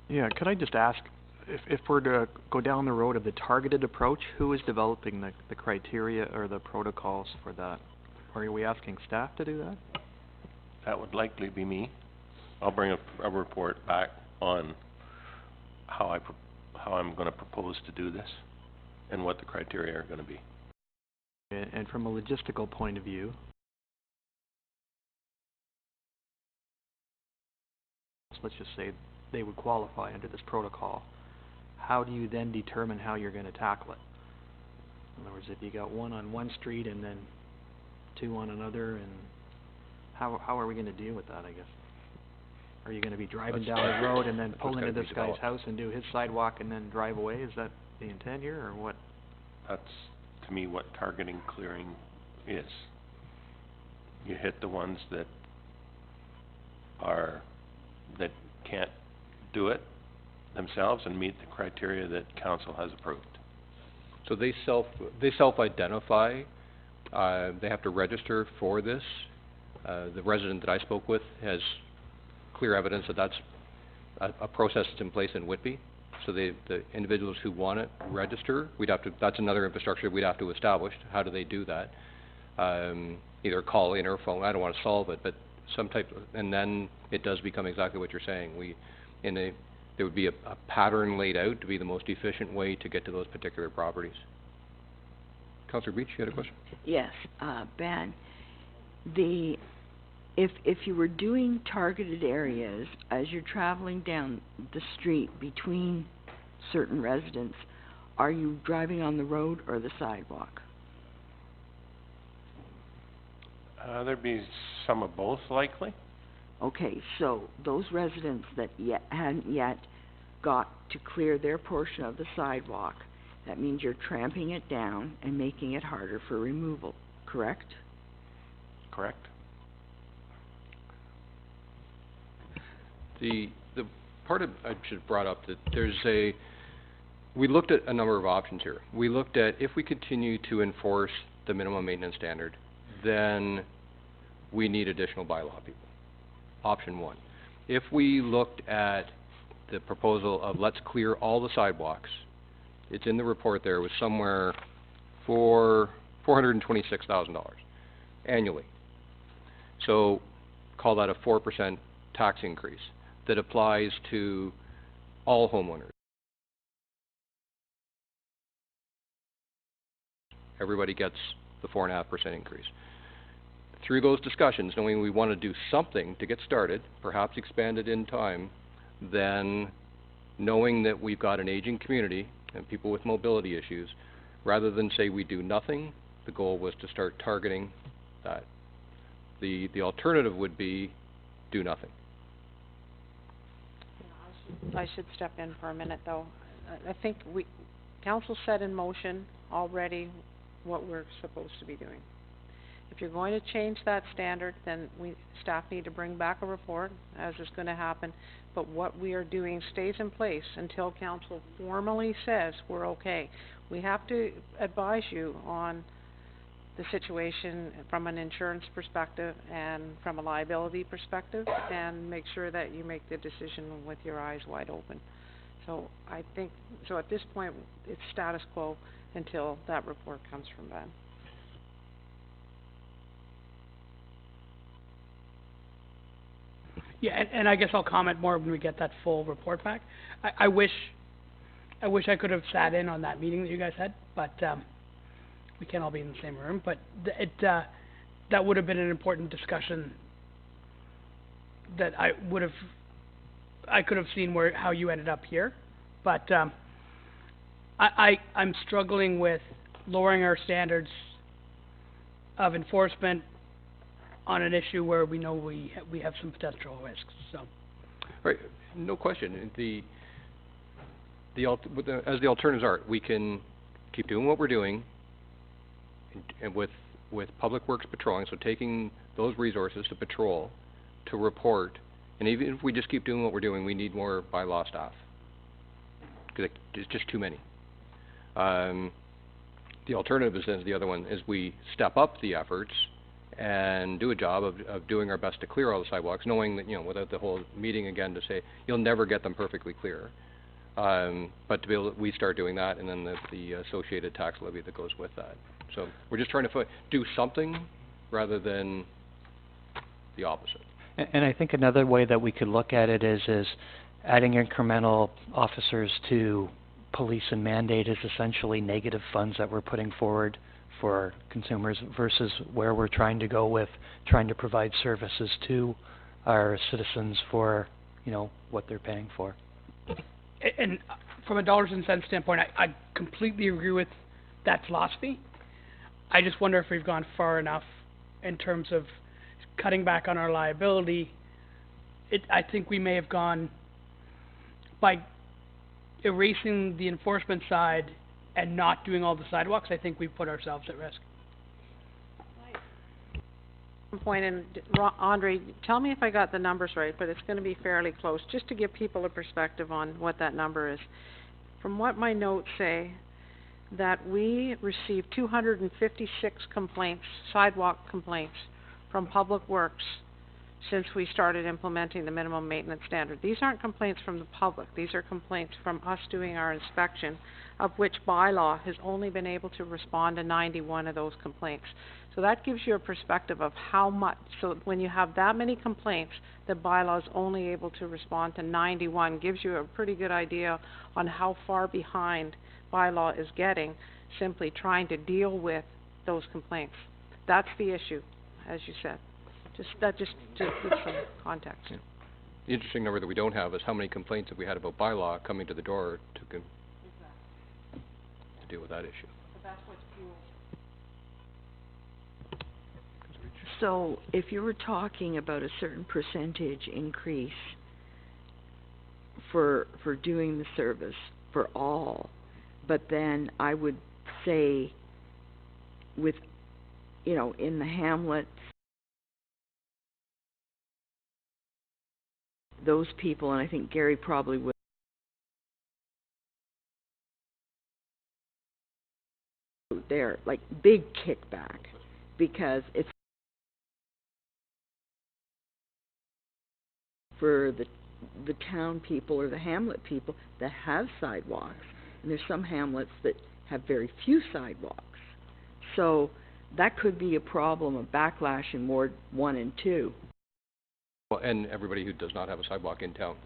Yeah, could I just ask, if we're to go down the road of the targeted approach, who is developing the criteria or the protocols for that? Or are we asking staff to do that? That would likely be me. I'll bring a report back on how I'm gonna propose to do this and what the criteria are gonna be. And from a logistical point of view, let's just say they would qualify under this protocol, how do you then determine how you're gonna tackle it? In other words, if you got one on one street and then two on another, and how are we gonna deal with that, I guess? Are you gonna be driving down the road and then pull into this guy's house and do his sidewalk and then drive away? Is that the intent here, or what? That's, to me, what targeting clearing is. You hit the ones that can't do it themselves and meet the criteria that council has approved. So they self-identify, they have to register for this. The resident that I spoke with has clear evidence that that's a process that's in place in Whitby. So the individuals who want it register. That's another infrastructure we'd have to establish. How do they do that? Either call in or phone. I don't want to solve it, but some type of, and then it does become exactly what you're saying. There would be a pattern laid out to be the most efficient way to get to those particular properties. Councillor Beach, you had a question? Yes, Ben, if you were doing targeted areas as you're traveling down the street between certain residents, are you driving on the road or the sidewalk? There'd be some of both, likely. Okay, so those residents that hadn't yet got to clear their portion of the sidewalk, that means you're tramping it down and making it harder for removal, correct? Correct. The part of, I should have brought up that we looked at a number of options here. We looked at if we continue to enforce the minimum maintenance standard, then we need additional bylaw people. Option one. If we looked at the proposal of let's clear all the sidewalks, it's in the report there, it was somewhere for $426,000 annually. So call that a 4% tax increase that applies to all homeowners. Everybody gets the 4.5% increase. Through those discussions, knowing we want to do something to get started, perhaps expand it in time, then knowing that we've got an aging community and people with mobility issues, rather than say we do nothing, the goal was to start targeting that. The alternative would be do nothing. I should step in for a minute, though. I think council set in motion already what we're supposed to be doing. If you're going to change that standard, then staff need to bring back a report, as is going to happen. But what we are doing stays in place until council formally says we're okay. We have to advise you on the situation from an insurance perspective and from a liability perspective, and make sure that you make the decision with your eyes wide open. So I think, so at this point, it's status quo until that report comes from Ben. Yeah, and I guess I'll comment more when we get that full report back. I wish I could have sat in on that meeting that you guys had, but we can't all be in the same room. But that would have been an important discussion that I could have seen how you ended up here. But I'm struggling with lowering our standards of enforcement on an issue where we know we have some potential risks. So, right, no question. As the alternatives are, we can keep doing what we're doing, and with Public Works patrolling, so taking those resources to patrol, to report, and even if we just keep doing what we're doing, we need more bylaw staff, because it's just too many. The alternative is the other one, is we step up the efforts and do a job of doing our best to clear all the sidewalks, knowing that, without the whole meeting again to say, you'll never get them perfectly clear. But to be able to, we start doing that, and then the associated tax levy that goes with that. So we're just trying to do something rather than the opposite. And I think another way that we could look at it is adding incremental officers to police and mandate is essentially negative funds that we're putting forward for consumers versus where we're trying to go with trying to provide services to our citizens for, you know, what they're paying for. And from a dollars and cents standpoint, I completely agree with that philosophy. I just wonder if we've gone far enough in terms of cutting back on our liability. I think we may have gone by erasing the enforcement side and not doing all the sidewalks. I think we've put ourselves at risk. Point, and Andre, tell me if I got the numbers right, but it's going to be fairly close, just to give people a perspective on what that number is. From what my notes say, that we received 256 complaints, sidewalk complaints, from Public Works since we started implementing the minimum maintenance standard. These aren't complaints from the public. These are complaints from us doing our inspection, of which bylaw has only been able to respond to 91 of those complaints. So that gives you a perspective of how much. So when you have that many complaints, the bylaw is only able to respond to 91, gives you a pretty good idea on how far behind bylaw is getting, simply trying to deal with those complaints. That's the issue, as you said. Just to give some context. Yeah. The interesting number that we don't have is how many complaints have we had about bylaw coming to the door to deal with that issue. But that's what's fueled. So if you were talking about a certain percentage increase for doing the service for all, but then I would say with, you know, in the hamlets, those people, and I think Gary probably would, they're like big kickback, because it's for the town people or the hamlet people that have sidewalks, and there's some hamlets that have very few sidewalks. So that could be a problem of backlash in Ward 1 and 2. Well, and everybody who does not have a sidewalk in town.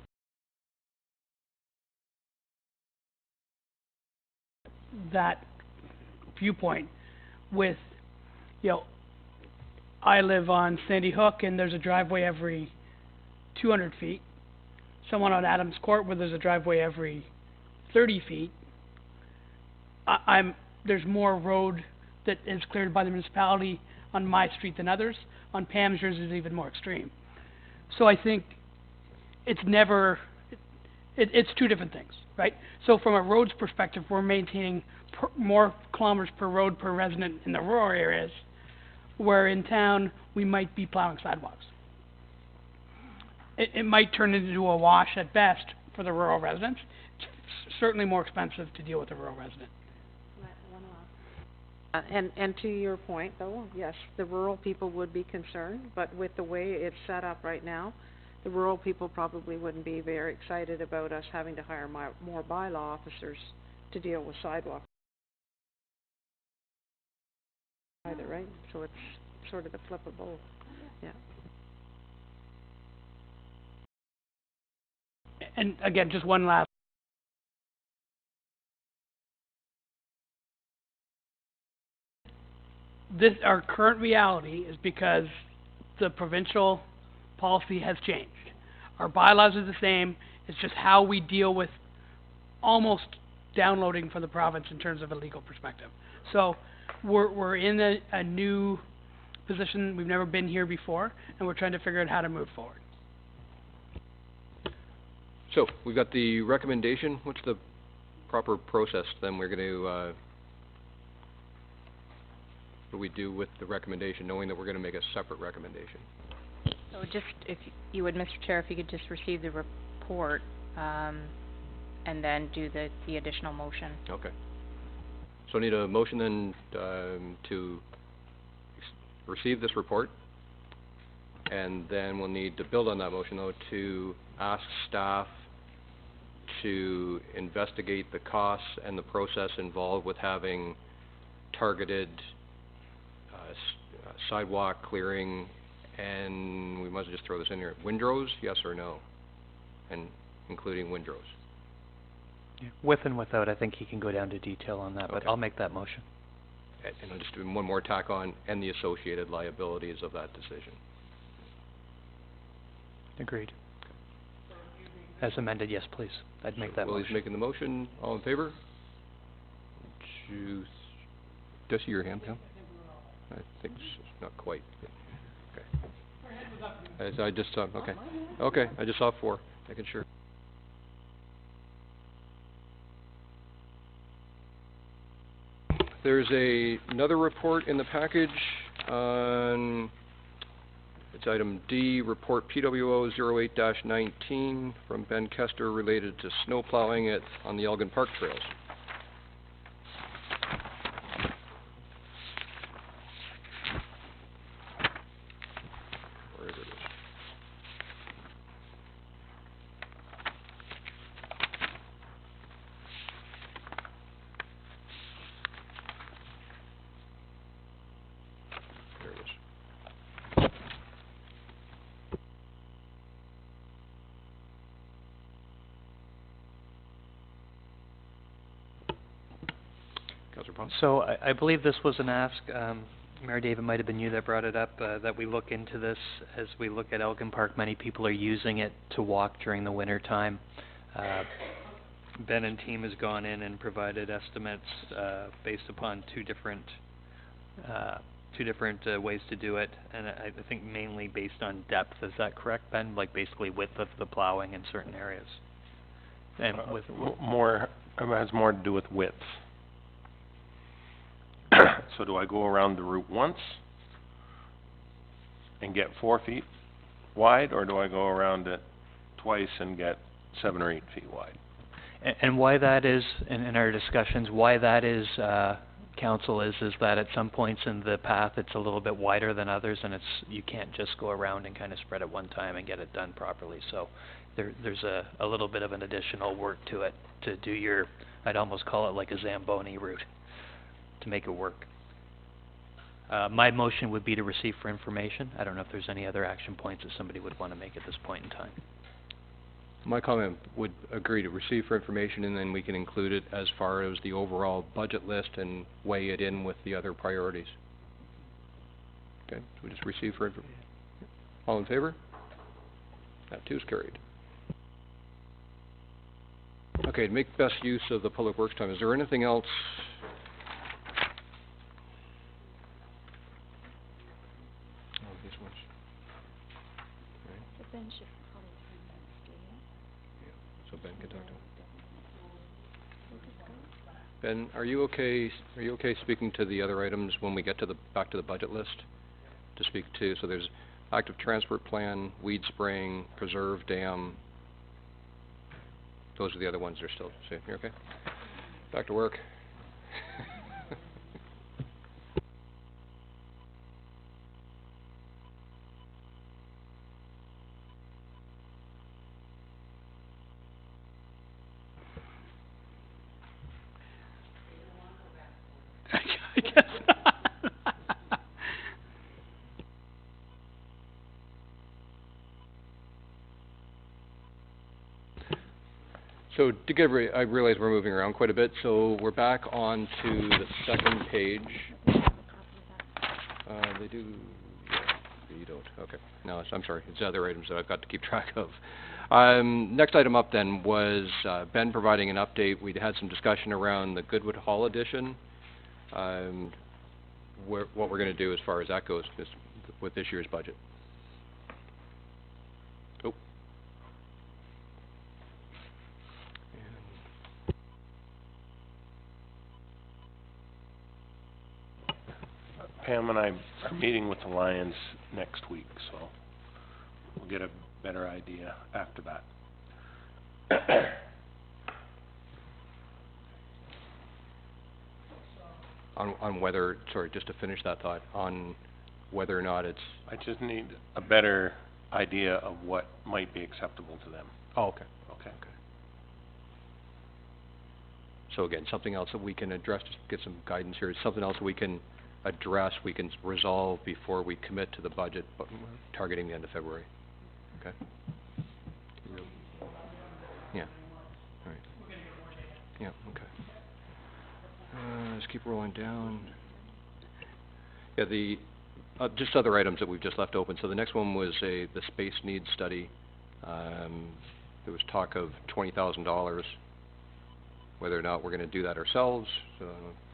That viewpoint with, you know, I live on Sandy Hook and there's a driveway every 200 feet. Someone on Adams Court where there's a driveway every 30 feet. There's more road that is cleared by the municipality on my street than others. On Pam's, yours is even more extreme. So I think it's never, it's two different things, right? So from a roads perspective, we're maintaining more kilometers per road per resident in the rural areas, where in town, we might be plowing sidewalks. It might turn into a wash at best for the rural residents. It's certainly more expensive to deal with the rural resident. And to your point, though, yes, the rural people would be concerned, but with the way it's set up right now, the rural people probably wouldn't be very excited about us having to hire more bylaw officers to deal with sidewalks either, right? So it's sort of the flip of both, yeah. And again, just one last. Our current reality is because the provincial policy has changed. Our bylaws are the same, it's just how we deal with almost downloading for the province in terms of a legal perspective. So we're in a new position, we've never been here before, and we're trying to figure out how to move forward. So, we've got the recommendation. What's the proper process then? We're going to, what do we do with the recommendation, knowing that we're going to make a separate recommendation? So just, if you would, Mr. Chair, if you could just receive the report, and then do the additional motion. Okay. So I need a motion then, to receive this report, and then we'll need to build on that motion, though, to ask staff to investigate the costs and the process involved with having targeted sidewalk clearing, and we must just throw this in here, windrows, yes or no? And including windrows. Yeah. With and without, I think he can go down to detail on that, but Okay. I'll make that motion. And I'll just do one more tack on, and the associated liabilities of that decision. Agreed. As amended, yes, please. I'd make that Willie's motion. making the motion. All in favor? Did I see your hand, Pam? I think it's not quite. Okay. I just saw, okay. Okay, I just saw 4, making sure. There's another report in the package on, it's item D, report PWO 08-19 from Ben Kester related to snow plowing on the Elgin Park trails. Wherever it is. There it is. Councillor Pons? So I believe this was an ask, Mayor Dave, it might have been you that brought it up, that we look into this as we look at Elgin Park. Many people are using it to walk during the winter time. Ben and team has gone in and provided estimates based upon two different ways to do it, and I think mainly based on depth. Is that correct, Ben? Like basically width of the plowing in certain areas? And with More, it has more to do with width. So do I go around the route once and get 4 feet wide, or do I go around it twice and get 7 or 8 feet wide? And why that is, in our discussions, why that is, council, is that at some points in the path it's a little bit wider than others, and you can't just go around and kind of spread it one time and get it done properly. So there's a little bit of an additional work to it to do your, I'd almost call it like a Zamboni route, to make it work. My motion would be to receive for information. I don't know if there's any other action points that somebody would want to make at this point in time. My comment would agree to receive for information, and then we can include it as far as the overall budget list and weigh it in with the other priorities. Okay, so we just receive for information. All in favor? That too is carried. Okay, to make best use of the public works time, is there anything else? Oh, this one's. So Ben should probably turn that So Ben can talk to him. Ben, are you okay speaking to the other items when we get to back to the budget list? To speak to, so there's active transport plan, weed spraying, preserve dam. Those are the other ones that are still, so you're okay? Back to work. I guess not. So to get I realize we're moving around quite a bit, so we're back on to the second page. They do, yeah, you don't, okay. No, I'm sorry, it's other items that I've got to keep track of. Next item up then was Ben providing an update. We'd had some discussion around the Goodwood Hall addition. What we're going to do as far as that goes with this year's budget. Oh. Pam and I are meeting with the Lions next week, so we'll get a better idea after that. On whether, sorry, just to finish that thought, on whether or not it's... I just need a better idea of what might be acceptable to them. Oh, okay. Okay. So again, something else that we can address, just get some guidance here, something else that we can address, we can resolve before we commit to the budget, but targeting the end of February. Okay? Yeah, all right. Yeah, okay. Let's keep rolling down. Yeah, just other items that we've just left open. So the next one was the space needs study. There was talk of $20,000, whether or not we're gonna do that ourselves.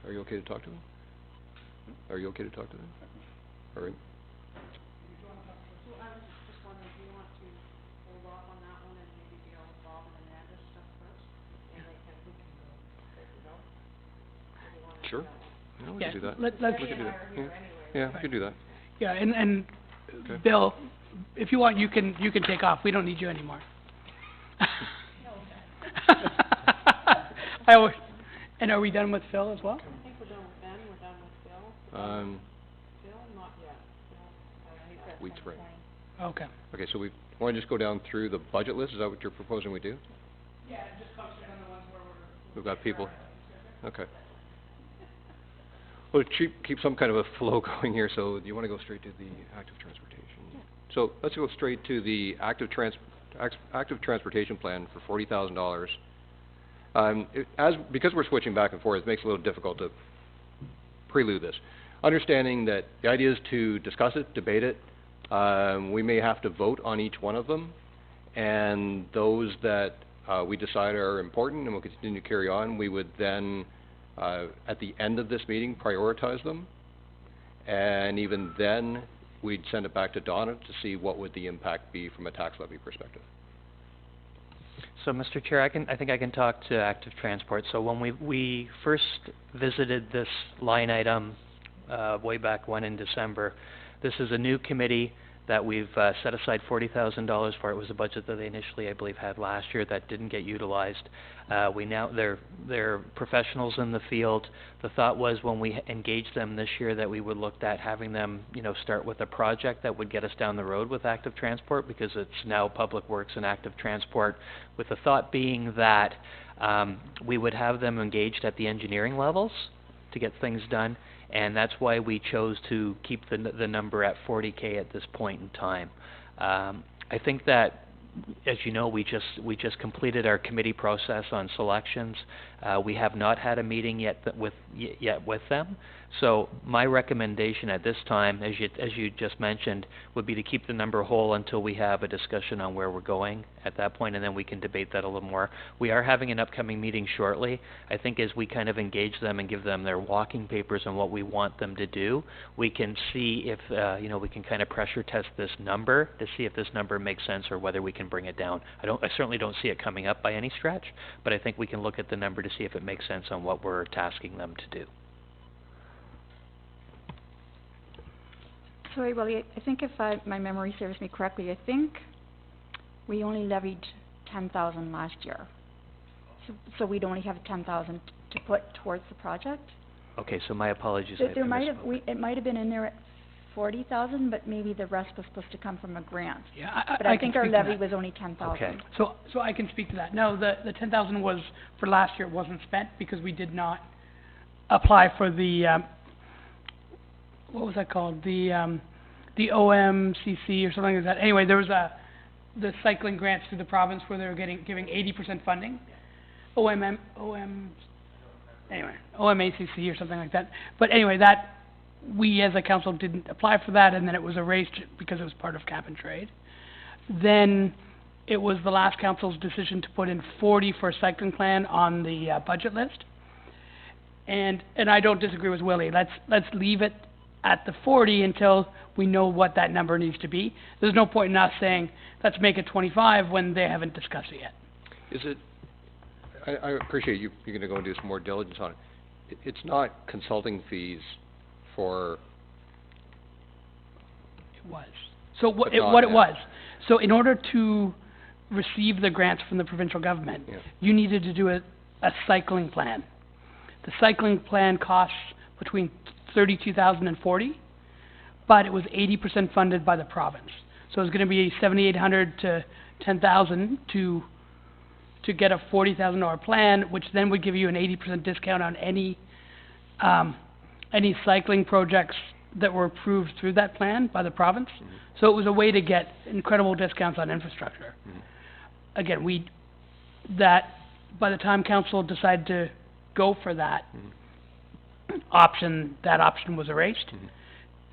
Are you okay to talk to them? Are you okay to talk to them? All right. Sure. Yeah, we Yeah, can do that. let's. We can do that. Yeah, we can do that. Yeah, and Okay. Bill, if you want, you can take off. We don't need you anymore. And are we done with Phil as well? I think we're done with Ben, we're done with Bill. Bill, not yet. I think that's Weeds right. Okay. Okay, so we want to just go down through the budget list. Is that what you're proposing we do? Yeah, just concentrate on the ones where We've got people. Okay. Well, keep some kind of a flow going here, so do you want to go straight to the active transportation? Yeah. So let's go straight to the active transportation plan for $40,000. Because we're switching back and forth, it makes it a little difficult to prelude this. Understanding that the idea is to discuss it, debate it, we may have to vote on each one of them, and those that we decide are important and will continue to carry on, we would then at the end of this meeting, prioritize them, and even then, we'd send it back to Donna to see what would the impact be from a tax levy perspective. So, Mr. Chair, I think I can talk to active transport. So when we first visited this line item way back when in December, this is a new committee that we've set aside $40,000 for. It was a budget that they initially, I believe, had last year that didn't get utilized. They're professionals in the field. The thought was when we engaged them this year that we would look at having them, start with a project that would get us down the road with active transport, because it's now Public Works and active transport, with the thought being that we would have them engaged at the engineering levels to get things done. And that's why we chose to keep the number at 40K at this point in time. I think that, as you know, we just completed our committee process on selections. We have not had a meeting yet with them. So my recommendation at this time, as you just mentioned, would be to keep the number whole until we have a discussion on where we're going at that point, and then we can debate that a little more. We are having an upcoming meeting shortly. I think as we kind of engage them and give them their walking papers on what we want them to do, we can see if we can kind of pressure test this number to see if this number makes sense or whether we can bring it down. I certainly don't see it coming up by any stretch, but I think we can look at the number to see if it makes sense on what we're tasking them to do. Sorry, Willie, I think if my memory serves me correctly, I think we only levied 10,000 last year. So we'd only have 10,000 to put towards the project? Okay, so my apologies. It might have been in there at 40,000, but maybe the rest was supposed to come from a grant. Yeah, But I think our levy was only 10,000. Okay. So I can speak to that. No, the 10,000 was for last year. It wasn't spent because we did not apply for the what was that called? The OMCC or something like that. Anyway, there was the cycling grants through the province where they were giving 80% funding. OMACC or something like that. But anyway, that we as a council didn't apply for that, and then it was erased because it was part of cap and trade. Then it was the last council's decision to put in 40 for a cycling plan on the budget list. And I don't disagree with Willie. Let's leave it at the 40 until we know what that number needs to be. There's no point in us saying, let's make it 25 when they haven't discussed it yet. Is it, I appreciate you're going to go and do some more diligence on it. It's not consulting fees for... It was. So what it was, so in order to receive the grants from the provincial government, you needed to do a cycling plan. The cycling plan costs between 32,000 and 40, but it was 80% funded by the province. So it was going to be 7,800 to 10,000 to get a $40,000 plan, which then would give you an 80% discount on any cycling projects that were approved through that plan by the province. So it was a way to get incredible discounts on infrastructure. Again, that by the time council decided to go for that option, that option was erased.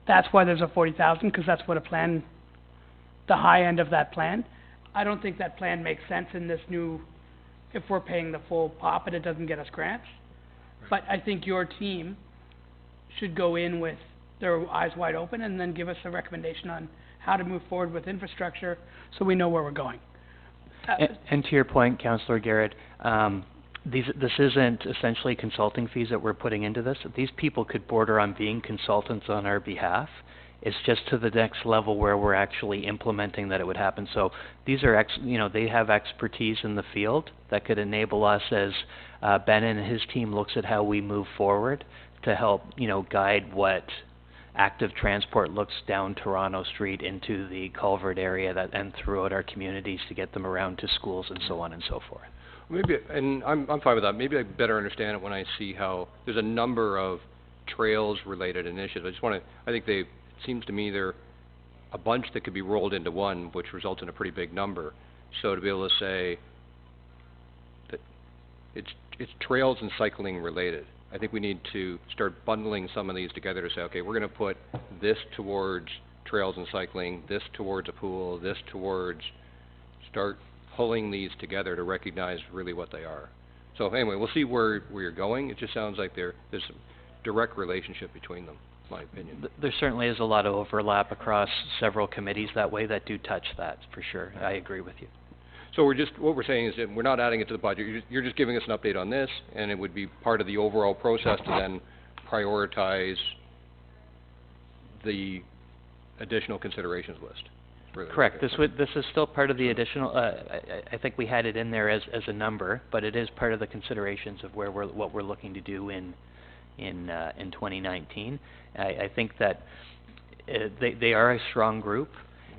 That's why there's a 40,000, because that's what a plan, the high end of that plan. I don't think that plan makes sense in this new, if we're paying the full pop and it doesn't get us grants. But I think your team should go in with their eyes wide open and then give us a recommendation on how to move forward with infrastructure so we know where we're going. And to your point, Councillor Garrett, this isn't essentially consulting fees that we're putting into this. These people could border on being consultants on our behalf. It's just to the next level where we're actually implementing that it would happen. So these are, they have expertise in the field that could enable us as Ben and his team looks at how we move forward to help, guide what active transport looks down Toronto Street into the culvert area and throughout our communities to get them around to schools and so on and so forth. Maybe, and I'm fine with that. Maybe I better understand it when I see how there's a number of trails-related initiatives. I think it seems to me they're a bunch that could be rolled into one, which results in a pretty big number. So to be able to say that it's trails and cycling related, I think we need to start bundling some of these together to say, okay, we're going to put this towards trails and cycling, this towards a pool, this towards, start pulling these together to recognize really what they are. So anyway, we'll see where you're going. It just sounds like there's some direct relationship between them, in my opinion. There certainly is a lot of overlap across several committees that way that do touch that, for sure. I agree with you. So what we're saying is that we're not adding it to the budget. You're just giving us an update on this, and it would be part of the overall process to then prioritize the additional considerations list. Correct. This is still part of the additional. I think we had it in there as a number, but it is part of the considerations of what we're looking to do in 2019. I think that they are a strong group.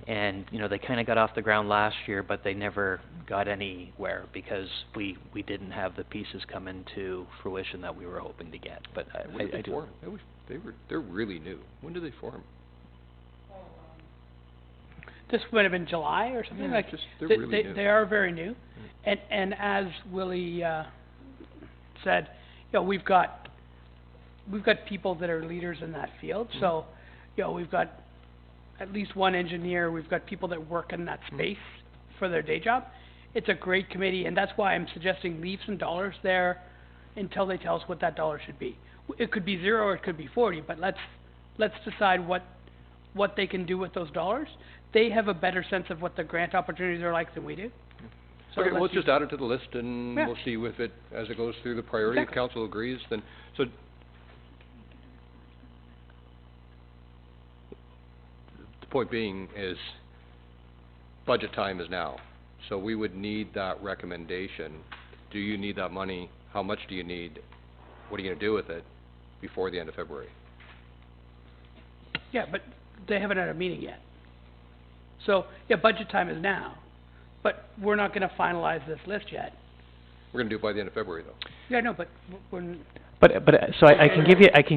And, they kind of got off the ground last year, but they never got anywhere because we didn't have the pieces come into fruition that we were hoping to get. But when did they form? They're really new. When did they form? This would have been July or something. Yeah, they're really new. They are very new. And as Willie said, we've got people that are leaders in that field. So, we've got at least one engineer, we've got people that work in that space for their day job. It's a great committee, and that's why I'm suggesting leave some dollars there until they tell us what that dollar should be. It could be 0 or it could be 40, but let's decide what they can do with those dollars. They have a better sense of what the grant opportunities are like than we do. So okay, let's just add it to the list, and yeah. We'll see if it, as it goes through the priority, exactly. If council agrees, then, so point being is budget time is now. So we would need that recommendation. Do you need that money? How much do you need? What are you going to do with it before the end of February? Yeah, but they haven't had a meeting yet. So, budget time is now, but we're not going to finalize this list yet. We're going to do it by the end of February, though. Yeah, no, but we're... So I can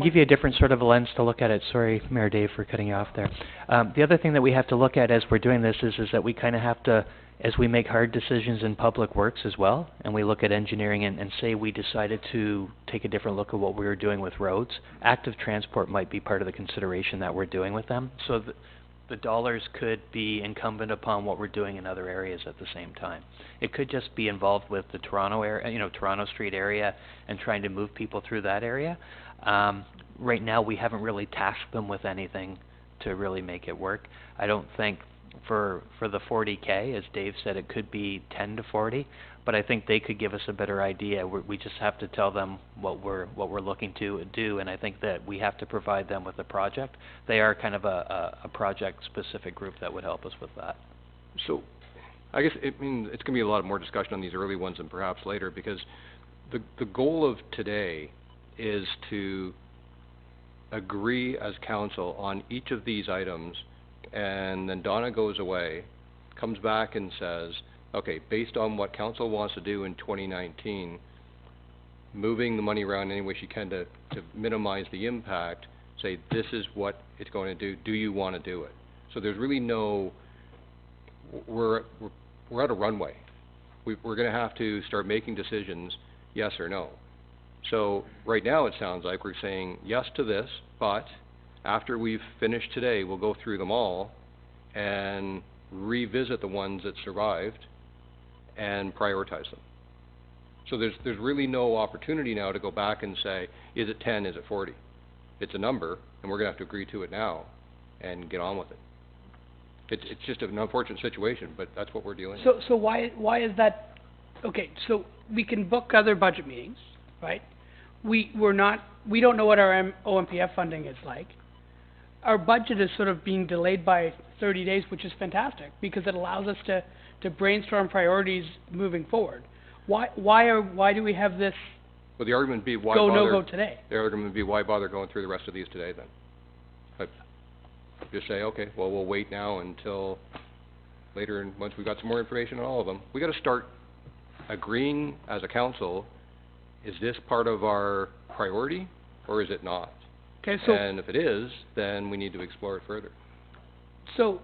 give you a different sort of a lens to look at it. Sorry, Mayor Dave, for cutting you off there. The other thing that we have to look at as we're doing this is that we kind of have to, as we make hard decisions in public works as well, and we look at engineering and say we decided to take a different look at what we were doing with roads, active transport might be part of the consideration that we're doing with them. So the dollars could be incumbent upon what we're doing in other areas at the same time. It could just be involved with the Toronto area, Toronto Street area, and trying to move people through that area. Right now, we haven't really tasked them with anything to really make it work. I don't think for the 40K, as Dave said, it could be 10 to 40, but I think they could give us a better idea. We just have to tell them what we're looking to do, and I think that we have to provide them with a project. They are kind of a project-specific group that would help us with that. So, I guess it's going to be a lot more discussion on these early ones and perhaps later, because the goal of today is to agree as council on each of these items, and then Donna goes away, comes back and says, okay, based on what council wants to do in 2019, moving the money around any way she can to minimize the impact, say this is what it's going to do you want to do it? So there's really no, we're at a runway. we're gonna have to start making decisions, yes or no. So, right now, it sounds like we're saying yes to this, but after we've finished today, we'll go through them all and revisit the ones that survived and prioritize them. So there's really no opportunity now to go back and say, is it 10, is it 40? It's a number, and we're gonna have to agree to it now and get on with it. It's just an unfortunate situation, but that's what we're dealing with. So why is that? Okay, so we can book other budget meetings, right? We don't know what our OMPF funding is like. Our budget is sort of being delayed by 30 days, which is fantastic, because it allows us to brainstorm priorities moving forward. Why do we have this Well, the argument would be why go, bother... no-go today? The argument would be why bother going through the rest of these today then? But just say, okay, well, we'll wait now until later, and once we've got some more information on all of them. We gotta start agreeing as a council, is this part of our priority, or is it not? Okay, so And if it is, then we need to explore it further. So,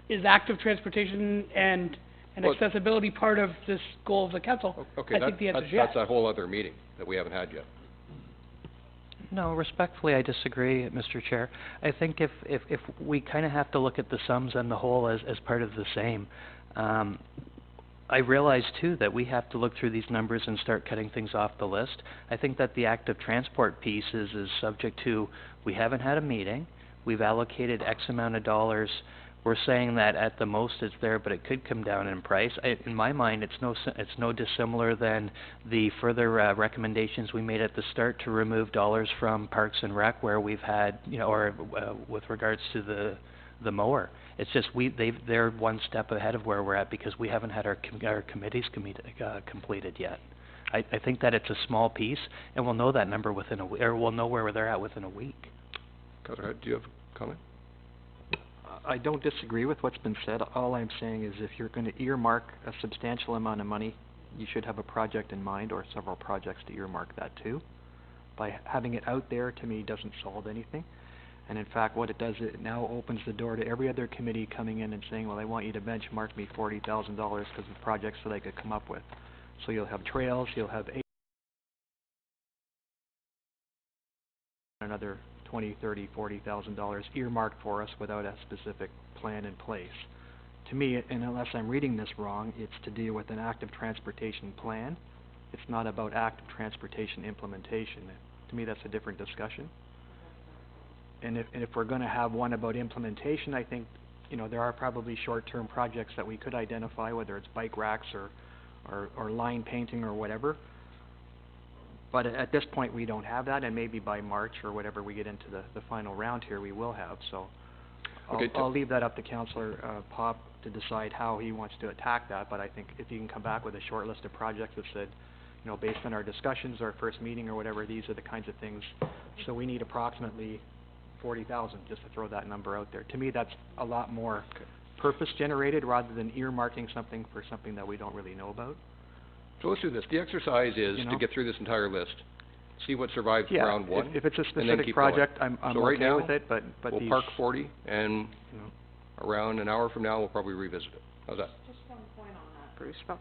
is active transportation and Well- accessibility part of this goal of the council? Okay, I think the answer is that's yes. a whole other meeting that we haven't had yet. No, respectfully, I disagree, Mr. Chair. I think if we kind of have to look at the sums and the whole as part of the same. I realize too that we have to look through these numbers and start cutting things off the list. I think that the active transport piece is subject to, we haven't had a meeting, we've allocated X amount of dollars. We're saying that at the most it's there, but it could come down in price. In my mind, it's no dissimilar than the further recommendations we made at the start to remove dollars from Parks and Rec, where we've had, with regards to the mower. It's just they're one step ahead of where we're at because we haven't had our committees completed yet. I think that it's a small piece, and we'll know that number within a week, or we'll know where they're at within a week. Councillor, do you have a comment? I don't disagree with what's been said. All I'm saying is if you're going to earmark a substantial amount of money, you should have a project in mind or several projects to earmark that to. By having it out there, to me, doesn't solve anything. And in fact, what it does, it now opens the door to every other committee coming in and saying, well, I want you to benchmark me $40,000 because of projects that I could come up with. So you'll have trails, you'll have another $20,000, $30,000, $40,000 earmarked for us without a specific plan in place. To me, and unless I'm reading this wrong, it's to deal with an active transportation plan. It's not about active transportation implementation. To me, that's a different discussion. And if we're going to have one about implementation, I think, there are probably short-term projects that we could identify, whether it's bike racks or line painting or whatever. But at this point, we don't have that, and maybe by March or whatever we get into the final round here, we will have. So I'll leave that up to Councillor Pop to decide how he wants to attack that. But I think if he can come back with a short list of projects that said, based on our discussions, our first meeting or whatever, these are the kinds of things. So we need approximately 40,000, just to throw that number out there. To me, that's a lot more purpose-generated rather than earmarking something for something that we don't really know about. So let's do this. The exercise is to get through this entire list, see what survives round one, if it's a and then specific keep project, going. I'm So right okay now, with it, but we'll these... park 40, and around an hour from now, we'll probably revisit it. How's that? Just one point on that, Bruce. Well,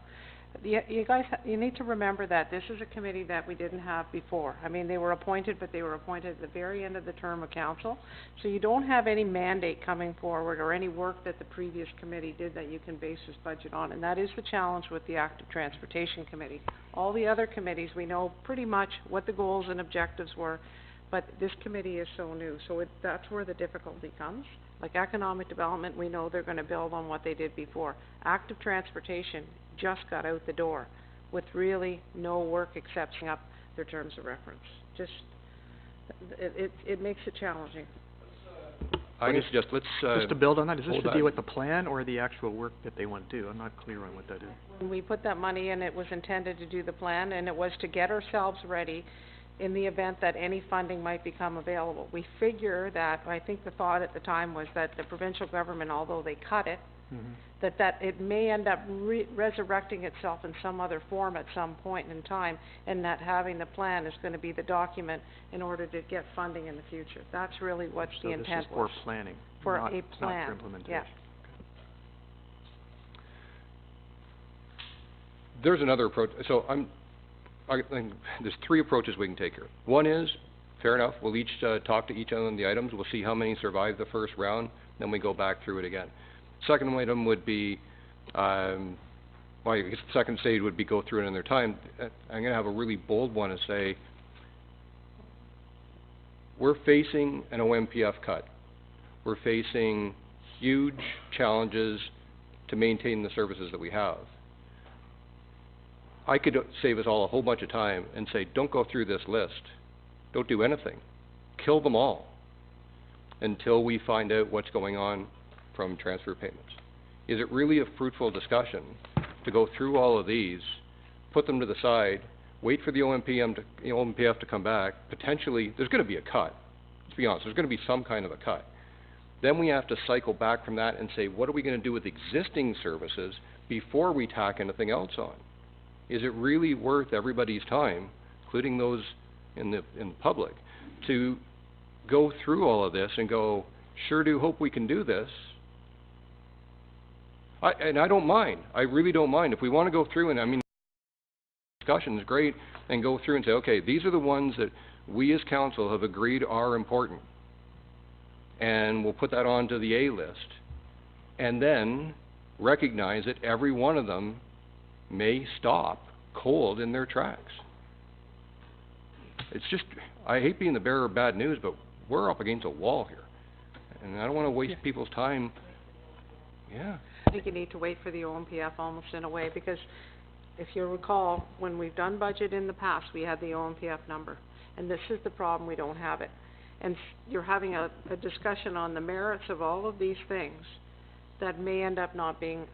you guys, you need to remember that this is a committee that we didn't have before. I mean, they were appointed, but they were appointed at the very end of the term of council. So you don't have any mandate coming forward or any work that the previous committee did that you can base this budget on. And that is the challenge with the Active Transportation Committee. All the other committees, we know pretty much what the goals and objectives were, but this committee is so new. So that's where the difficulty comes. Like economic development, we know they're going to build on what they did before. Active transportation just got out the door with really no work except setting up their terms of reference. Just, it makes it challenging. I suggest let's just to build on that, is this hold to that. deal with the plan or the actual work that they want to do? I'm not clear on what that is. When we put that money in, it was intended to do the plan, and it was to get ourselves ready in the event that any funding might become available. We figure that, I think the thought at the time was that the provincial government, although they cut it, that it may end up resurrecting itself in some other form at some point in time, and that having the plan is going to be the document in order to get funding in the future. That's really what the intent was. So this is for planning, For not, a plan, not for implementation. yeah. there's another approach. So I think there's three approaches we can take here. One is, fair enough, we'll each talk to each other on the items. We'll see how many survive the first round, then we go back through it again. Second item would be, well, I guess the second stage would be go through it another time. I'm going to have a really bold one and say, we're facing an OMPF cut. We're facing huge challenges to maintain the services that we have. I could save us all a whole bunch of time and say, don't go through this list. Don't do anything. Kill them all until we find out what's going on from transfer payments. Is it really a fruitful discussion to go through all of these, put them to the side, wait for the OMPF to come back? Potentially, there's going to be a cut. Let's be honest, there's going to be some kind of a cut. Then we have to cycle back from that and say, what are we going to do with existing services before we tack anything else on? Is it really worth everybody's time, including those in the public, to go through all of this and go, sure do hope we can do this? And I don't mind. I really don't mind. If we want to go through, and I mean, discussion is great, and go through and say, okay, these are the ones that we as council have agreed are important. And we'll put that onto the A list. And then recognize that every one of them may stop cold in their tracks. It's just, I hate being the bearer of bad news, but we're up against a wall here. And I don't want to waste people's time. Yeah. I think you need to wait for the OMPF almost in a way, because if you recall, when we've done budget in the past, we had the OMPF number. And this is the problem, we don't have it. And you're having a discussion on the merits of all of these things that may end up not being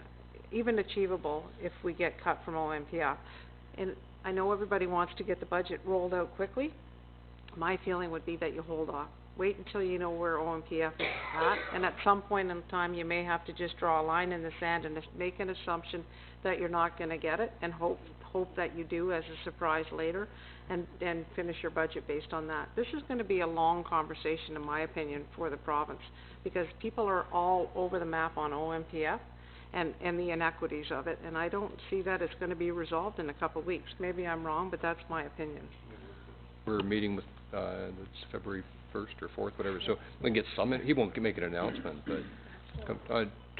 even achievable if we get cut from OMPF. And I know everybody wants to get the budget rolled out quickly. My feeling would be that you hold off. Wait until you know where OMPF is at, and at some point in time you may have to just draw a line in the sand and make an assumption that you're not going to get it, and hope that you do as a surprise later, and finish your budget based on that. This is going to be a long conversation, in my opinion, for the province, because people are all over the map on OMPF and the inequities of it, and I don't see that it's going to be resolved in a couple of weeks. Maybe I'm wrong, but that's my opinion. We're meeting with, it's February 1st or 4th, whatever, so we can get some, he won't make an announcement, but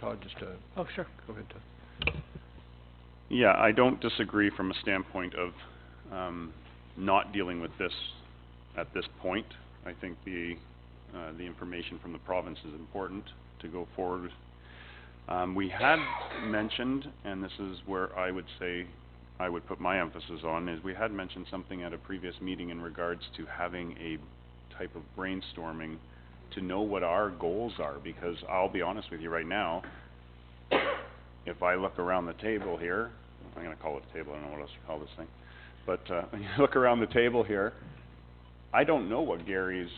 Todd, just oh, sure. Go ahead, Todd. Yeah, I don't disagree from a standpoint of not dealing with this at this point. I think the information from the province is important to go forward. We had mentioned, and this is where I would say I would put my emphasis on, is we had mentioned something at a previous meeting in regards to having a type of brainstorming to know what our goals are, because I'll be honest with you right now, if I look around the table here, I'm going to call it a table, I don't know what else to call this thing, but when you look around the table here, I don't know what Gary's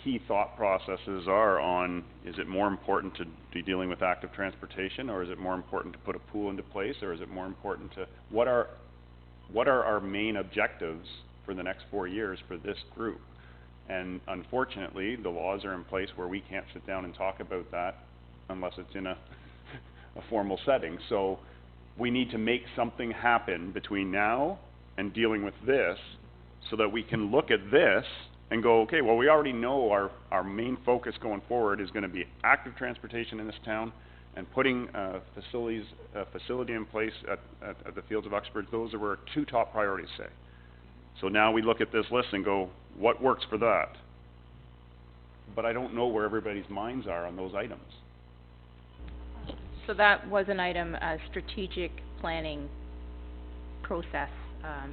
key thought processes are on, is it more important to be dealing with active transportation, or is it more important to put a pool into place, or is it more important to, what are our main objectives for the next 4 years for this group? And unfortunately, the laws are in place where we can't sit down and talk about that unless it's in a formal setting. So we need to make something happen between now and dealing with this, so that we can look at this and go, okay, well, we already know our main focus going forward is going to be active transportation in this town, and putting a facility in place at the Fields of Uxbridge. Those are our two top priorities, say. So now we look at this list and go, what works for that? But I don't know where everybody's minds are on those items. So that was an item, a strategic planning process,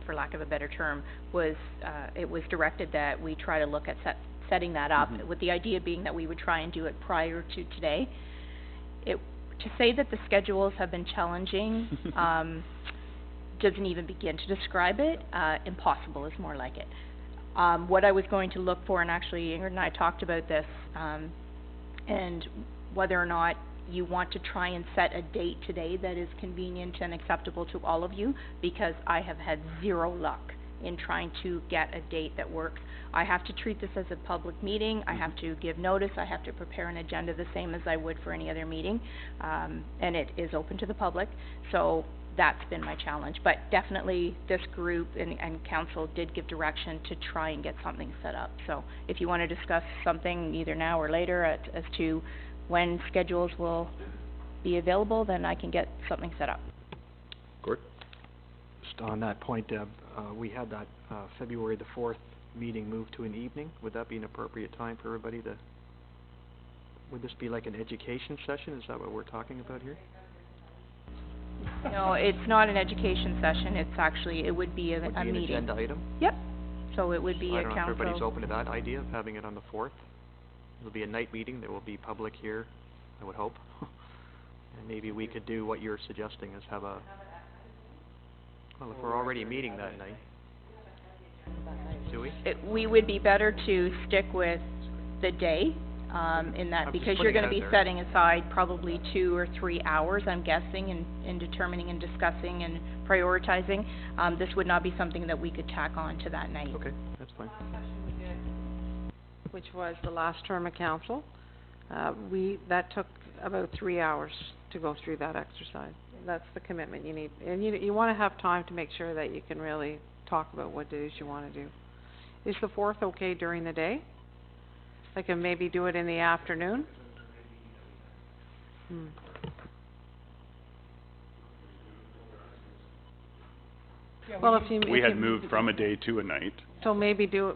for lack of a better term, was, it was directed that we try to look at setting that up, with the idea being that we would try and do it prior to today. To say that the schedules have been challenging, doesn't even begin to describe it. Impossible is more like it. What I was going to look for, and actually Ingrid and I talked about this, and whether or not you want to try and set a date today that is convenient and acceptable to all of you, because I have had zero luck in trying to get a date that works. I have to treat this as a public meeting. I have to give notice. I have to prepare an agenda the same as I would for any other meeting, and it is open to the public. So that's been my challenge. But definitely this group and council did give direction to try and get something set up. So if you want to discuss something either now or later as to when schedules will be available, then I can get something set up. Gord? Just on that point, Deb, we had that, February the 4th meeting moved to an evening. Would that be an appropriate time for everybody to, would this be like an education session? Is that what we're talking about here? No, it's not an education session, it's actually, it would be a meeting. Would be an agenda item? Yep, so it would be I a don't know if council. everybody's open to that idea of having it on the 4th. It'll be a night meeting, there will be public here, I would hope. And maybe we could do what you're suggesting, is have a, well, if we're already meeting that night. Do we? We would be better to stick with the day, in that, I'm just because you're putting it gonna out be there. setting aside probably 2 or 3 hours, I'm guessing, in determining and discussing and prioritizing. This would not be something that we could tack on to that night. Okay, that's fine. Which was the last term of council. That took about 3 hours to go through that exercise. That's the commitment you need. And you wanna have time to make sure that you can really talk about what it is you wanna do. Is the 4th okay during the day? I can maybe do it in the afternoon? Well, if you... We had moved from a day to a night. So maybe do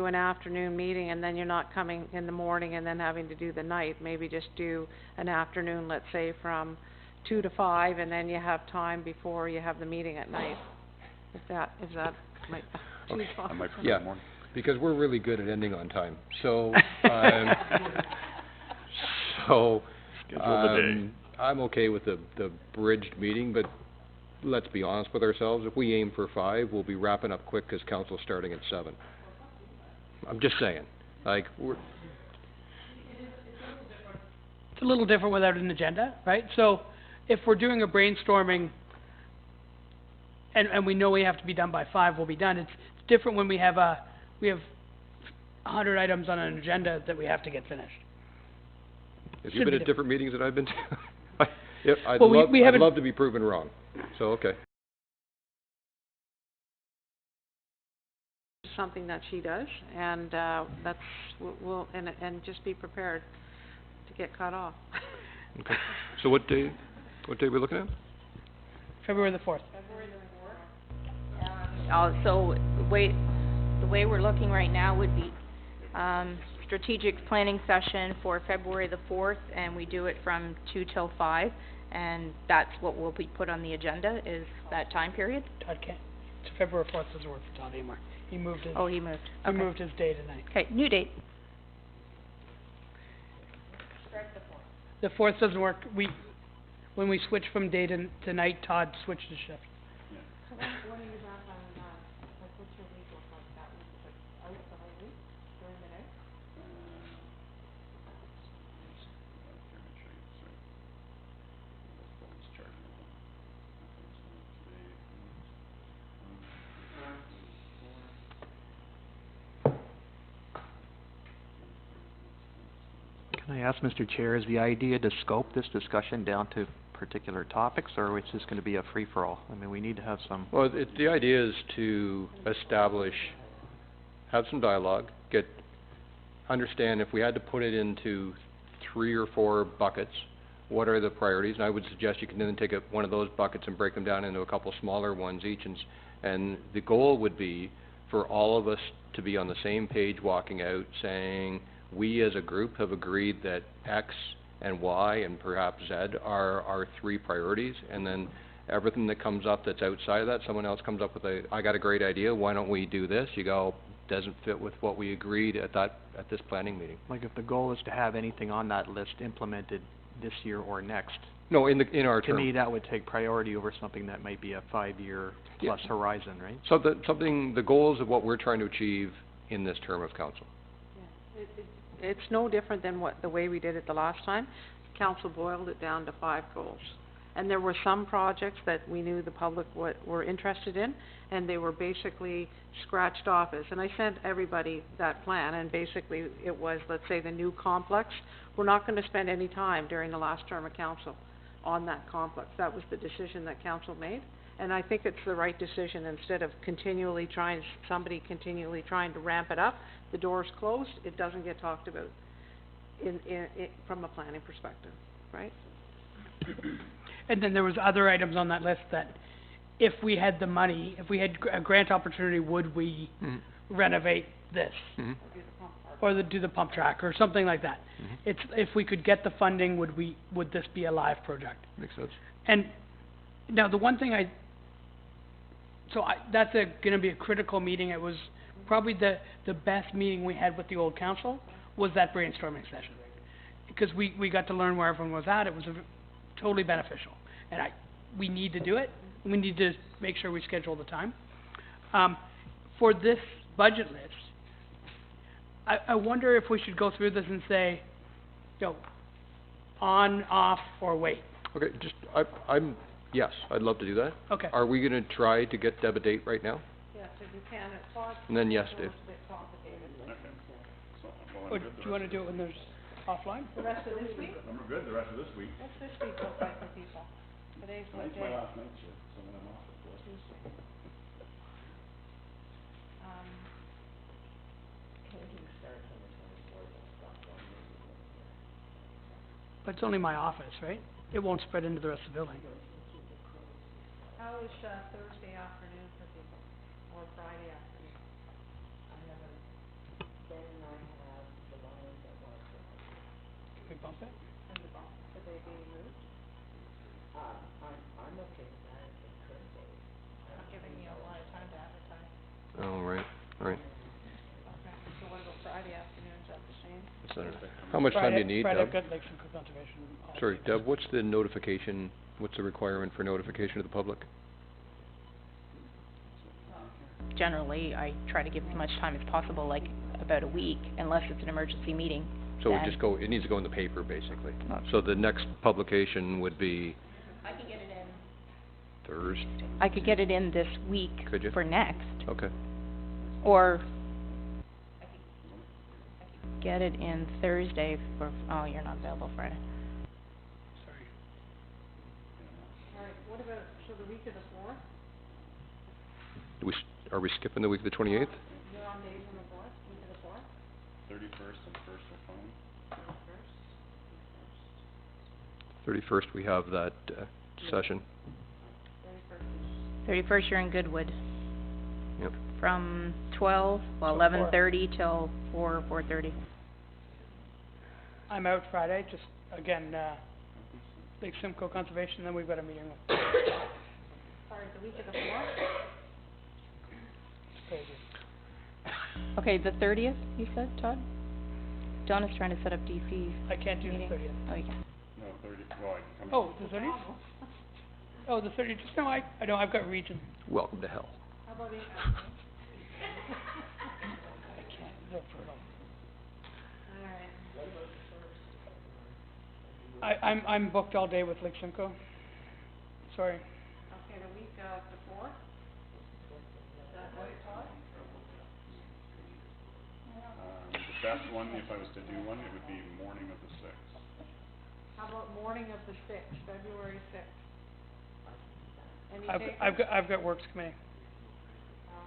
an afternoon meeting, and then you're not coming in the morning and then having to do the night. Maybe just do an afternoon, let's say from 2 to 5, and then you have time before you have the meeting at night. If that might... I might prefer Yeah. the morning. Because we're really good at ending on time. So, Schedule the day. I'm okay with the bridged meeting, but let's be honest with ourselves. If we aim for 5, we'll be wrapping up quick because council's starting at 7. I'm just saying, like, It's a little different without an agenda, right? So if we're doing a brainstorming and we know we have to be done by 5, we'll be done. It's different when we have 100 items on an agenda that we have to get finished. Have you been at different meetings that I've been to? I'd Well, love, we I'd haven't- love to be proven wrong. So, okay. Something that she does, and that's, and just be prepared to get cut off. Okay. So what day are we looking at? February the 4th. So the way we're looking right now would be, strategic planning session for February the 4th, and we do it from 2 till 5, and that's what will be put on the agenda, is that time period. Todd can't, February 4th doesn't work for Todd anymore. He moved his, Oh, he moved. he Okay. moved his day tonight. Okay, new date. The 4th doesn't work. When we switch from day to night, Todd switched his shift. Can I ask, Mr. Chair, is the idea to scope this discussion down to particular topics, or it's just gonna be a free-for-all? I mean, we need to have some... Well, the idea is to establish, have some dialogue, understand if we had to put it into 3 or 4 buckets, what are the priorities? And I would suggest you can then take one of those buckets and break them down into a couple smaller ones each, and the goal would be for all of us to be on the same page walking out saying, we as a group have agreed that X and Y and perhaps Z are our 3 priorities, and then everything that comes up that's outside of that, someone else comes up with I got a great idea, why don't we do this? You go, doesn't fit with what we agreed at this planning meeting. Like, if the goal is to have anything on that list implemented this year or next, No, in our to term. me, that would take priority over something that might be a 5-year plus horizon, right? So the goals of what we're trying to achieve in this term of council. It's no different than the way we did it the last time. Council boiled it down to 5 goals. And there were some projects that we knew the public were interested in, and they were basically scratched off as, and I sent everybody that plan, and basically it was, let's say, the new complex. We're not gonna spend any time during the last term of council on that complex. That was the decision that council made, and I think it's the right decision. Instead of continually trying to ramp it up, the door's closed, it doesn't get talked about from a planning perspective, right? And then there was other items on that list that if we had the money, if we had a grant opportunity, would we renovate this? Or do the pump track or something like that. It's, if we could get the funding, would this be a live project? Makes sense. And now the one thing that's gonna be a critical meeting. It was probably the best meeting we had with the old council was that brainstorming session. Because we got to learn where everyone was at. It was totally beneficial. And we need to do it. We need to make sure we schedule the time. For this budget list, I wonder if we should go through this and say, on, off, or wait. Okay, yes, I'd love to do that. Okay. Are we gonna try to get Deb a date right now? Yes, if you can, it's hard. And then yes, Dave. Or do you wanna do it when there's offline? The rest of this week? I'm good the rest of this week. What's this week look like for people? Today's what day? last night shift, so then I'm off at 4. Tuesday. But it's only my office, right? It won't spread into the rest of the building. How is, Thursday afternoon for people, or Friday afternoon? Can we bump it? Could they be moved? I'm okay with that if it could be. Not giving you a lot of time to advertise. Oh, right. Okay, so what about Friday afternoon, is that the same? How much time do you need, Friday, Deb? I've got Lakes and Conservation. Sorry, Deb, what's the requirement for notification to the public? Generally, I try to give as much time as possible, like about a week, unless it's an emergency meeting. So then- it needs to go in the paper, basically. Oh. So the next publication would be I can get it in. Thursday? I could get it in this week Could you? for next, Okay. or I could get it in Thursday for, oh, you're not available Friday. Sorry. All right, what about, so the week of the 4th? Are we skipping the week of the 28th? You're on days on the 4th, week of the 4th? 31st and 1st are fine. 31st, we have that, session. 31st, you're in Goodwood. Yep. From 11:30 till 4:30. I'm out Friday, just, again, Lake Simcoe Conservation, then we've got a meeting with. Sorry, the week of the 4th? It's crazy. Okay, the 30th, you said, Todd? Donna's trying to set up DC's I can't do the meeting. 30th. Oh, you can. No, 30, well, I can come. Oh, the 30th? Oh, the 30th, just, no, I know, I've got region. Welcome to hell. How about the I can't vote for it all. Alright, I'm booked all day with Lake Simcoe. Sorry. okay, the week of the 4th? Is that what it's on? The best one, if I was to do one, it would be morning of the 6th. How about morning of the 6th, February 6th? Any day? I've got works committee.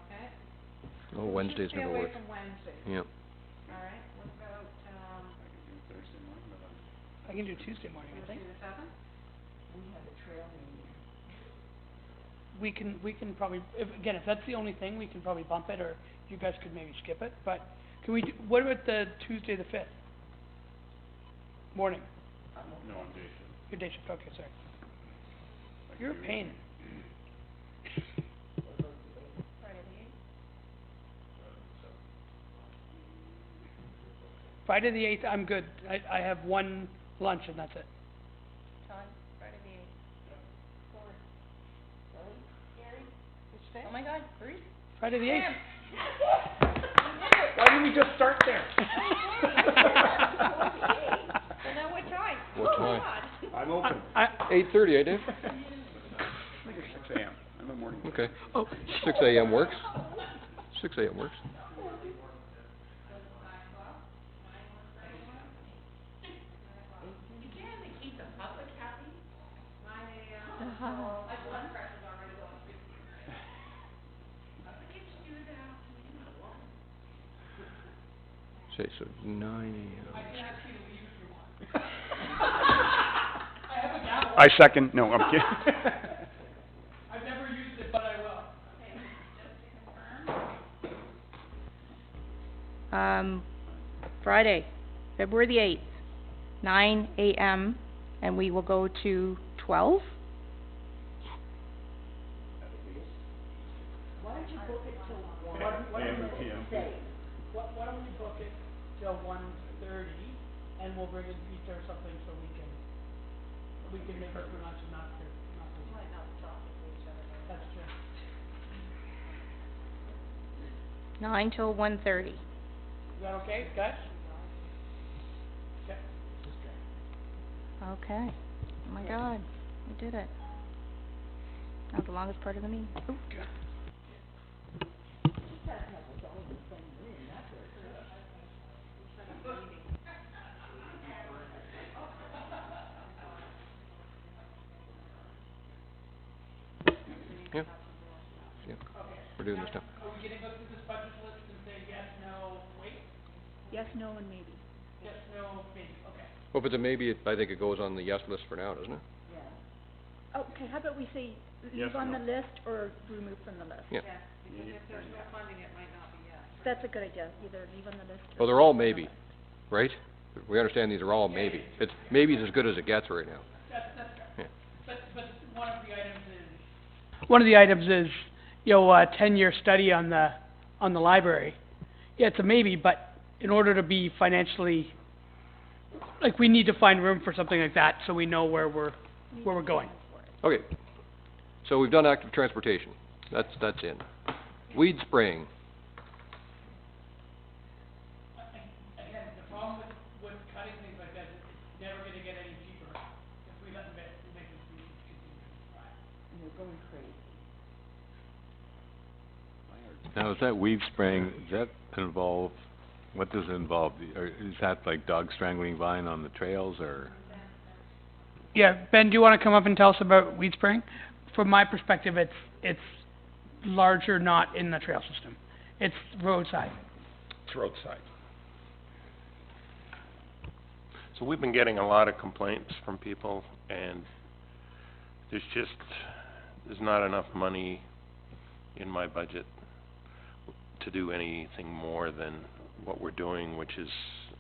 Okay. Oh, Wednesdays never work. Stay away from Wednesday. Yep. Alright, what about, I could do Thursday morning, but I can do Tuesday morning, I think. Tuesday the 7th? We can probably, if that's the only thing, we can probably bump it, or you guys could maybe skip it, but can we what about the Tuesday the 5th? Morning, no, I'm day shift. your day shift, okay, sorry. I could You're a do- pain. Friday the 8th, I'm good. I have one lunch and that's it. Todd, Friday the 8th. Really? Gary? Which day? Oh my God, Bruce? Friday the 8th. Why didn't we just start there? So now what time? What time? I'm open. 8:30, eh, Dave? I think it's 6 a.m. I'm a morning. Okay. 6 a.m. works. 6 a.m. works. Say, so 9 AM. I second, no, I'm kidding. I've never used it, but I will. Friday, February the 8th, 9 AM, and we will go to 12? Why don't you book it till one? Why don't we book it till 1:30, and we'll bring in pizza or something so we can make it through lunch and not here. Might not talk to each other. That's true. 9 till 1:30. Is that okay, guys? Okay. Okay. Oh my God, we did it. That was the longest part of the meeting. Ooh. Yeah. Yeah. We're doing this now. Are we gonna go through this budget list and say yes, no, wait? Yes, no, and maybe. Yes, no, maybe, okay. Well, but then maybe I think it goes on the yes list for now, doesn't it? Okay, how about we say Yes, leave on no. the list or remove from the list? Yeah. Because if there's no funding, it might not be yes. That's a good idea, either leave on the list or... Well, they're all maybe, right? We understand these are all maybe. It's, maybe's as good as it gets right now. That's fair. Yeah. But one of the items is, you know, a 10-year study on the library. Yeah, it's a maybe, but in order to be financially, like, we need to find room for something like that so we know where we're going. Okay. So we've done active transportation. That's in. Weed spraying. Again, the problem with cutting things like that is it's never gonna get any cheaper if we let them make the species continue to thrive. And they're going crazy. Now, is that weed spraying, does that involve, what does it involve? Or is that like dog strangling vine on the trails, or? Yeah, Ben, do you wanna come up and tell us about weed spraying? From my perspective, it's larger, not in the trail system. It's roadside. It's roadside. So we've been getting a lot of complaints from people, and there's not enough money in my budget to do anything more than what we're doing, which is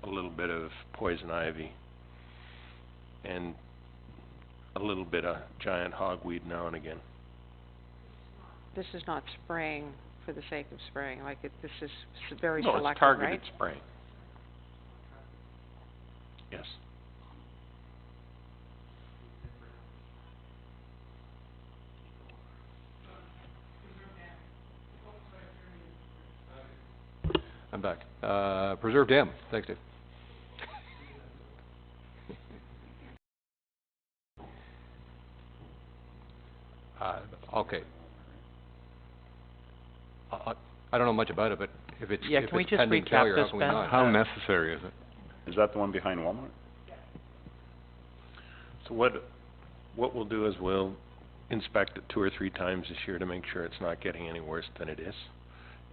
a little bit of poison ivy and a little bit of giant hogweed now and again. This is not spraying for the sake of spraying, like this is very No, selective, it's targeted right? spraying. Yes. I'm back. Preserve dam. Thanks, Dave. Okay. I don't know much about it, but if it's, Yeah, if can we it's just pending recap failure, how this, can we Ben? not? How necessary is it? Is that the one behind Walmart? So what we'll do is we'll inspect it 2 or 3 times this year to make sure it's not getting any worse than it is.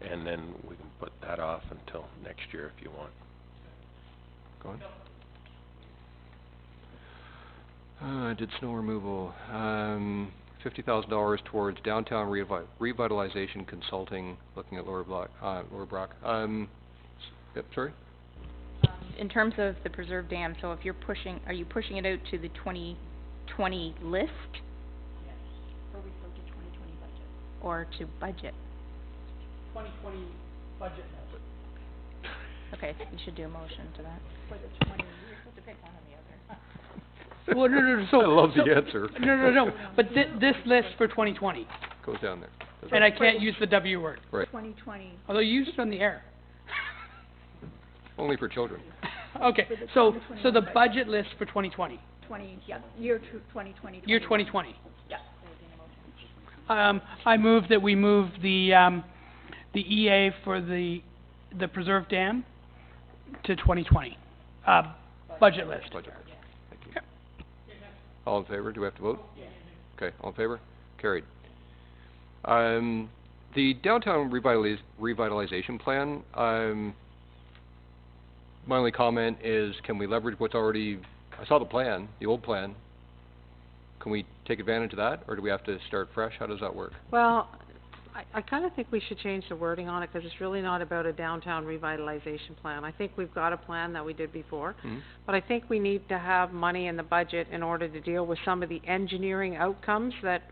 And then we can put that off until next year if you want. Go on. Did snow removal, $50,000 towards downtown revitalization consulting, looking at Laura Brock. Yep, sorry? In terms of the preserve dam, so if you're pushing, are you pushing it out to the 2020 list Or we go to 2020 budget. or to budget? 2020 budget note. Okay, you should do a motion to that. For the 20, You're supposed to pick one or the other. Well, no, so. I love the so- answer. No, but this list for 2020, Goes down there. Does and it? I can't use the W word, Right. 2020, although you used it on the air. Only for children. Okay, For the so 2021 the budget. budget list for 2020, 20, yeah, year 2020. year 2020. Yeah. I move that we move the EA for the preserve dam to 2020, budget list. Budget. Thank you. All in favor? Do we have to vote? Okay, all in favor? Carried. The downtown revitalization plan, my only comment is, can we leverage what's already, I saw the plan, the old plan. Can we take advantage of that, or do we have to start fresh? How does that work? Well, I kind of think we should change the wording on it, because it's really not about a downtown revitalization plan. I think we've got a plan that we did before, but I think we need to have money in the budget in order to deal with some of the engineering outcomes that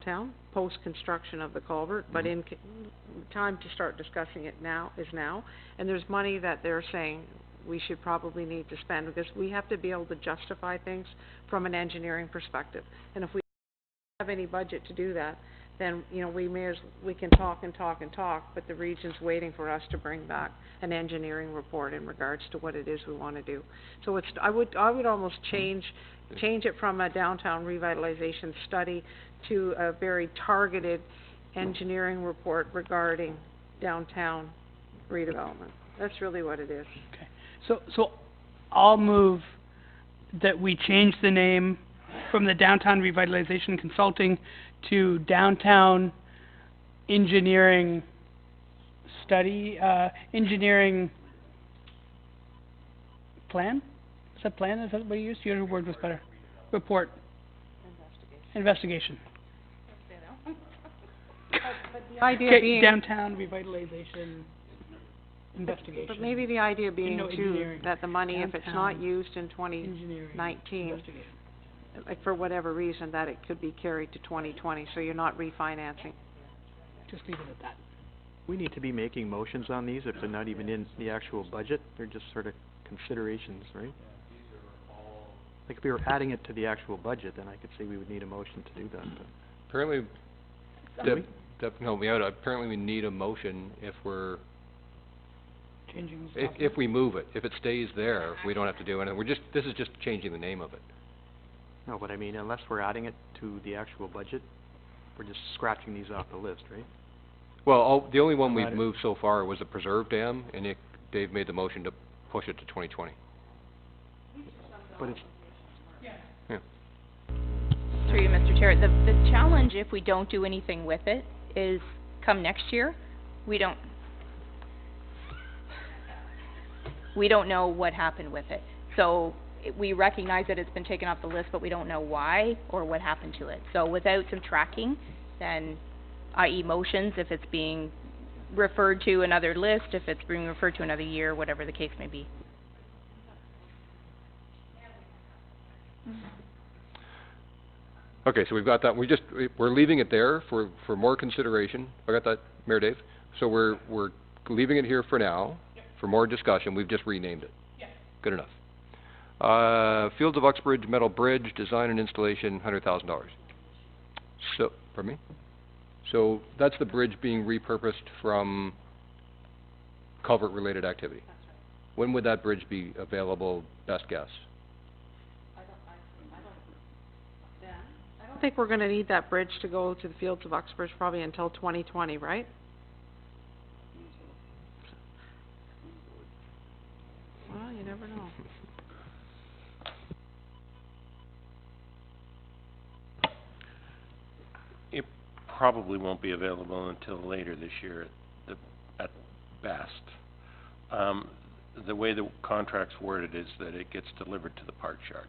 town, post-construction of the culvert, but in time to start discussing it now is now, and there's money that they're saying we should probably need to spend, because we have to be able to justify things from an engineering perspective. And if we don't have any budget to do that, then, you know, we can talk and talk and talk, but the region's waiting for us to bring back an engineering report in regards to what it is we want to do. So it's, I would almost change it from a downtown revitalization study to a very targeted engineering report regarding downtown redevelopment. That's really what it is. Okay. So I'll move that we change the name from the Downtown Revitalization Consulting to Downtown Engineering Study, Engineering Plan? Is that plan? Is that what you used? Your word was better. Report. Investigation. But the idea Okay, being... Downtown Revitalization Investigation. But maybe the idea being No, too, engineering. that the money, if it's not Downtown used in Engineering 2019, Investigation. like for whatever reason, that it could be carried to 2020, so you're not refinancing. Just leave it at that. We need to be making motions on these if they're not even in the actual budget. They're just sort of considerations, right? Like if we were adding it to the actual budget, then I could say we would need a motion to do that, but. Apparently, Do we? Deb can help me out. Apparently we need a motion if we're, Changing if we move it. If it stays there, we don't have to do anything. This is just changing the name of it. No, but I mean, unless we're adding it to the actual budget, we're just scratching these off the list, right? Well, the only one we've Add it. moved so far was the Preserve Dam, and Dave made the motion to push it to 2020. But it's, Yeah. Through you, Mr. Chair, the challenge if we don't do anything with it is come next year, we don't know what happened with it. So we recognize that it's been taken off the list, but we don't know why or what happened to it. So without some tracking, then, i.e. motions, if it's being referred to another list, if it's being referred to another year, whatever the case may be. Okay, so we've got that. We're leaving it there for more consideration. I got that, Mayor Dave? So we're leaving it here for now, for more discussion. We've just renamed it. Good enough. Fields of Uxbridge Metal Bridge, design and installation, $100,000. So, pardon me? So that's the bridge being repurposed from culvert-related activity. When would that bridge be available, best guess? I think we're gonna need that bridge to go to the Fields of Uxbridge probably until 2020, right? Well, you never know. It probably won't be available until later this year at best. The way the contract's worded is that it gets delivered to the park yard.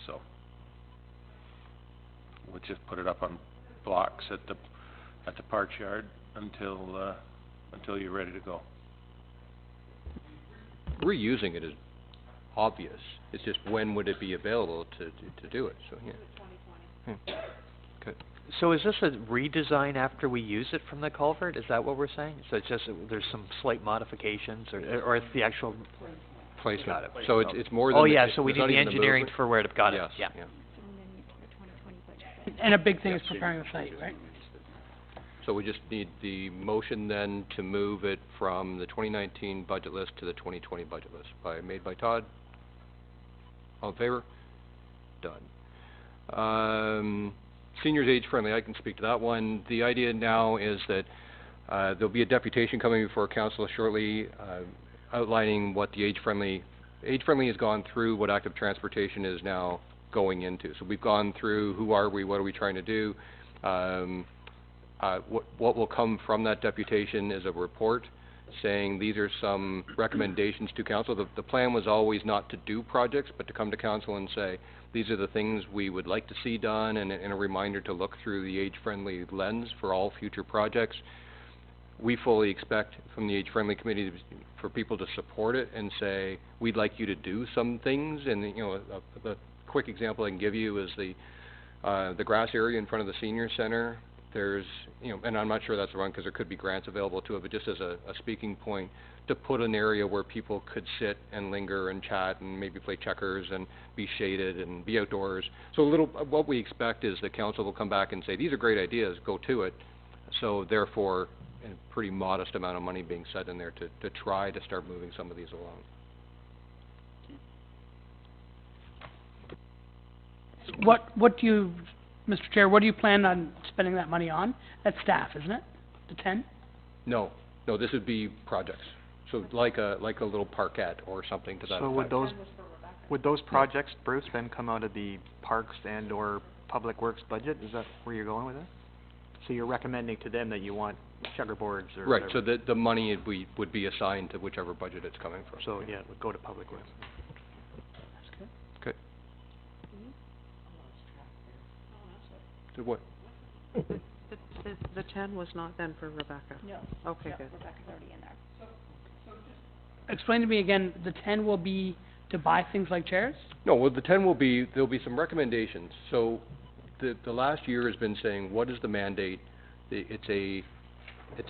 So we'll just put it up on blocks at the park yard until you're ready to go. Reusing it is obvious. It's just when would it be available to do it, so, yeah. Okay. So is this a redesign after we use it from the culvert? Is that what we're saying? So it's just, there's some slight modifications, or it's the actual... Placement. Got it. So it's more than... Oh, yeah, so we it's need not the even engineering movement. for where it got it, Yes, yeah. And a big thing is preparing the site, right? So we just need the motion then to move it from the 2019 budget list to the 2020 budget list. Made by Todd. All in favor? Done. Seniors age friendly, I can speak to that one. The idea now is that there'll be a deputation coming before council shortly, outlining what the age friendly Age Friendly has gone through what active transportation is now going into. So we've gone through who are we, what are we trying to do. What will come from that deputation is a report saying these are some recommendations to council. The plan was always not to do projects, but to come to council and say, these are the things we would like to see done, and a reminder to look through the age-friendly lens for all future projects. We fully expect from the age-friendly committee for people to support it and say, we'd like you to do some things. And, you know, a quick example I can give you is the grass area in front of the senior center. There's, you know, and I'm not sure that's the one because there could be grants available to it, but just as a speaking point, to put an area where people could sit and linger and chat and maybe play checkers and be shaded and be outdoors. So what we expect is the council will come back and say, these are great ideas, go to it. So therefore, a pretty modest amount of money being set in there to try to start moving some of these along. What do you, Mr. Chair, what do you plan on spending that money on? That's staff, isn't it? The 10? No, this would be projects. So like a little parkette or something to that So effect. would those projects, Bruce, then come out of the Parks and or Public Works budget? Is that where you're going with it? So you're recommending to them that you want checkerboards or Right, whatever? so the money would be assigned to whichever budget it's coming from. So, yeah, it would go to Public Works. Okay. To what? The 10 was not then for Rebecca? No. Okay, No, good. Rebecca's already in there. Explain to me again, the 10 will be to buy things like chairs? No, well, the 10 will be, there'll be some recommendations. So the last year has been saying, what is the mandate? It's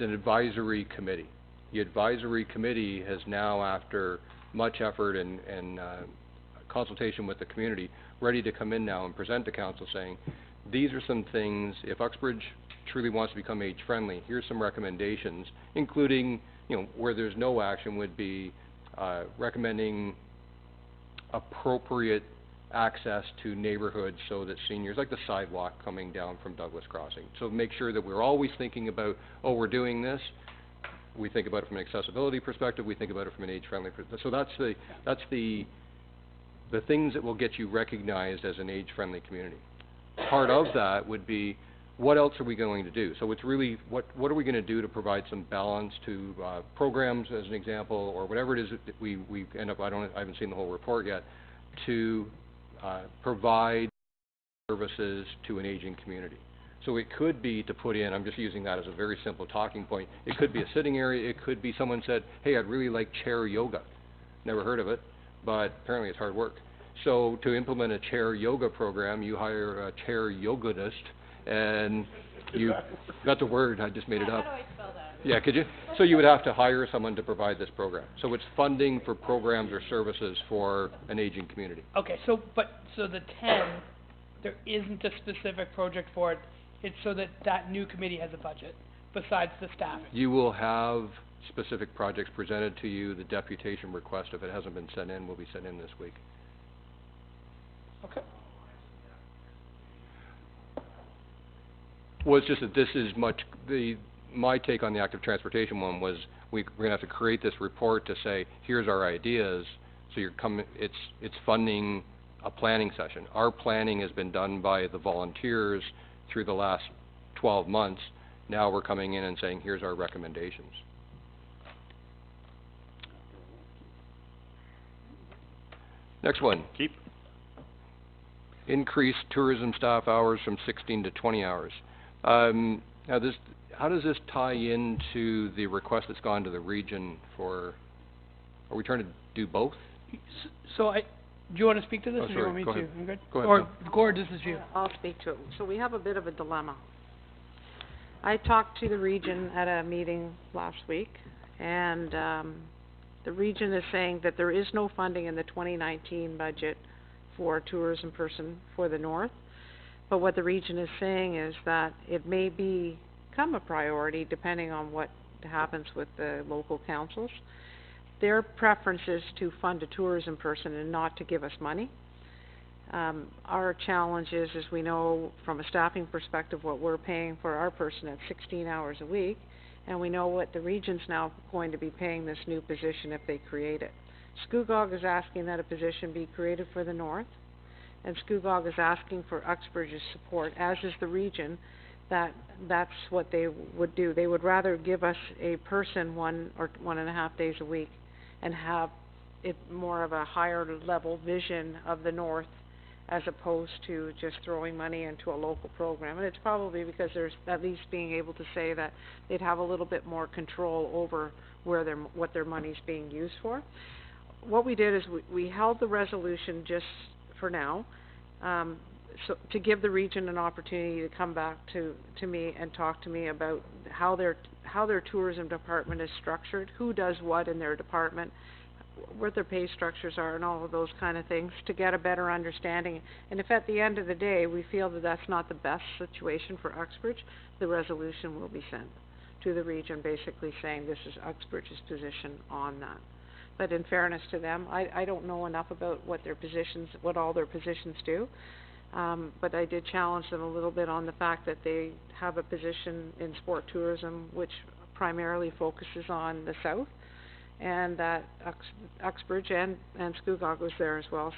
an advisory committee. The advisory committee has now, after much effort and consultation with the community, ready to come in now and present to council saying, these are some things, if Uxbridge truly wants to become age-friendly, here's some recommendations, including, you know, where there's no action would be recommending appropriate access to neighborhoods so that seniors, like the sidewalk coming down from Douglas Crossing. So make sure that we're always thinking about, oh, we're doing this. We think about it from an accessibility perspective. We think about it from an age-friendly perspective. So that's the things that will get you recognized as an age-friendly community. Part of that would be, what else are we going to do? So it's really, what are we going to do to provide some balance to programs, as an example, or whatever it is that we end up, I haven't seen the whole report yet, to provide services to an aging community. So it could be to put in, I'm just using that as a very simple talking point, it could be a sitting area, it could be someone said, hey, I'd really like chair yoga. Never heard of it, but apparently it's hard work. So to implement a chair yoga program, you hire a chair yoganist, and that's a word, I just made it up. How do I spell that? Yeah, could you? So you would have to hire someone to provide this program. So it's funding for programs or services for an aging community. Okay, so the 10, there isn't a specific project for it. It's so that new committee has a budget besides the staffing. You will have specific projects presented to you. The deputation request, if it hasn't been sent in, will be sent in this week. Okay. Well, it's just that this is my take on the active transportation one was we're going to have to create this report to say, here's our ideas. So it's funding a planning session. Our planning has been done by the volunteers through the last 12 months. Now we're coming in and saying, here's our recommendations. Next one. Keep. Increase tourism staff hours from 16 to 20 hours. Now how does this tie into the request that's gone to the region for, are we trying to do both? So do you want to speak to this, Oh, or do you sorry, want me go to? ahead. I'm good? Go ahead, Or, Pam. Gord, this is you. I'll speak to it. So we have a bit of a dilemma. I talked to the region at a meeting last week, and the region is saying that there is no funding in the 2019 budget for a tourism person for the north. But what the region is saying is that it may become a priority depending on what happens with the local councils. Their preference is to fund a tourism person and not to give us money. Our challenge is, as we know from a staffing perspective, what we're paying for our person at 16 hours a week, and we know what the region's now going to be paying this new position if they create it. Scugog is asking that a position be created for the north, and Scugog is asking for Uxbridge's support, as is the region, that's what they would do. They would rather give us a person 1 or 1.5 days a week and have it more of a higher level vision of the north as opposed to just throwing money into a local program. And it's probably because there's at least being able to say that they'd have a little bit more control over what their money's being used for. What we did is we held the resolution just for now, so to give the region an opportunity to come back to me and talk to me about how their tourism department is structured, who does what in their department, what their pay structures are, and all of those kind of things, to get a better understanding. And if at the end of the day we feel that that's not the best situation for Uxbridge, the resolution will be sent to the region basically saying this is Uxbridge's position on that. But in fairness to them, I don't know enough about what all their positions do. But I did challenge them a little bit on the fact that they have a position in sport tourism which primarily focuses on the south, and that Uxbridge and Scugog was there as well,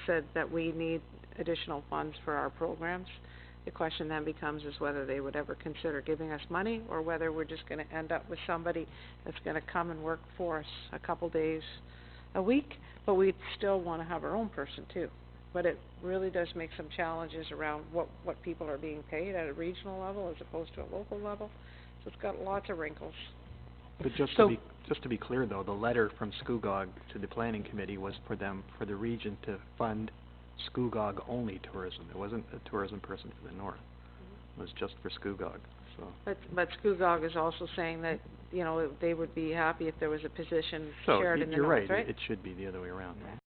said that we need additional funds for our programs. The question then becomes is whether they would ever consider giving us money, or whether we're just going to end up with somebody that's going to come and work for us a couple days a week, but we'd still want to have our own person too. But it really does make some challenges around what people are being paid at a regional level as opposed to a local level. So it's got lots of wrinkles. But just to be clear though, the letter from Scugog to the planning committee was for the region to fund Scugog only tourism. It wasn't a tourism person for the north. It was just for Scugog. So. But Scugog is also saying that, you know, they would be happy if there was a position shared in the north, right? So you're right. It should be the other way around, right?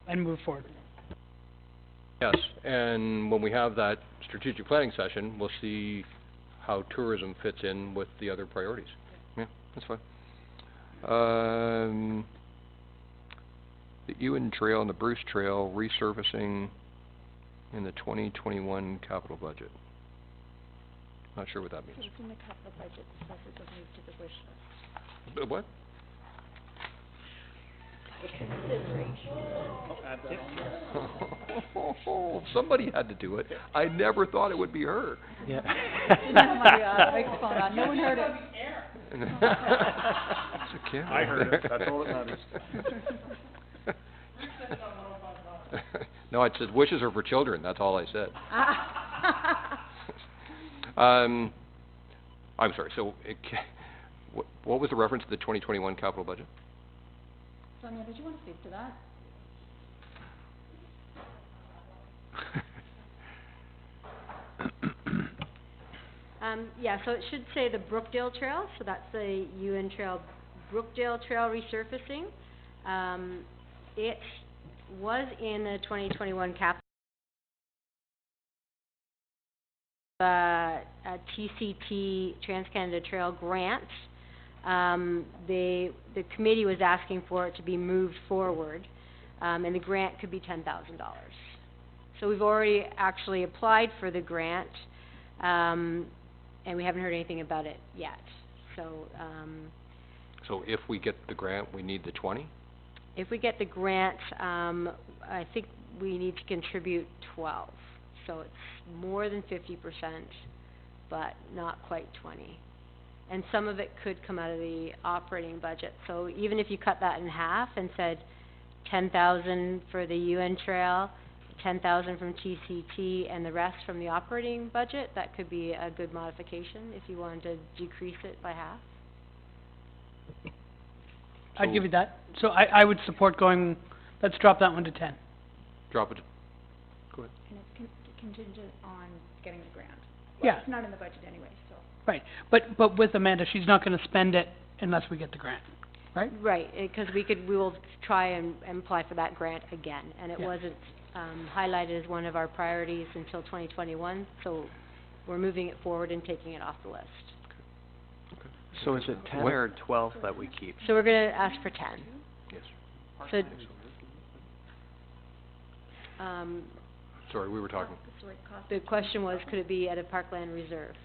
And move forward. Yes, and when we have that strategic planning session, we'll see how tourism fits in with the other priorities. Yeah, that's fine. The Ewan Trail and the Bruce Trail resurfacing in the 2021 capital budget. Not sure what that means. It's in the capital budget, so it was moved to the wish list. The what? Somebody had to do it. I never thought it would be her. Yeah. Microphone on. No one heard it. There's a camera. I heard it. That's all that matters. No, I said wishes are for children. That's all I said. I'm sorry. So, what was the reference to the 2021 capital budget? Sonia, did you want to speak to that? Yeah, so it should say the Brookdale Trail, so that's the Ewan Trail, Brookdale Trail resurfacing. It was in the 2021 cap. A TCT, Trans-Canada Trail grant. The committee was asking for it to be moved forward, and the grant could be $10,000. So we've already actually applied for the grant, and we haven't heard anything about it yet. So if we get the grant, we need the 20? If we get the grant, I think we need to contribute 12. So it's more than 50%, but not quite 20. And some of it could come out of the operating budget. So even if you cut that in half and said 10,000 for the Ewan Trail, 10,000 from TCT, and the rest from the operating budget, that could be a good modification if you wanted to decrease it by half. I'd give you that. So I would support going, let's drop that one to 10. Drop it. Go ahead. And it's contingent on getting the grant. Yeah. It's not in the budget anyway, so. Right, but with Amanda, she's not gonna spend it unless we get the grant, right? Right, because we will try and apply for that grant again, and it Yeah. wasn't highlighted as one of our priorities until 2021, so we're moving it forward and taking it off the list. So is it 10 or 12 that we keep? So we're gonna ask for 10. Yes. So, Sorry, we were talking. the question was, could it be at a parkland reserve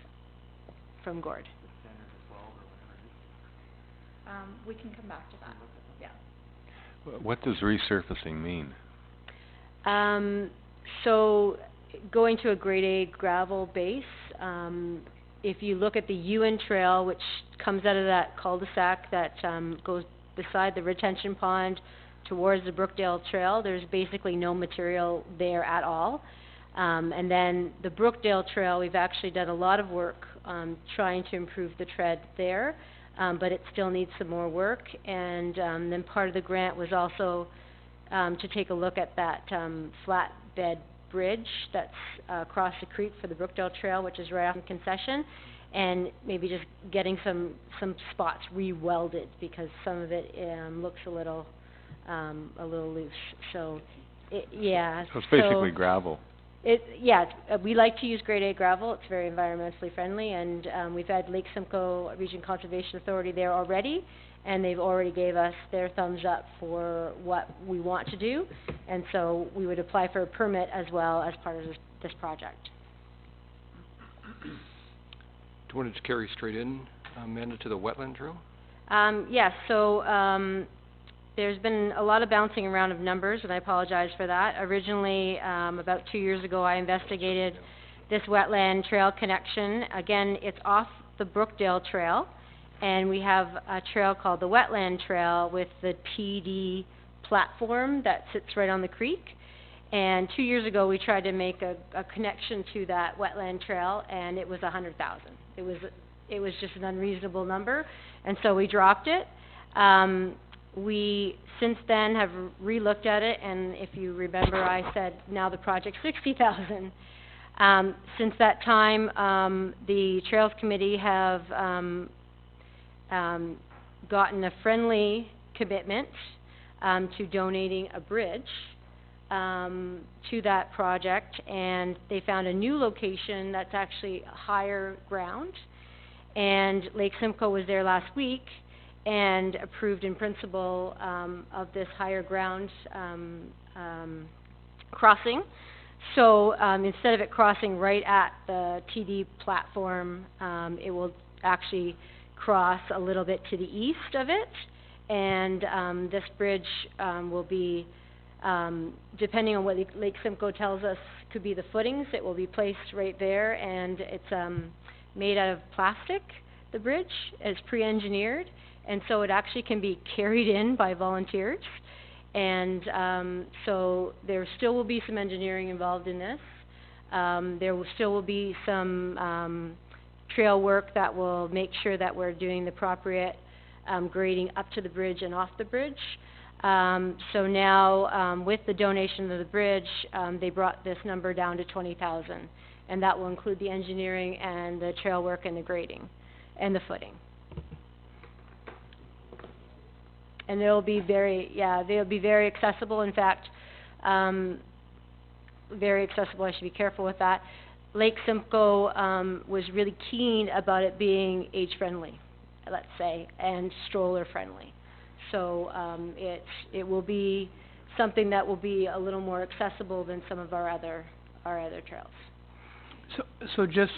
from Gord? we can come back to that, yeah. What does resurfacing mean? So going to a grade A gravel base, if you look at the Ewan Trail, which comes out of that cul-de-sac that goes beside the retention pond towards the Brookdale Trail, there's basically no material there at all. And then the Brookdale Trail, we've actually done a lot of work trying to improve the tread there, but it still needs some more work. And then part of the grant was also to take a look at that flatbed bridge that's across the creek for the Brookdale Trail, which is right off the concession, and maybe just getting some spots re-welded because some of it looks a little loose. So, yeah. So it's basically gravel. We like to use grade A gravel. It's very environmentally friendly, and we've had Lake Simcoe Region Conservation Authority there already, and they've already gave us their thumbs up for what we want to do, and so we would apply for a permit as well as part of this project. Do you want to just carry straight in, Amanda, to the wetland drill? There's been a lot of bouncing around of numbers, and I apologize for that. Originally, about 2 years ago, I investigated this wetland trail connection. Again, it's off the Brookdale Trail, and we have a trail called the Wetland Trail with the PD platform that sits right on the creek. And 2 years ago, we tried to make a connection to that wetland trail, and it was 100,000. It was just an unreasonable number, and so we dropped it. We, since then, have re-looked at it, and if you remember, I said now the project's 60,000. Since that time, the Trails Committee have gotten a friendly commitment to donating a bridge to that project, and they found a new location that's actually higher ground. And Lake Simcoe was there last week and approved in principle of this higher ground crossing. So instead of it crossing right at the TD platform, it will actually cross a little bit to the east of it, and this bridge will be, depending on what Lake Simcoe tells us could be the footings, it will be placed right there, and it's made out of plastic, the bridge. It's pre-engineered, and so it actually can be carried in by volunteers. And so there still will be some engineering involved in this. Still will be some trail work that will make sure that we're doing the appropriate grading up to the bridge and off the bridge. So now, with the donation of the bridge, they brought this number down to 20,000, and that will include the engineering and the trail work and the grading and the footing. And they'll be very accessible. In fact, very accessible. I should be careful with that. Lake Simcoe was really keen about it being age-friendly, let's say, and stroller-friendly. So it will be something that will be a little more accessible than some of our other trails. So just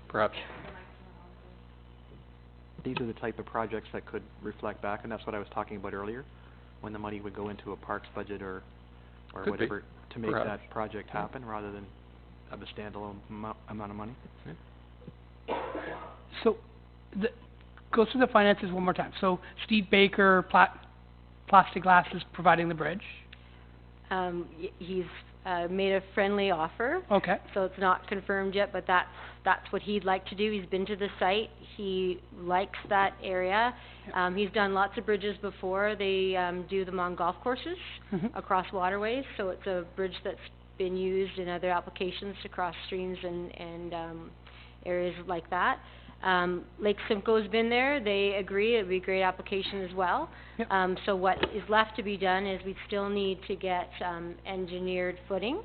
perhaps. These are the type of projects that could reflect back, and that's what I was talking about earlier, when the money would go into a parks budget or whatever to make that project happen, rather than have a standalone amount of money. So, go through the finances one more time. So, Steve Baker, Plastic Glass is providing the bridge. He's made a friendly offer. Okay. So it's not confirmed yet, but that's what he'd like to do. He's been to the site. He likes that area. He's done lots of bridges before. They do them on golf courses across waterways, so it's a bridge that's been used in other applications to cross streams and areas like that. Lake Simcoe's been there. They agree it would be a great application as well. Yep. So what is left to be done is we still need to get engineered footing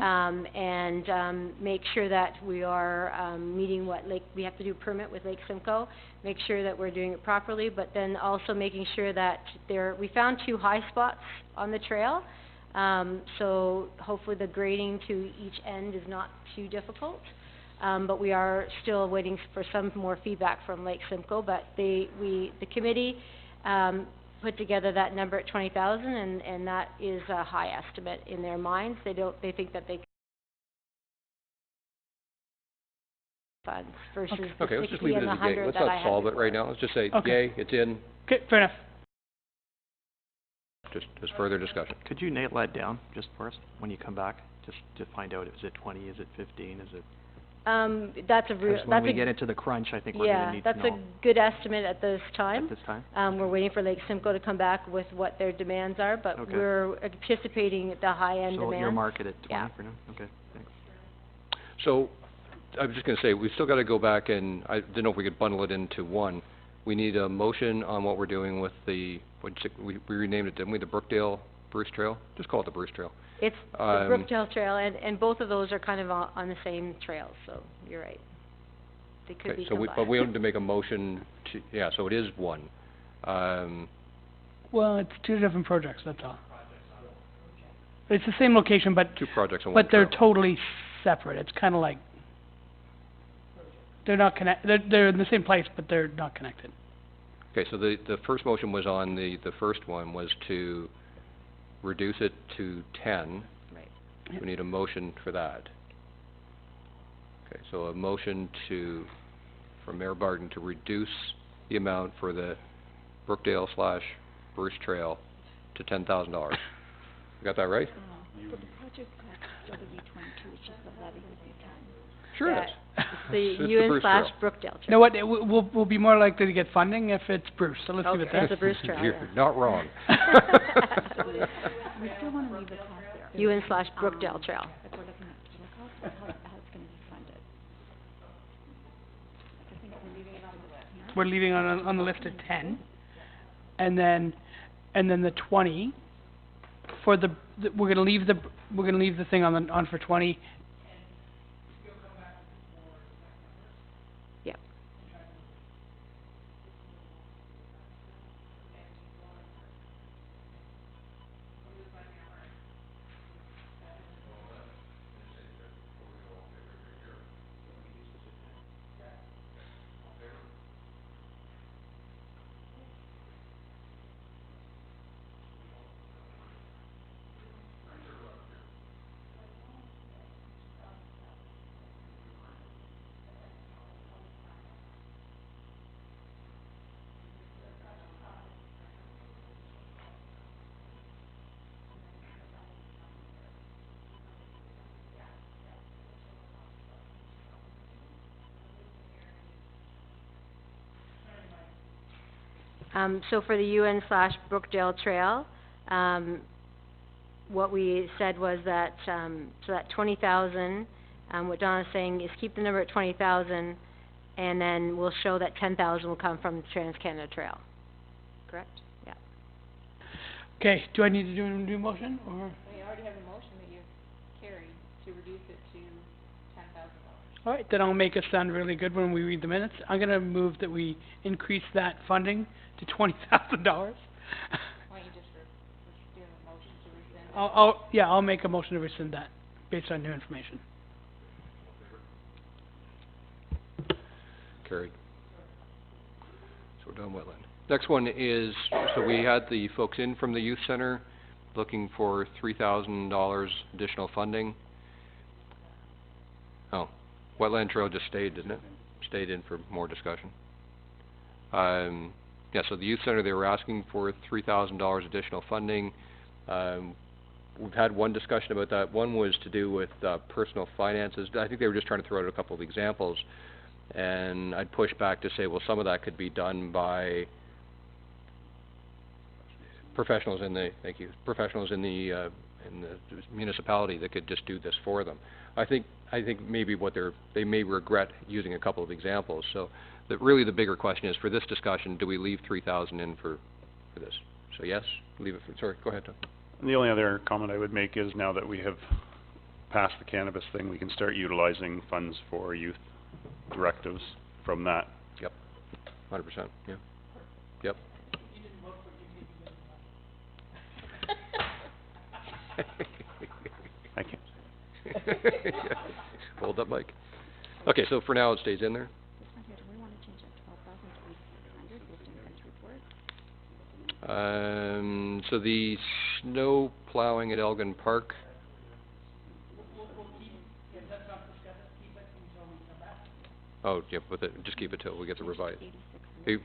and make sure that we are meeting what we have to do a permit with Lake Simcoe, make sure that we're doing it properly, but then also making sure that we found 2 high spots on the trail, so hopefully the grading to each end is not too difficult. but we are still waiting for some more feedback from Lake Simcoe, but the committee, put together that number at 20,000, and that is a high estimate in their minds. They think that they funds versus the Okay, let's just 60 leave it and the as a yay. 100 Let's that I not had solve it before. right now. Let's just say, Okay. yay, it's in, Okay, fair enough. just further discussion. Could you nail that down just for us when you come back, just to find out, is it 20, is it 15, is it? That's a real, Because when that's we a, get into the crunch, I think we're gonna need to that's know a good estimate at this time. at this time. We're waiting for Lake Simcoe to come back with what their demands are, but Okay. we're anticipating the high-end So demand. you're market at 20 Yeah. for now? Okay, thanks. So, I was just gonna say, we've still gotta go back and, I didn't know if we could bundle it into one. We need a motion on what we're doing with the, we renamed it, didn't we, the Brookdale Bruce Trail? Just call it the Bruce Trail. It's the Brookdale Trail, and both of those are kind of on the same trail, so you're right. They could Okay, be so combined. but we need to make a motion to, yeah, so it is one. Well, it's two different projects, that's all. It's the same location, but, Two projects on one but they're trail. totally separate. It's kinda like, they're not they're in the same place, but they're not connected. Okay, so the first motion was on the first one was to reduce it to 10. Right. We need a motion for that. Okay, so a motion from Mayor Barton to reduce the amount for the Brookdale / Bruce Trail to $10,000. You got that right? For the project cost, it would be 22, it's just the levy would be 10. Sure Yeah, it is. It's It's the the UN Bruce / Trail. Brookdale Trail. You know what, we'll be more likely to get funding if it's Bruce, so let's leave it Okay, there. it's the Bruce Trail, You're yeah. not wrong. We still wanna leave the cost there. UN / Brookdale Trail. If we're looking at the cost, or how it's gonna be funded. I think we're leaving it on the list. We're leaving on the list at 10, and then the 20 for we're gonna leave the thing on for 20. Yep. So for the UN / Brookdale Trail, what we said was that, so that 20,000, what Donna's saying is keep the number at 20,000, and then we'll show that 10,000 will come from the Trans-Canada Trail. Correct? Yeah. Okay, do I need to do a new motion, or? Well, you already have a motion that you carried to reduce it to $10,000. All right, then I'll make us sound really good when we read the minutes. I'm gonna move that we increase that funding to $20,000. Why don't you just do a motion to rescind? I'll make a motion to rescind that, based on new information. Carried. So we're done wetland. Next one is, so we had the folks in from the youth center looking for $3,000 additional funding. Oh, wetland trail just stayed, didn't it? Stayed in for more discussion. Yeah, so the youth center, they were asking for $3,000 additional funding. We've had one discussion about that. One was to do with personal finances. I think they were just trying to throw out a couple of examples. And I'd push back to say, well, some of that could be done by professionals in the, thank you, professionals in the municipality that could just do this for them. I think maybe they may regret using a couple of examples. So really the bigger question is, for this discussion, do we leave 3,000 in for this? So yes, leave it for, sorry, go ahead, Tom. The only other comment I would make is now that we have passed the cannabis thing, we can start utilizing funds for youth directives from that. Yep, 100%, yeah. Yep. I can't. Hold that mic. Okay, so for now it stays in there? So the snow plowing at Elgin Park. Oh, yeah, but just keep it till we get the revise. It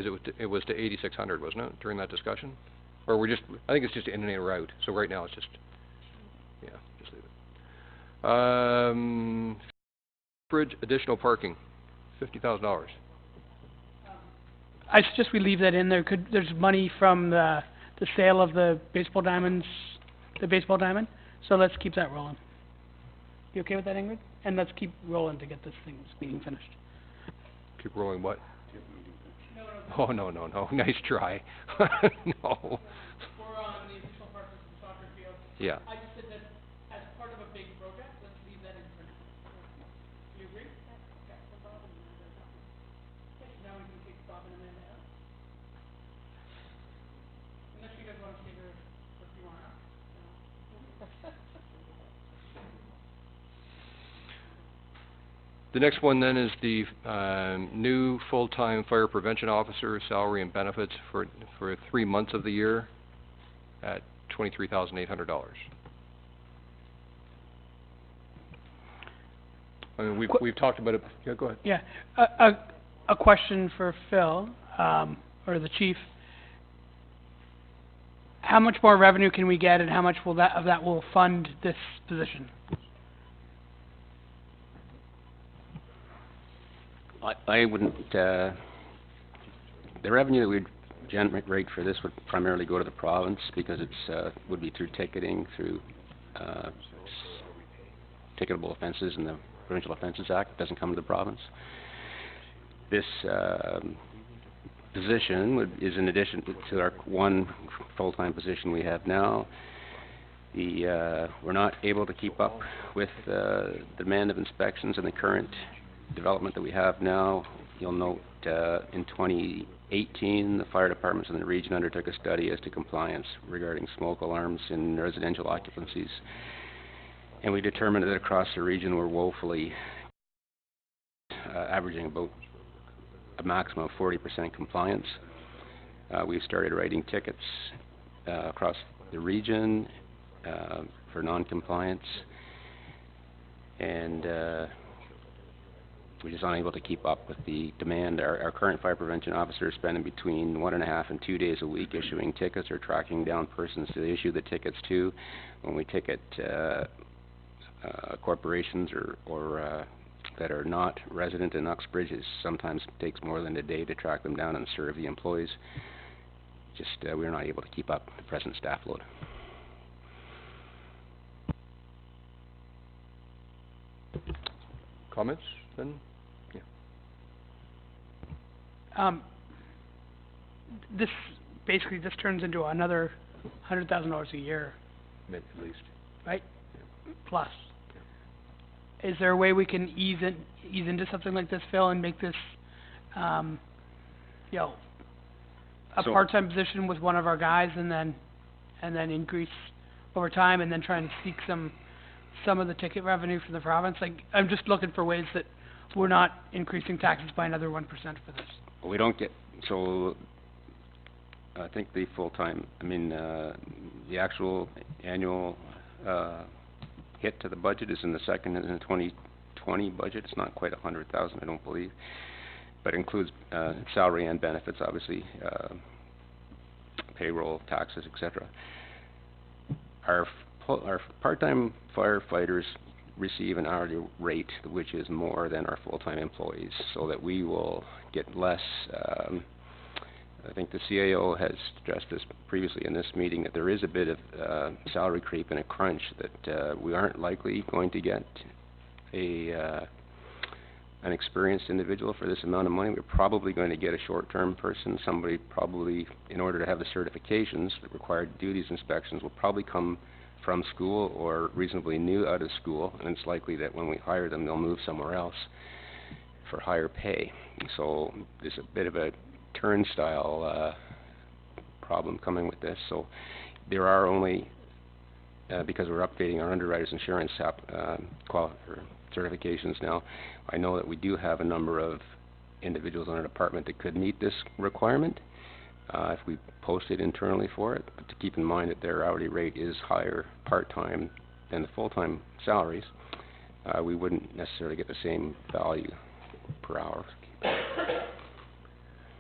was to 8,600, wasn't it, during that discussion? Or we're just, I think it's just in and out, so right now it's just, yeah, just leave it. Bridge additional parking, $50,000. I suggest we leave that in there. There's money from the sale of the baseball diamond, so let's keep that rolling. You okay with that, Ingrid? And let's keep rolling to get this meeting finished. Keep rolling what? Oh, no, nice try. No. We're on the additional park of the soccer field. Yeah. I just said that as part of a big project, let's leave that in for now. Do you agree? Okay, no problem. Okay, now we can kick Bob and Amanda out. Unless you guys want to stay here for a few more hours. The next one then is the new full-time fire prevention officer salary and benefits for 3 months of the year at $23,800. I mean, we've talked about it. Yeah, go ahead. Yeah, a question for Phil, or the chief. How much more revenue can we get, and how much of that will fund this position? I wouldn't, the revenue that we'd generate for this would primarily go to the province because it's, would be through ticketing, through, ticketable offences in the Provincial Offences Act. It doesn't come to the province. This, position is in addition to our one full-time position we have now. We're not able to keep up with the demand of inspections and the current development that we have now. You'll note in 2018 the fire departments in the region undertook a study as to compliance regarding smoke alarms in residential occupancies, and we determined that across the region we're woefully averaging about a maximum of 40% compliance. We've started writing tickets across the region for non-compliance, and we're just unable to keep up with the demand. Our current fire prevention officer is spending between 1.5 and 2 days a week issuing tickets or tracking down persons to issue the tickets to. When we ticket corporations or that are not resident in Uxbridge, it sometimes takes more than a day to track them down and serve the employees. Just we're not able to keep up the present staff load. Comments then? This basically just turns into another $100,000 a year. Maybe at least. Right? Yeah. Plus. Yeah. Is there a way we can ease into something like this, Phil, and make this, a part-time position with one of our guys, and then increase over time, and then try and seek some of the ticket revenue from the province? Like, I'm just looking for ways that we're not increasing taxes by another 1% for this. We don't get, so I think the full-time, the actual annual hit to the budget is in the second in the 2020 budget. It's not quite 100,000, I don't believe, but it includes salary and benefits, obviously, payroll, taxes, etc. Our part-time firefighters receive an hourly rate which is more than our full-time employees, so that we will get less. I think the CAO has stressed this previously in this meeting, that there is a bit of salary creep and a crunch, that we aren't likely going to get an experienced individual for this amount of money. We're probably going to get a short-term person, somebody probably, in order to have the certifications that required to do these inspections, will probably come from school or reasonably new out of school, and it's likely that when we hire them they'll move somewhere else for higher pay. So there's a bit of a turnstile problem coming with this. So there are only because we're updating our underwriters insurance certifications now, I know that we do have a number of individuals in our department that could meet this requirement if we posted internally for it. But to keep in mind that their hourly rate is higher part-time than the full-time salaries, we wouldn't necessarily get the same value per hour.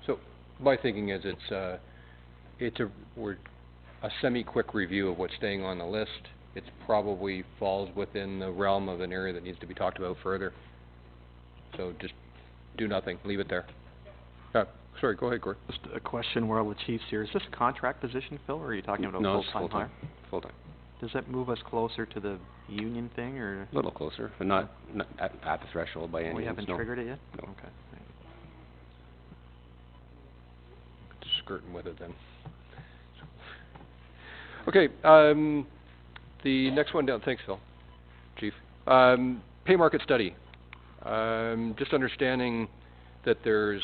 So my thinking is we're a semi-quick review of what's staying on the list. It probably falls within the realm of an area that needs to be talked about further. So just do nothing, leave it there. Sorry, go ahead, Gord. Just a question while the chief's here. Is this a contract position, Phil, or are you talking about No, a it's full-time hire? Full-time. Does that move us closer to the union thing, or? A little closer, but not at the threshold by any means. We haven't triggered it yet? No. Okay. Just skirting with it then. Okay, the next one down, thanks Phil, Chief. Pay market study. Just understanding that there's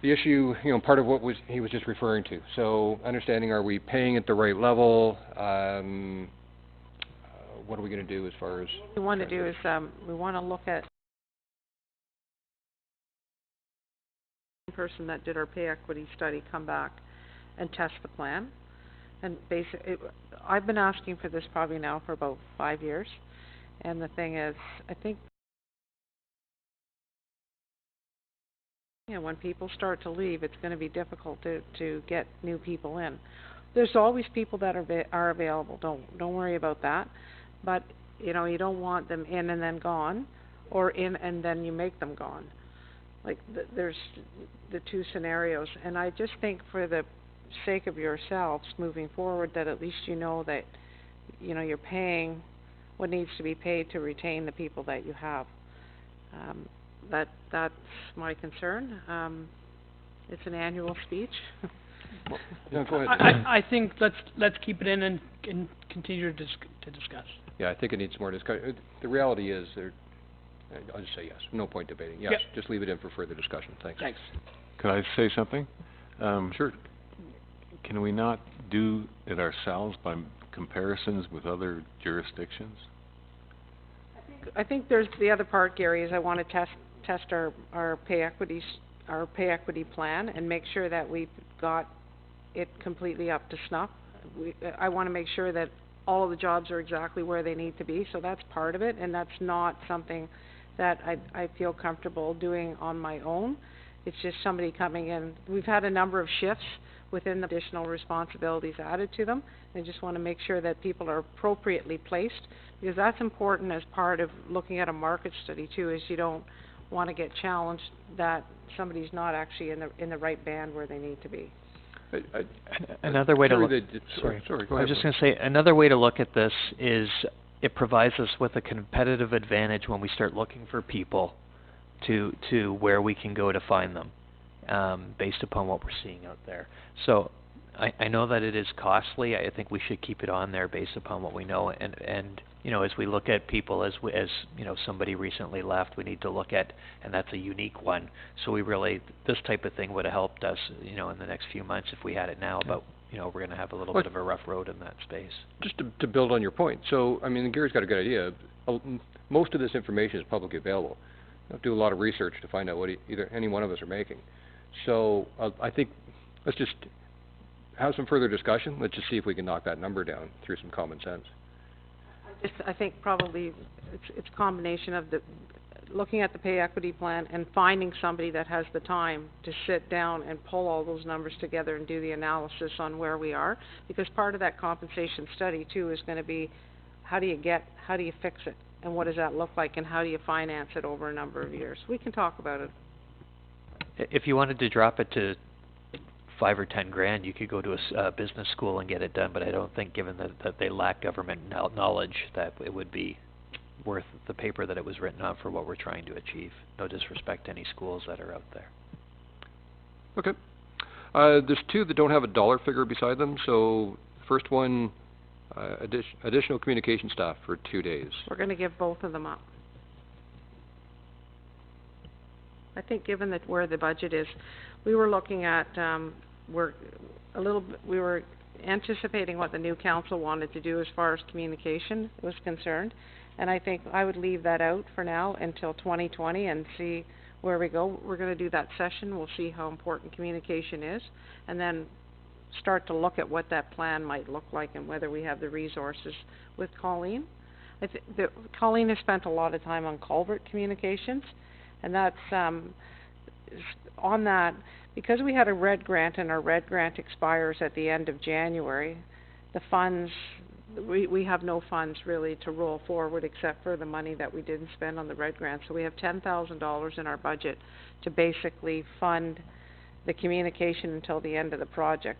the issue, part of what he was just referring to. So understanding, are we paying at the right level? What are we going to do as far as? What we want to do is we want to look at the person that did our pay equity study come back and test the plan. And I've been asking for this probably now for about 5 years. And the thing is, I think when people start to leave, it's going to be difficult to get new people in. There's always people that are available. Don't worry about that. But you don't want them in and then gone, or in and then you make them gone. Like there's the two scenarios. And I just think for the sake of yourselves moving forward, that at least that you're paying what needs to be paid to retain the people that you have. That's my concern. It's an annual speech. No, go ahead. I think let's keep it in and continue to discuss. Yeah, I think it needs more discussion. The reality is, I'll just say yes. No point debating. Yes, just leave it in for further discussion. Thanks. Thanks. Could I say something? Sure. Can we not do it ourselves by comparisons with other jurisdictions? I think there's the other part, Gary, is I want to test our pay equity plan and make sure that we've got it completely up to snuff. I want to make sure that all of the jobs are exactly where they need to be, so that's part of it, and that's not something that I feel comfortable doing on my own. It's just somebody coming in. We've had a number of shifts within the additional responsibilities added to them. I just want to make sure that people are appropriately placed, because that's important as part of looking at a market study too, is you don't want to get challenged that somebody's not actually in the right band where they need to be. Another way to look. Sorry, go ahead. I was just going to say, another way to look at this is it provides us with a competitive advantage when we start looking for people to where we can go to find them, based upon what we're seeing out there. So I know that it is costly. I think we should keep it on there based upon what we know. And as we look at people, as somebody recently left, we need to look at, and that's a unique one. So this type of thing would have helped us, in the next few months if we had it now. But we're going to have a little bit of a rough road in that space. Just to build on your point. So Gary's got a good idea. Most of this information is publicly available. You have to do a lot of research to find out what either any one of us are making. So I think let's just have some further discussion. Let's just see if we can knock that number down through some common sense. I think probably it's a combination of looking at the pay equity plan and finding somebody that has the time to sit down and pull all those numbers together and do the analysis on where we are. Because part of that compensation study too is going to be how do you fix it, and what does that look like, and how do you finance it over a number of years. We can talk about it. If you wanted to drop it to $5 or $10 grand, you could go to a business school and get it done. But I don't think, given that they lack government knowledge, that it would be worth the paper that it was written on for what we're trying to achieve. No disrespect to any schools that are out there. Okay. There's two that don't have a dollar figure beside them. So first one, additional communication staff for 2 days. We're going to give both of them up. I think given that where the budget is, we were looking at we were anticipating what the new council wanted to do as far as communication was concerned. And I think I would leave that out for now until 2020 and see where we go. We're gonna do that session, we'll see how important communication is, and then start to look at what that plan might look like and whether we have the resources with Colleen. Colleen has spent a lot of time on culvert communications, and that's, on that, because we had a RED grant and our RED grant expires at the end of January, the funds, we have no funds really to roll forward except for the money that we didn't spend on the RED grant. So we have $10,000 in our budget to basically fund the communication until the end of the project.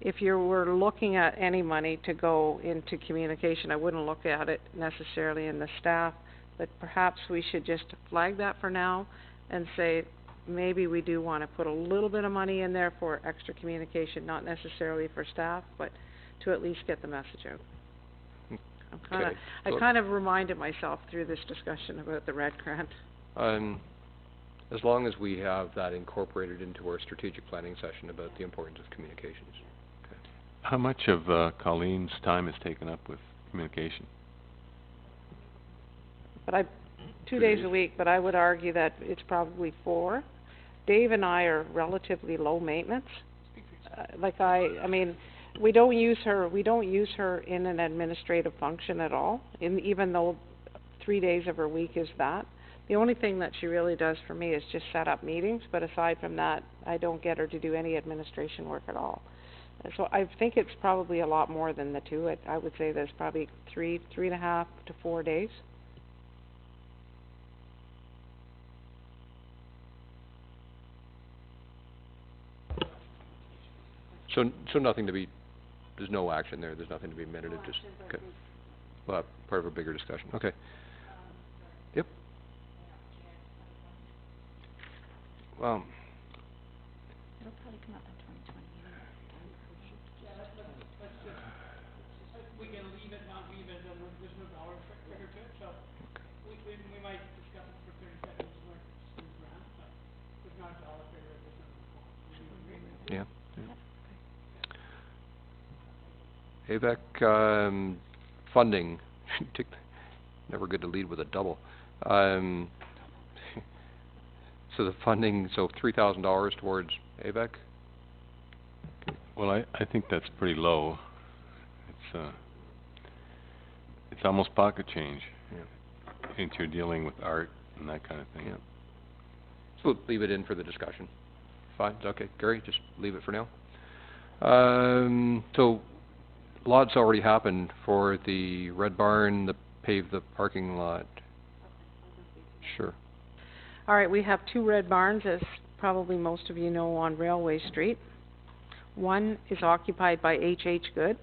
If you were looking at any money to go into communication, I wouldn't look at it necessarily in the staff, but perhaps we should just flag that for now and say maybe we do want to put a little bit of money in there for extra communication, not necessarily for staff, but to at least get the message out. I kind of reminded myself through this discussion about the RED grant. As long as we have that incorporated into our strategic planning session about the importance of communications. How much of Colleen's time is taken up with communication? But 2 days a week, but I would argue that it's probably 4. Dave and I are relatively low maintenance. I mean, we don't use her in an administrative function at all, even though 3 days of her week is that. The only thing that she really does for me is just set up meetings, but aside from that, I don't get her to do any administration work at all. So I think it's probably a lot more than the 2. I would say there's probably 3.5 to 4 days. So nothing to be, there's no action there, there's nothing to be minted, just, okay. Well, part of a bigger discussion, okay. Yep. Well. It'll probably come up in 2020. We can leave it, not leave it, there's no dollar figure to it, so we might discuss it for 30 seconds, but there's not a dollar figure at this point. Yeah. AVEC, funding, never good to lead with a double. So the funding, so $3,000 towards AVEC? Well, I think that's pretty low. It's almost pocket change. Yeah. Since you're dealing with art and that kind of thing. Yeah. So we'll leave it in for the discussion. Fine, okay, Gary, just leave it for now. So lots already happened for the Red Barn, pave the parking lot. Sure. All right, we have 2 Red Barns, as probably most of you know, on Railway Street. One is occupied by H.H. Good,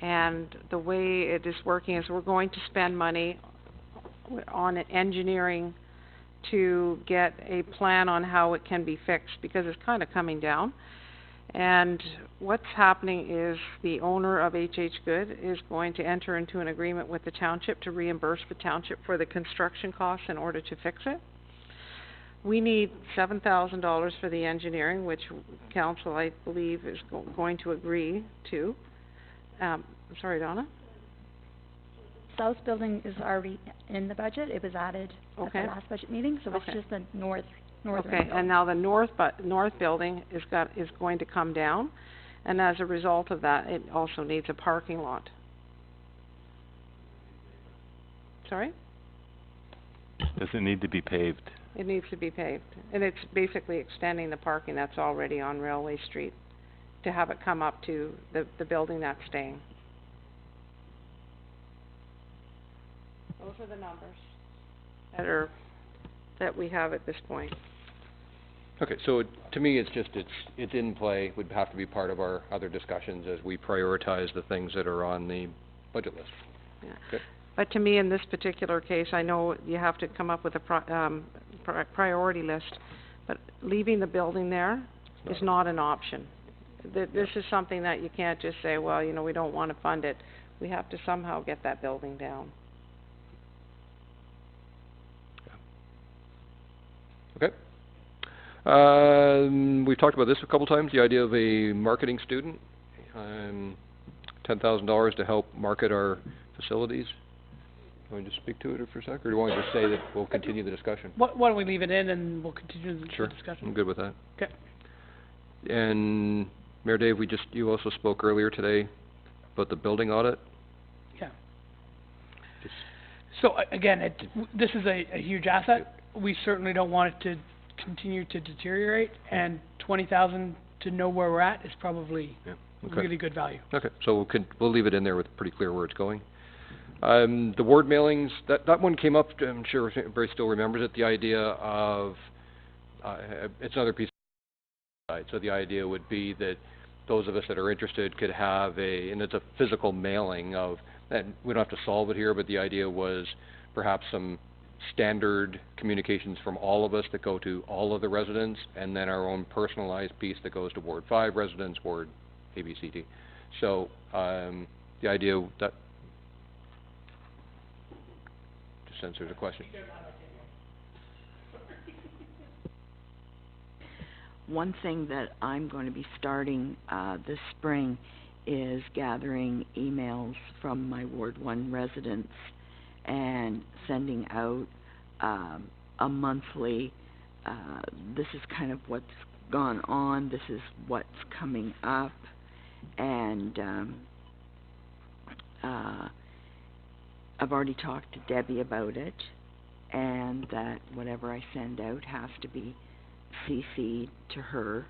and the way it is working is we're going to spend money on engineering to get a plan on how it can be fixed, because it's kind of coming down. And what's happening is the owner of H.H. Good is going to enter into an agreement with the township to reimburse the township for the construction costs in order to fix it. We need $7,000 for the engineering, which council, I believe, is going to agree to. Sorry, Donna? South building is already in the budget. It was added at the last budget meeting, so it's just the northern building. And now the north building is going to come down, and as a result of that, it also needs a parking lot. Sorry? Does it need to be paved? It needs to be paved, and it's basically extending the parking that's already on Railway Street to have it come up to the building that's staying. Those are the numbers that we have at this point. Okay, so to me, it's in play, would have to be part of our other discussions as we prioritize the things that are on the budget list. Yeah. Okay. But to me, in this particular case, I know you have to come up with a priority list, but leaving the building there is not an option. This is something that you can't just say, well, you know, we don't want to fund it. We have to somehow get that building down. Okay. We've talked about this a couple times, the idea of a marketing student. $10,000 to help market our facilities. You want to just speak to it for a sec, or do you want to just say that we'll continue the discussion? Why don't we leave it in and we'll continue the Sure, discussion? I'm good with that. Okay. And Mayor Dave, you also spoke earlier today about the building audit. Yeah. So again, this is a huge asset. We certainly don't want it to continue to deteriorate, and 20,000 to know where we're at is probably really good value. Okay, so we'll leave it in there with pretty clear where it's going. The ward mailings, that one came up, I'm sure everybody still remembers it, the idea of, it's another piece of side. So the idea would be that those of us that are interested could have and it's a physical mailing of, and we don't have to solve it here, but the idea was perhaps some standard communications from all of us that go to all of the residents, and then our own personalized piece that goes to Ward 5 residents, Ward ABCD. So the idea that, just since there's a question. One thing that I'm going to be starting this spring is gathering emails from my Ward 1 residents and sending out a monthly, this is kind of what's gone on, this is what's coming up, and I've already talked to Debbie about it, and that whatever I send out has to be CC'd to her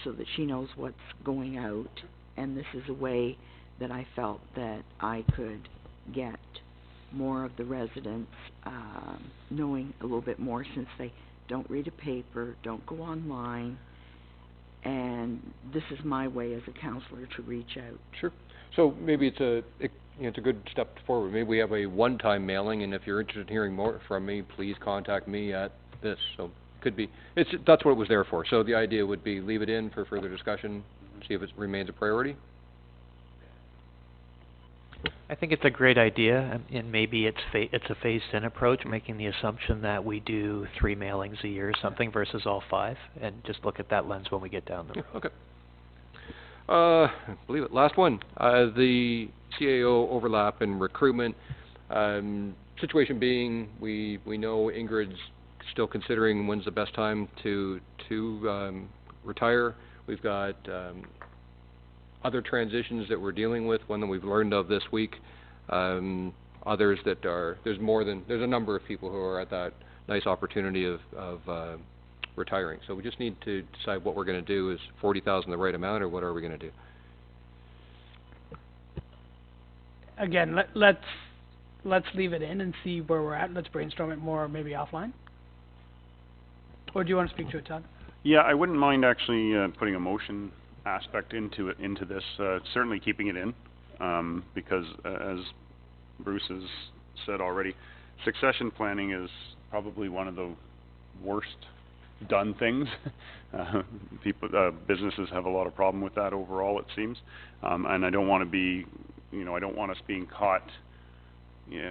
so that she knows what's going out, and this is a way that I felt that I could get more of the residents knowing a little bit more, since they don't read a paper, don't go online, and this is my way as a counselor to reach out. Sure. So maybe it's a good step forward. Maybe we have a one-time mailing, and if you're interested in hearing more from me, please contact me at this. So could be, that's what it was there for. So the idea would be leave it in for further discussion, see if it remains a priority. I think it's a great idea, and maybe it's a phased-in approach, making the assumption that we do 3 mailings a year or something versus all 5, and just look at that lens when we get down the road. Okay. I believe it. Last one. The CAO overlap and recruitment. Situation being, we know Ingrid's still considering when's the best time to retire. We've got other transitions that we're dealing with, one that we've learned of this week. Others that there's a number of people who are at that nice opportunity of retiring. So we just need to decide what we're going to do. Is 40,000 the right amount, or what are we going to do? Again, let's leave it in and see where we're at. Let's brainstorm it more, maybe offline. Or do you want to speak to it, Todd? Yeah, I wouldn't mind actually putting a motion aspect into this, certainly keeping it in, because as Bruce has said already, succession planning is probably one of the worst done things. Businesses have a lot of problem with that overall, it seems, and I don't want to be, I don't want us being caught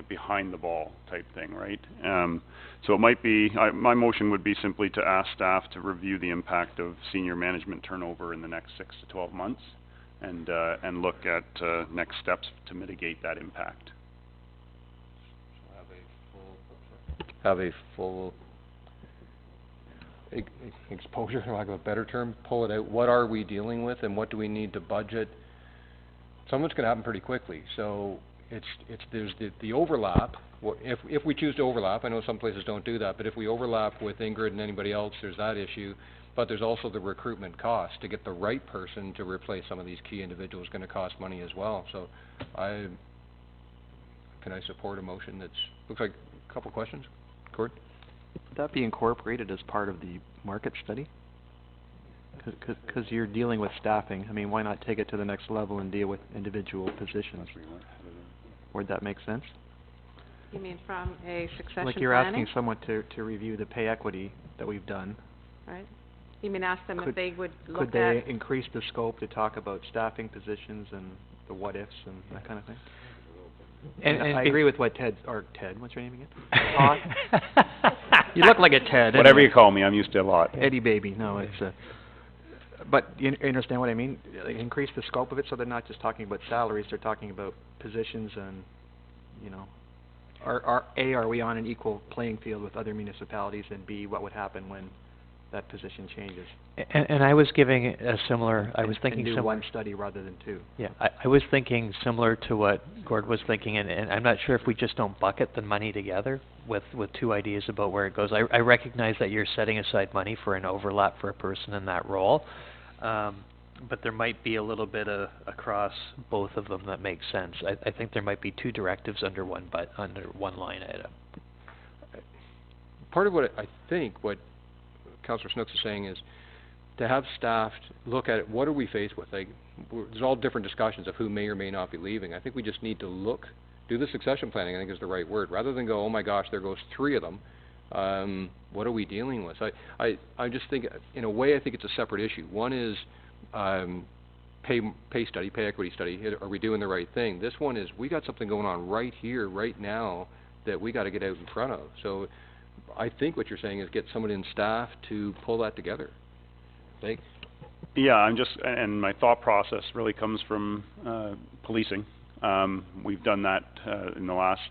behind the ball type thing, right? So it might be, my motion would be simply to ask staff to review the impact of senior management turnover in the next 6 to 12 months, and look at next steps to mitigate that impact. Have a full exposure, for lack of a better term, pull it out. What are we dealing with, and what do we need to budget? Some of it's going to happen pretty quickly. So there's the overlap. If we choose to overlap, I know some places don't do that, but if we overlap with Ingrid and anybody else, there's that issue. But there's also the recruitment cost. To get the right person to replace some of these key individuals is going to cost money as well. So can I support a motion that's, looks like a couple questions? Cord? Would that be incorporated as part of the market study? Because you're dealing with staffing. I mean, why not take it to the next level and deal with individual positions? Would that make sense? You mean from a succession like you're planning? asking someone to review the pay equity that we've done. Right. You mean ask them if they would look Could they increase the scope to talk about staffing positions and the what-ifs and that kind of thing? And I agree with what Ted, what's your name again? Todd? You look like a Ted. Whatever you call me, I'm used to a lot. Eddie Baby, no, it's But you understand what I mean? Increase the scope of it, so they're not just talking about salaries, they're talking about positions and, you know, are we on an equal playing field with other municipalities, and B, what would happen when that position changes? And I was giving a similar, I was thinking And do similar. one study rather than two. Yeah, I was thinking similar to what Gord was thinking, and I'm not sure if we just don't bucket the money together with two ideas about where it goes. I recognize that you're setting aside money for an overlap for a person in that role, but there might be a little bit across both of them that makes sense. I think there might be two directives under one line item. Part of what I think what Councillor Snooks is saying is to have staff look at it, what are we faced with? Like, there's all different discussions of who may or may not be leaving. I think we just need to do the succession planning, I think is the right word, rather than go, oh my gosh, there goes 3 of them. What are we dealing with? I just think, in a way, I think it's a separate issue. One is pay equity study. Are we doing the right thing? This one is, we got something going on right here, right now, that we got to get out in front of. So I think what you're saying is get someone in staff to pull that together. Thanks. Yeah, and my thought process really comes from policing. We've done that in the last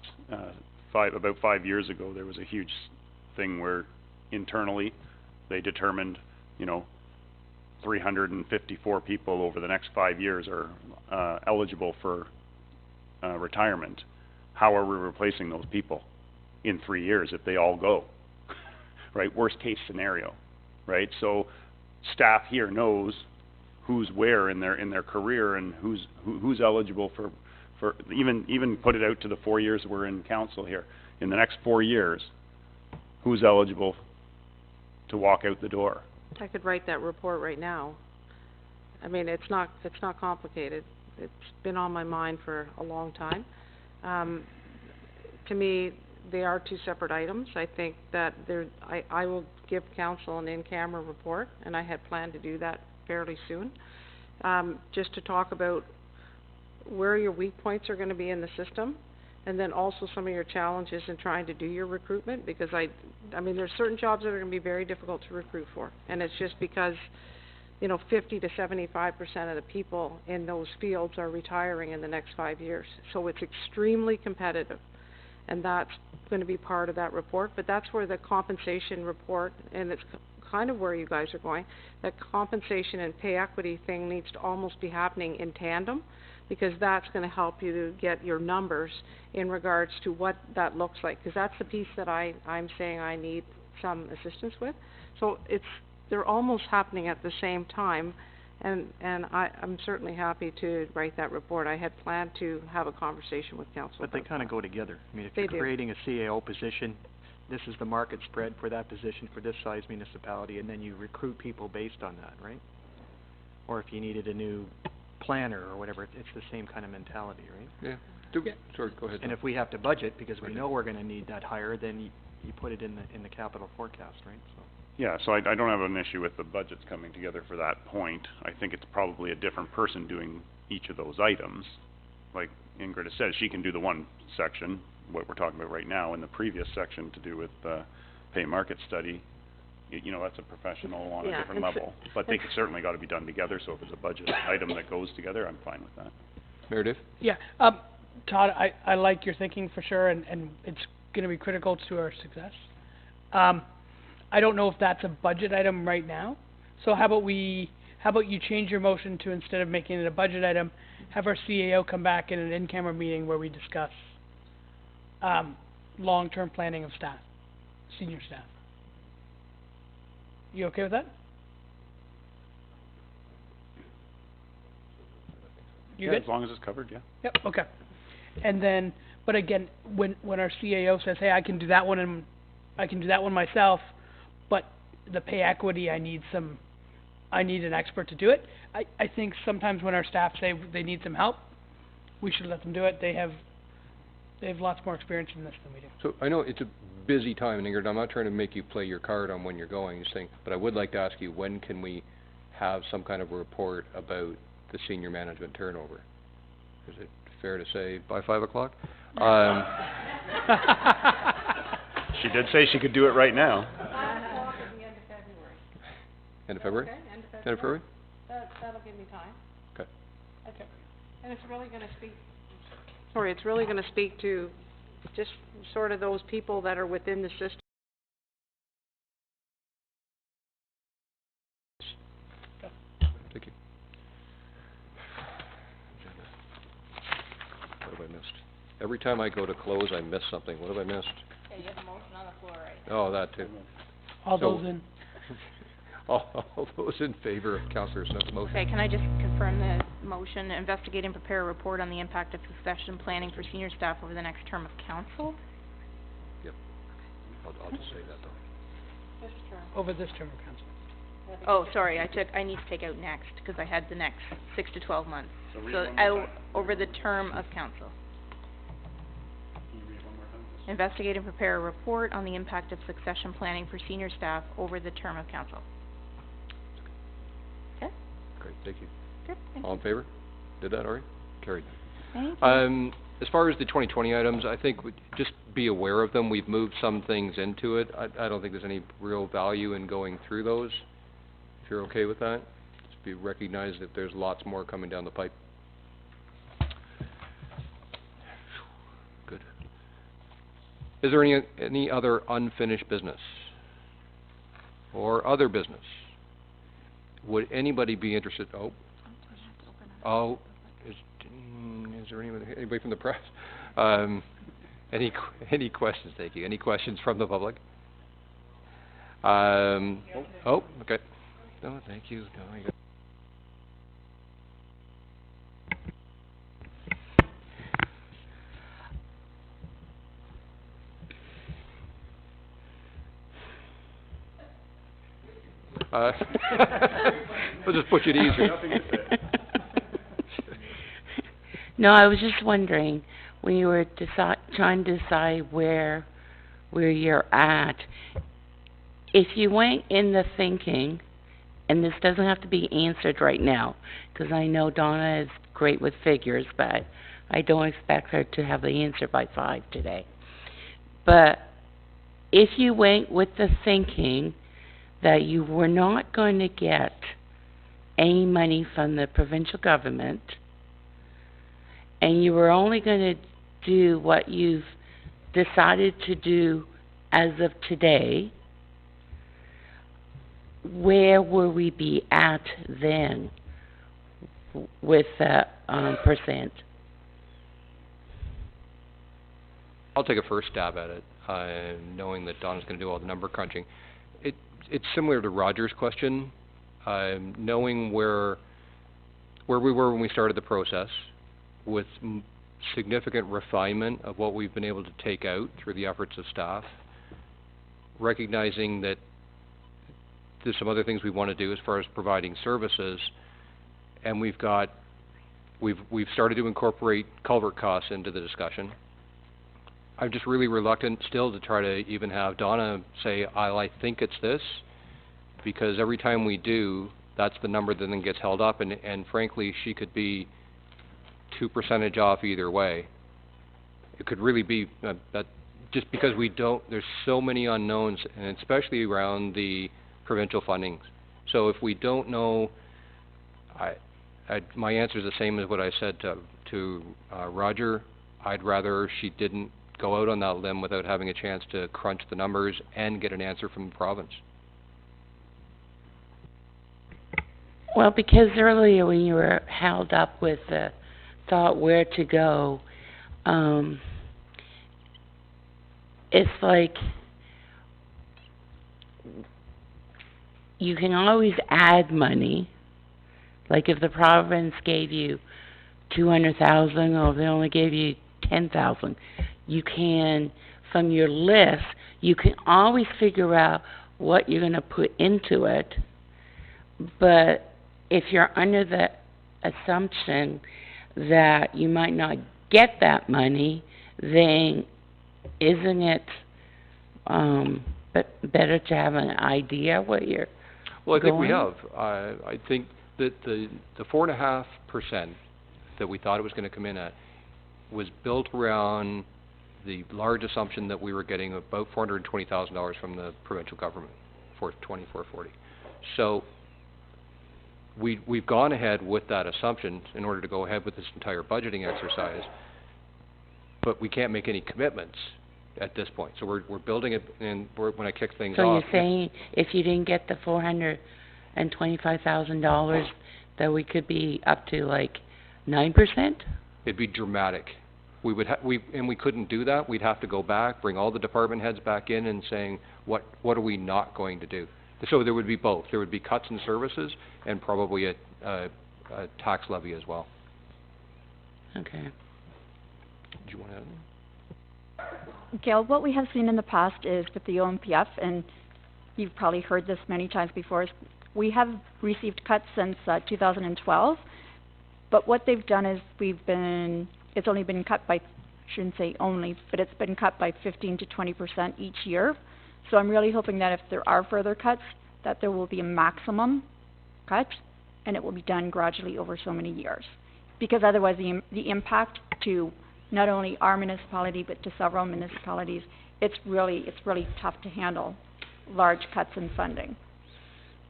about 5 years ago. There was a huge thing where internally they determined, 354 people over the next 5 years are eligible for retirement. How are we replacing those people in 3 years if they all go? Right, worst case scenario, right? So staff here knows who's where in their career and who's eligible for even put it out to the 4 years we're in council here. In the next 4 years, who's eligible to walk out the door? I could write that report right now. I mean, it's not complicated. It's been on my mind for a long time. To me, they are two separate items. I think that I will give council an in-camera report, and I had planned to do that fairly soon, just to talk about where your weak points are going to be in the system, and then also some of your challenges in trying to do your recruitment, because I mean, there's certain jobs that are going to be very difficult to recruit for, and it's just because 50 to 75% of the people in those fields are retiring in the next 5 years. So it's extremely competitive, and that's going to be part of that report. But that's where the compensation report, and it's kind of where you guys are going, that compensation and pay equity thing needs to almost be happening in tandem, because that's going to help you to get your numbers in regards to what that looks like, because that's the piece that I'm saying I need some assistance with. So they're almost happening at the same time, and I'm certainly happy to write that report. I had planned to have a conversation with council. But they kind of go together. I mean, if They you're do. creating a CAO position, this is the market spread for that position for this size municipality, and then you recruit people based on that, right? Or if you needed a new planner or whatever, it's the same kind of mentality, right? Yeah. Sorry, go ahead. And if we have to budget because we know we're going to need that higher, then you put it in the capital forecast, right? So. Yeah, so I don't have an issue with the budgets coming together for that point. I think it's probably a different person doing each of those items. Like Ingrid has said, she can do the one section, what we're talking about right now, and the previous section to do with pay market study. That's a professional on a different level. But they certainly got to be done together, so if it's a budget item that goes together, I'm fine with that. Meredith? Yeah, Todd, I like your thinking for sure, and it's going to be critical to our success. I don't know if that's a budget item right now, so how about you change your motion to, instead of making it a budget item, have our CAO come back in an in-camera meeting where we discuss long-term planning of staff, senior staff. You okay with that? You good? As long as it's covered, yeah. Yep, okay. And then, but again, when our CAO says, hey, I can do that one and I can do that one myself, but the pay equity, I need an expert to do it. I think sometimes when our staff say they need some help, we should let them do it. They have lots more experience in this than we do. So I know it's a busy time, and Ingrid, I'm not trying to make you play your card on when you're going, but I would like to ask you, when can we have some kind of a report about the senior management turnover? Is it fair to say by 5 o'clock? She did say she could do it right now. End of February? Okay, End of February? give me time. Okay. That's it. And it's really gonna speak to just sort of those people that are within the system. Thank you. What have I missed? Every time I go to close, I miss something. What have I missed? Okay, you have a motion on the floor, right? Oh, that too. All So- those in, All those in favor of Councillor Smith's motion? Okay, can I just confirm the motion, investigate and prepare a report on the impact of succession planning for senior staff over the next term of council? Yep. I'll just say that though. over this term of council. Oh, sorry, I need to take out next, because I had the next 6 to 12 months. So read So, one more time. over the term of council. Can you read one more time? Investigate and prepare a report on the impact of succession planning for senior staff over the term of council. Okay? Great, thank you. Good, thank All in favor? Did that already? Carried. Thank you. As far as the 2020 items, I think just be aware of them. We've moved some things into it. I don't think there's any real value in going through those. If you're okay with that, just be recognized that there's lots more coming down the pipe. Good. Is there any other unfinished business? Or other business? Would anybody be interested, is there anybody from the press? Any questions, thank you. Any questions from the public? Okay. No, thank you. No, I got we'll just put you at ease here. Nothing to say. No, I was just wondering, when you were trying to decide where you're at, if you went in the thinking, and this doesn't have to be answered right now, because I know Donna is great with figures, but I don't expect her to have the answer by 5 today. But if you went with the thinking that you were not going to get any money from the provincial government, and you were only going to do what you've decided to do as of today, where will we be at then with the percent? I'll take a first stab at it, knowing that Donna's going to do all the number crunching. It's similar to Roger's question, knowing where we were when we started the process, with significant refinement of what we've been able to take out through the efforts of staff, recognizing that there's some other things we want to do as far as providing services, and we've started to incorporate culvert costs into the discussion. I'm just really reluctant still to try to even have Donna say, I think it's this, because every time we do, that's the number that then gets held up, and frankly, she could be 2% off either way. It could really be that just because there's so many unknowns, and especially around the provincial fundings. So if we don't know, my answer is the same as what I said to Roger. I'd rather she didn't go out on that limb without having a chance to crunch the numbers and get an answer from the province. Well, because earlier when you were held up with the thought where to go, it's like you can always add money. Like if the province gave you 200,000 or if they only gave you 10,000, you can, from your list, you can always figure out what you're going to put into it. But if you're under the assumption that you might not get that money, then isn't it better to have an idea what you're Well, I think we going? have. I think that the 4.5% that we thought it was going to come in at was built around the large assumption that we were getting about $420,000 from the provincial government for 2440. So we've gone ahead with that assumption in order to go ahead with this entire budgeting exercise, but we can't make any commitments at this point. So we're building it, and when I kick things So off. you're saying if you didn't get the $425,000, that we could be up to like 9%? It'd be dramatic. We couldn't do that. We'd have to go back, bring all the department heads back in and saying, what are we not going to do? So there would be both. There would be cuts in services and probably a tax levy as well. Okay. Do you want to add anything? Gail, what we have seen in the past is with the OMPF, and you've probably heard this many times before, is we have received cuts since 2012, but what they've done is it's only been cut by, I shouldn't say only, but it's been cut by 15 to 20% each year. So I'm really hoping that if there are further cuts, that there will be a maximum cut, and it will be done gradually over so many years. Because otherwise the impact to not only our municipality, but to several municipalities, it's really tough to handle large cuts in funding.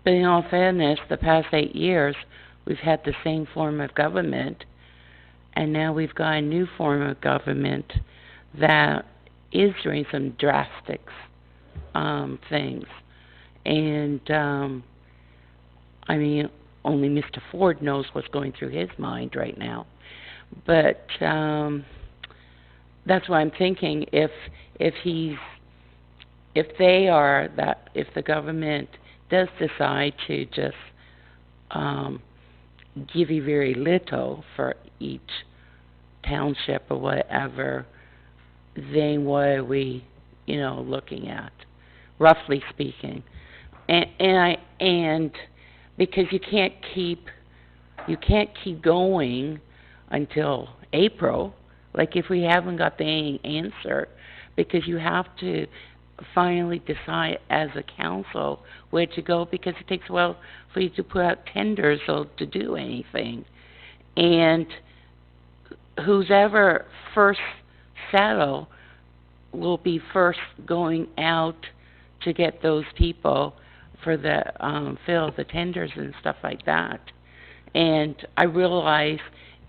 But in all fairness, the past 8 years, we've had the same form of government, and now we've got a new form of government that is doing some drastic things. And, I mean, only Mr. Ford knows what's going through his mind right now. But, that's why I'm thinking if the government does decide to just give you very little for each township or whatever, then what are we, looking at, roughly speaking? And because you can't keep going until April. Like if we haven't got the answer, because you have to finally decide as a council where to go, because it takes a while for you to put out tenders or to do anything. And who's ever first settle will be first going out to get those people for the fill the tenders and stuff like that. And I realize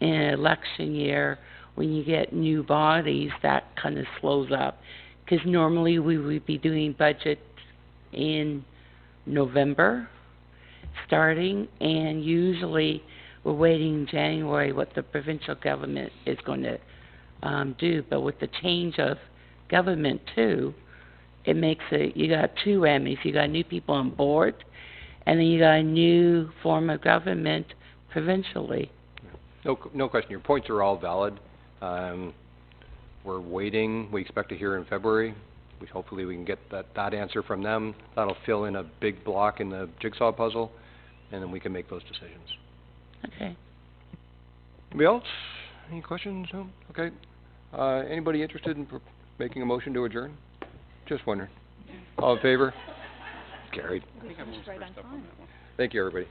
in an election year, when you get new bodies, that kind of slows up. Because normally we would be doing budget in November, starting, and usually we're waiting in January what the provincial government is going to do. But with the change of government too, it makes it, you got two whammies. You got new people on board, and then you got a new form of government provincially. No question. Your points are all valid. We're waiting. We expect to hear in February. Hopefully we can get that answer from them. That'll fill in a big block in the jigsaw puzzle, and then we can make those decisions. Okay. Anybody else? Any questions? No? Okay. Anybody interested in making a motion to adjourn? Just wondering. All in favor? Carried. I think I'm right on time. Thank you, everybody.